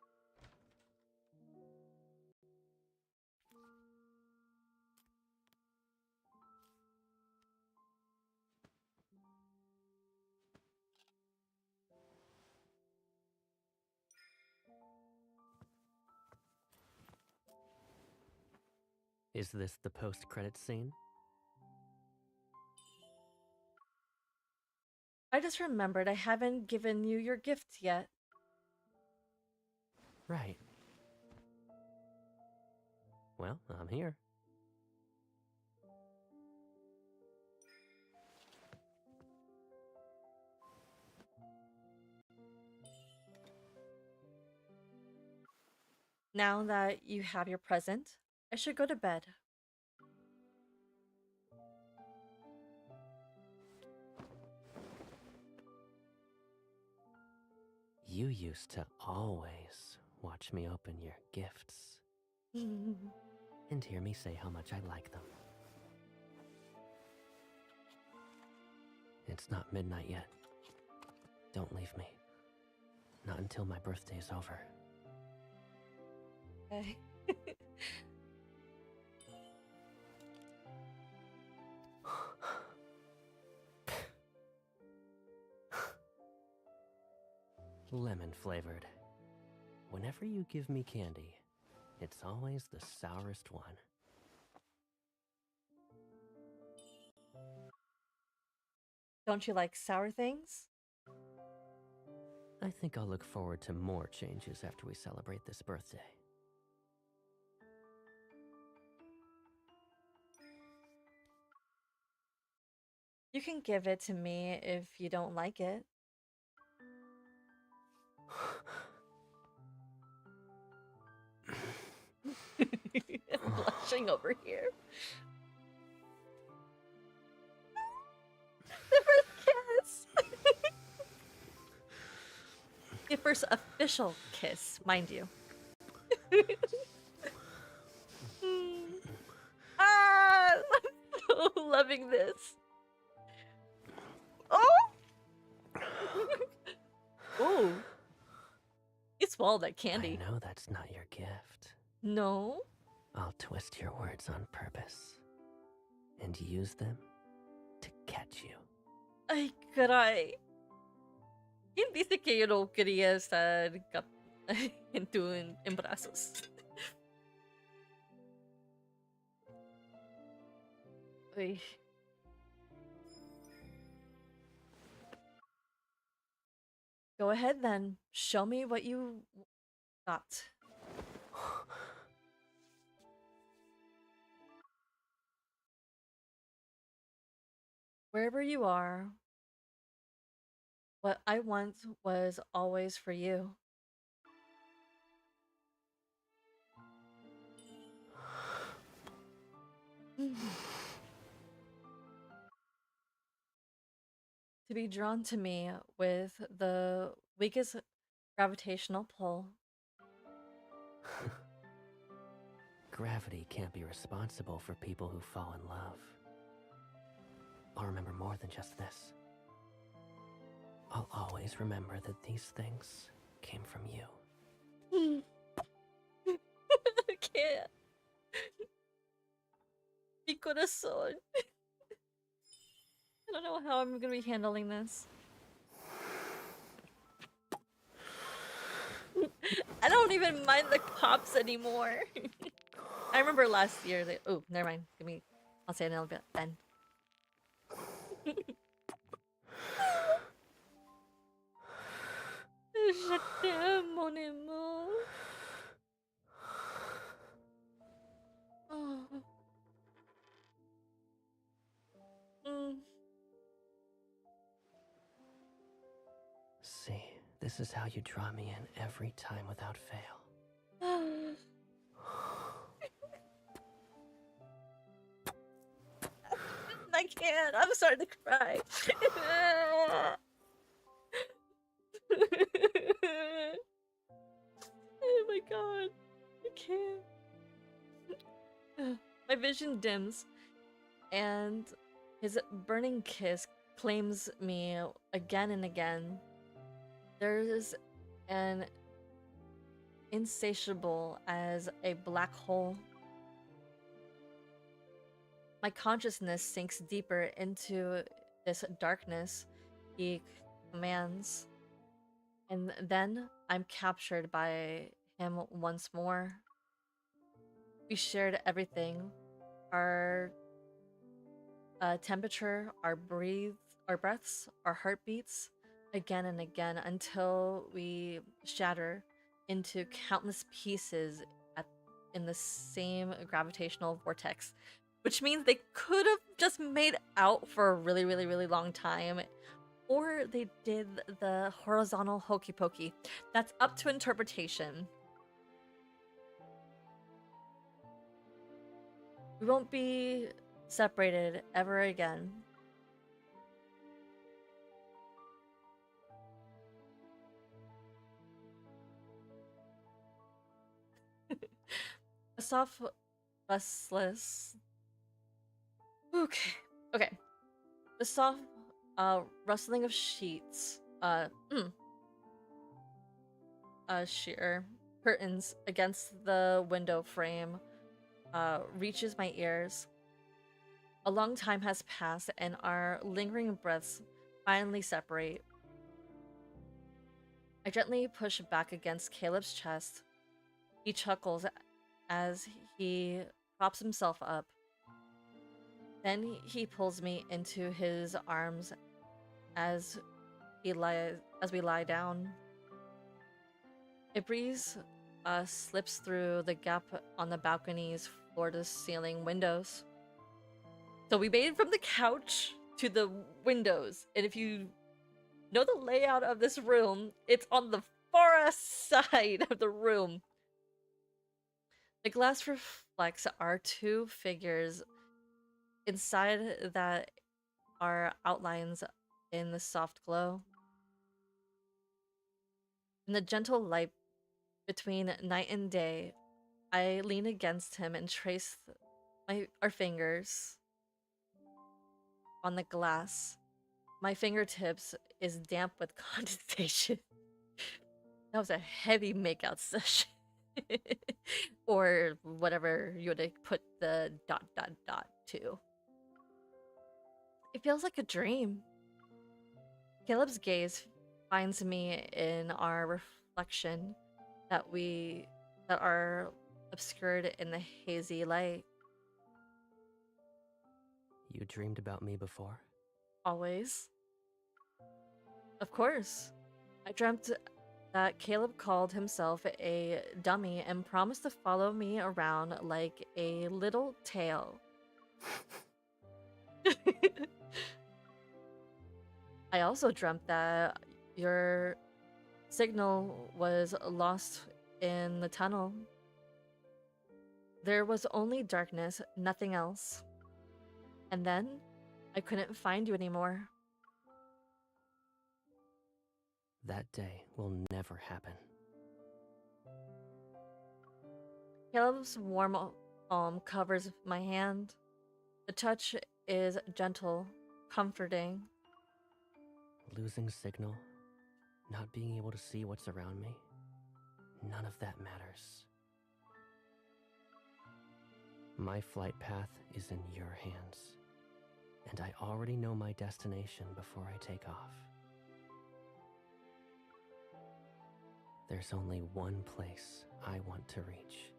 Is this the post-credits scene? I just remembered I haven't given you your gift yet. Right. Well, I'm here. Now that you have your present, I should go to bed. You used to always watch me open your gifts and hear me say how much I like them. It's not midnight yet. Don't leave me. Not until my birthday's over. Okay. Lemon flavored. Whenever you give me candy, it's always the sourest one. Don't you like sour things? I think I'll look forward to more changes after we celebrate this birthday. You can give it to me if you don't like it. Blushing over here. The first official kiss, mind you. Ah, I'm so loving this. Oh! Oh. You swallowed that candy. I know that's not your gift. No? I'll twist your words on purpose and use them to catch you. Ay, caray. ¿Quién dice que yo no quería estar en brazos? Ay. Go ahead then. Show me what you got. Wherever you are, what I want was always for you. To be drawn to me with the weakest gravitational pull. Gravity can't be responsible for people who fall in love. I'll remember more than just this. I'll always remember that these things came from you. I can't. Mi corazón. I don't know how I'm gonna be handling this. I don't even mind the cops anymore. I remember last year they— oh, never mind. I'll say it in a little bit then. Je t'aime, mon amour. Oh. See, this is how you draw me in every time without fail. I can't. I'm starting to cry. Oh my god. I can't. My vision dims, and his burning kiss claims me again and again. There's an insatiable as a black hole. My consciousness sinks deeper into this darkness he commands. And then I'm captured by him once more. We shared everything. Our temperature, our breaths, our heartbeats, again and again until we shatter into countless pieces in the same gravitational vortex. Which means they could have just made out for a really, really, really long time. Or they did the horizontal hokey pokey. That's up to interpretation. We won't be separated ever again. A soft, restless. Okay. The soft, rustling of sheets. Sheer curtains against the window frame. Reaches my ears. A long time has passed, and our lingering breaths finally separate. I gently push back against Caleb's chest. He chuckles as he props himself up. Then he pulls me into his arms as we lie down. A breeze slips through the gap on the balcony's floor-to-ceiling windows. So we made it from the couch to the windows, and if you know the layout of this room, it's on the far side of the room. The glass reflects our two figures inside that are outlines in the soft glow. In the gentle light between night and day, I lean against him and trace our fingers on the glass. My fingertips is damp with condensation. That was a heavy makeout session. Or whatever you would put the ... to. It feels like a dream. Caleb's gaze finds me in our reflection that are obscured in the hazy light. You dreamed about me before? Always. Of course. I dreamt that Caleb called himself a dummy and promised to follow me around like a little tail. I also dreamt that your signal was lost in the tunnel. There was only darkness, nothing else. And then I couldn't find you anymore. That day will never happen. Caleb's warm palm covers my hand. The touch is gentle, comforting. Losing signal, not being able to see what's around me, none of that matters. My flight path is in your hands, and I already know my destination before I take off. There's only one place I want to reach.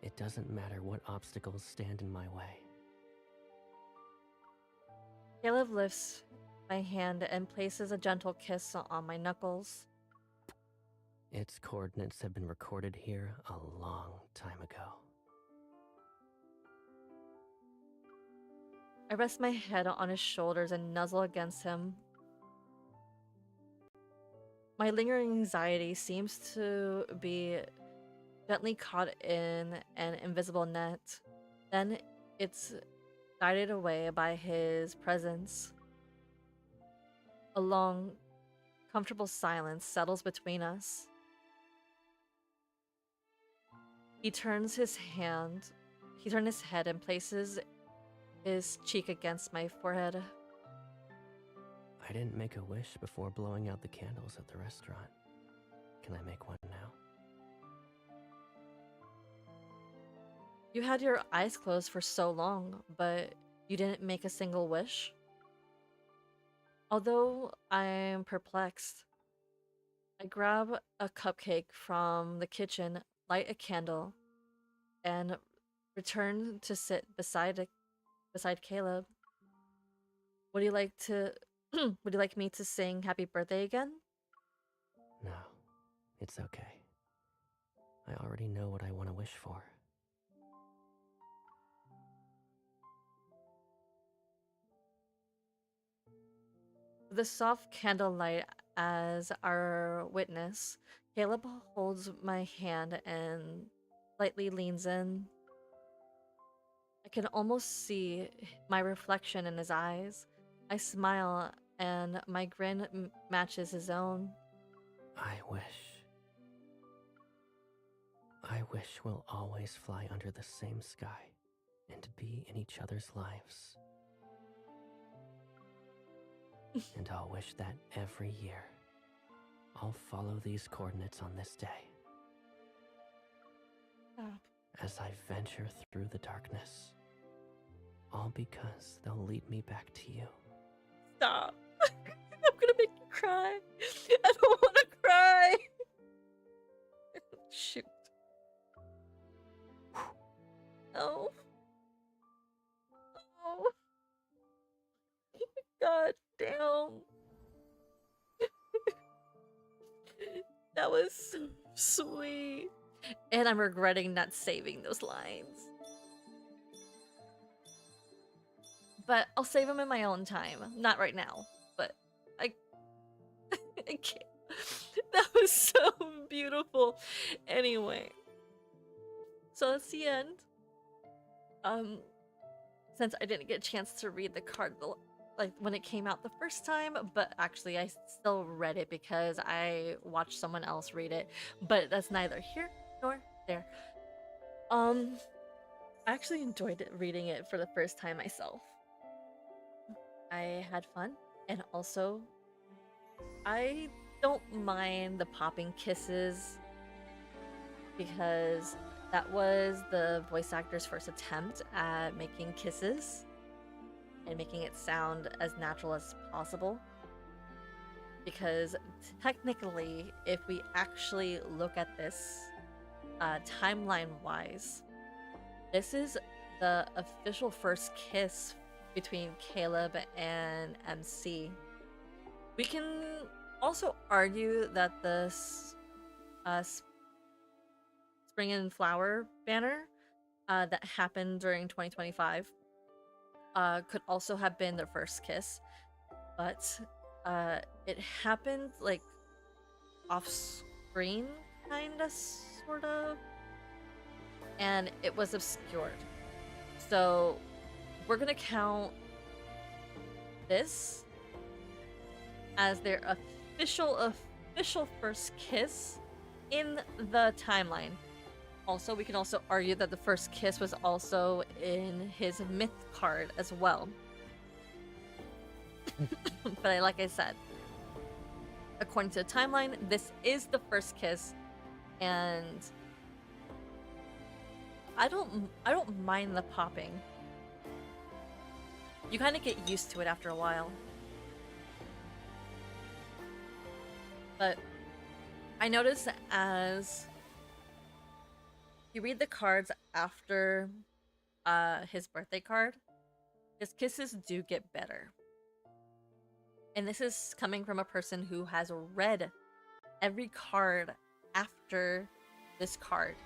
It doesn't matter what obstacles stand in my way. Caleb lifts my hand and places a gentle kiss on my knuckles. Its coordinates have been recorded here a long time ago. I rest my head on his shoulders and nuzzle against him. My lingering anxiety seems to be gently caught in an invisible net. Then it's guided away by his presence. A long, comfortable silence settles between us. He turned his head and places his cheek against my forehead. I didn't make a wish before blowing out the candles at the restaurant. Can I make one now? You had your eyes closed for so long, but you didn't make a single wish? Although I'm perplexed, I grab a cupcake from the kitchen, light a candle, and return to sit beside Caleb. Would you like to would you like me to sing happy birthday again? No, it's okay. I already know what I want to wish for. The soft candlelight as our witness, Caleb holds my hand and slightly leans in. I can almost see my reflection in his eyes. I smile and my grin matches his own. I wish we'll always fly under the same sky and be in each other's lives. And I'll wish that every year I'll follow these coordinates on this day. Stop. As I venture through the darkness, all because they'll lead me back to you. Stop. I'm gonna make you cry. I don't want to cry. Shoot. Oh. Oh. God damn. That was so sweet. And I'm regretting not saving those lines. But I'll save them in my own time. Not right now, but I can't. That was so beautiful. Anyway. So that's the end. Since I didn't get a chance to read the card like when it came out the first time, but actually I still read it because I watched someone else read it. But that's neither here nor there. I actually enjoyed reading it for the first time myself. I had fun, and also I don't mind the popping kisses because that was the voice actor's first attempt at making kisses and making it sound as natural as possible. Because technically, if we actually look at this timeline-wise, this is the official first kiss between Caleb and MC. We can also argue that the Spring and Flower banner that happened during 2025 could also have been their first kiss, but it happened like off screen, kinda, sort of, and it was obscured. So we're gonna count this as their official first kiss in the timeline. Also, we can also argue that the first kiss was also in his myth card as well. But like I said, according to the timeline, this is the first kiss, and I don't mind the popping. You kind of get used to it after a while. But I notice as you read the cards after his birthday card, his kisses do get better. And this is coming from a person who has read every card after this card.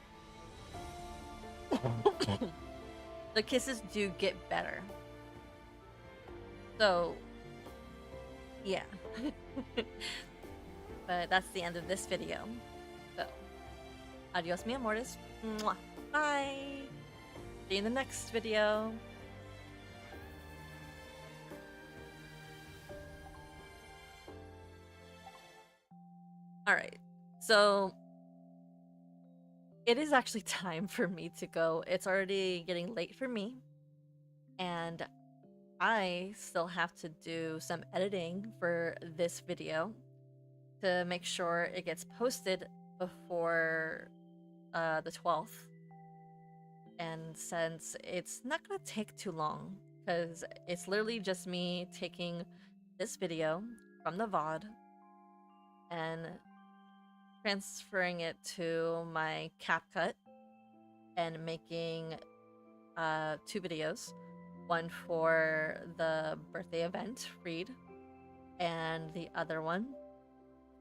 The kisses do get better. So, yeah. But that's the end of this video. So, adios mi amores. Mwah. Bye. See you in the next video. Alright, so it is actually time for me to go. It's already getting late for me, and I still have to do some editing for this video to make sure it gets posted before the 12th. And since it's not gonna take too long, because it's literally just me taking this video from the VOD and transferring it to my CapCut and making 2 videos. One for the birthday event read, and the other one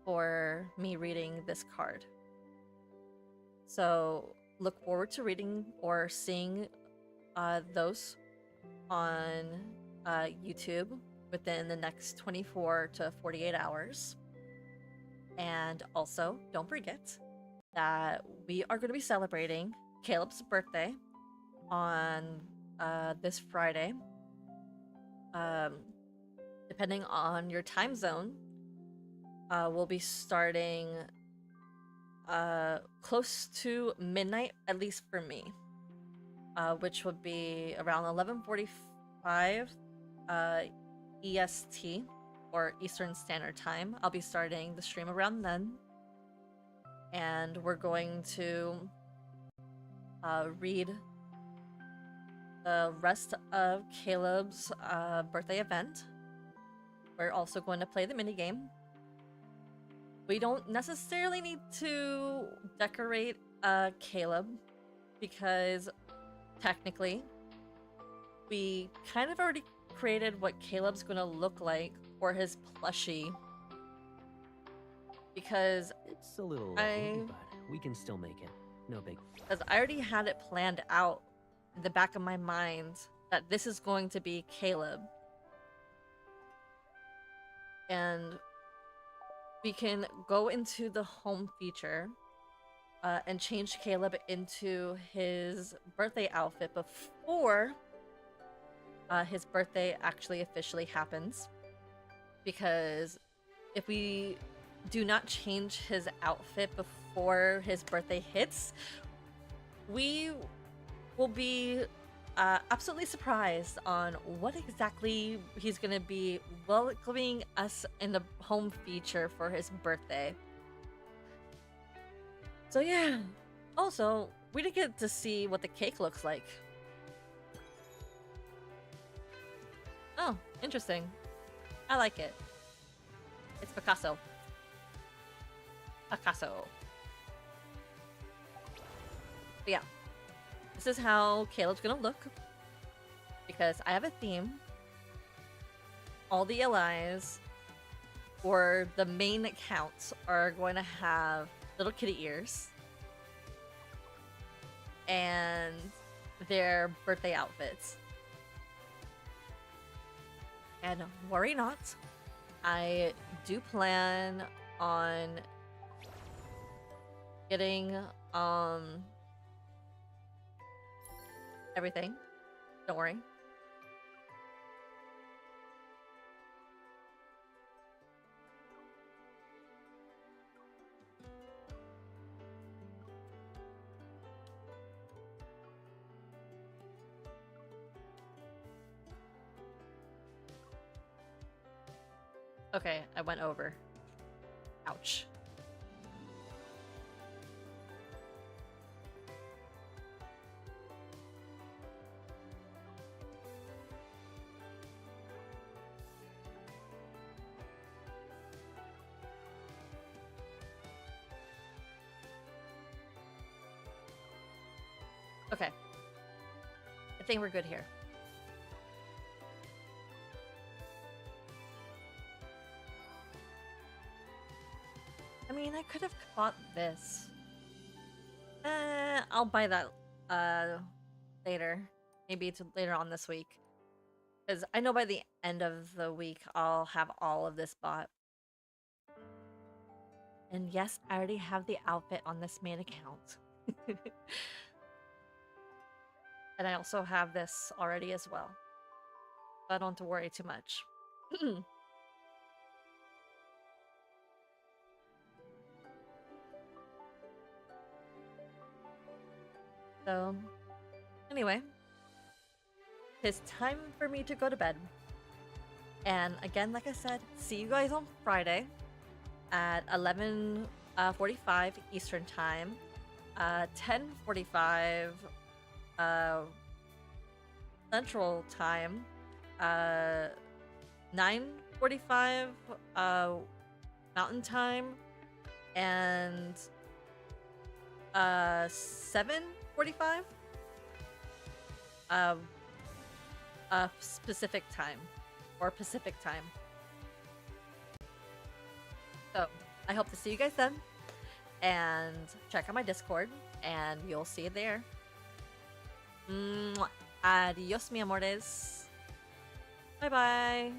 for me reading this card. So look forward to reading or seeing those on YouTube within the next 24 to 48 hours. And also, don't forget that we are going to be celebrating Caleb's birthday on this Friday. Depending on your time zone, we'll be starting close to midnight, at least for me, which would be around 11:45 EST, or Eastern Standard Time. I'll be starting the stream around then, and we're going to read the rest of Caleb's birthday event. We're also going to play the minigame. We don't necessarily need to decorate Caleb, because technically we kind of already created what Caleb's gonna look like for his plushie, because it's a little late, but we can still make it. No big. Because I already had it planned out in the back of my mind that this is going to be Caleb, and we can go into the home feature and change Caleb into his birthday outfit before his birthday actually officially happens. Because if we do not change his outfit before his birthday hits, we will be absolutely surprised on what exactly he's gonna be welcoming us in the home feature for his birthday. So yeah. Also, we didn't get to see what the cake looks like. Oh, interesting. I like it. It's Picasso. Picasso. But yeah. This is how Caleb's gonna look. Because I have a theme. All the LIs or the main accounts are going to have little kitty ears. And their birthday outfits. And worry not, I do plan on getting everything. Don't worry. Okay, I went over. Ouch. Okay. I think we're good here. I mean, I could have bought this. I'll buy that later. Maybe it's later on this week. Because I know by the end of the week, I'll have all of this bought. And yes, I already have the outfit on this main account. And I also have this already as well. So I don't have to worry too much. So, anyway. It's time for me to go to bed. And again, like I said, see you guys on Friday at 11:45 Eastern Time, 10:45 Central Time, 9:45 Mountain Time, and 7:45 specific time or Pacific time. So I hope to see you guys then, and check out my Discord and you'll see it there. Mwah. Adios, mi amores. Bye bye.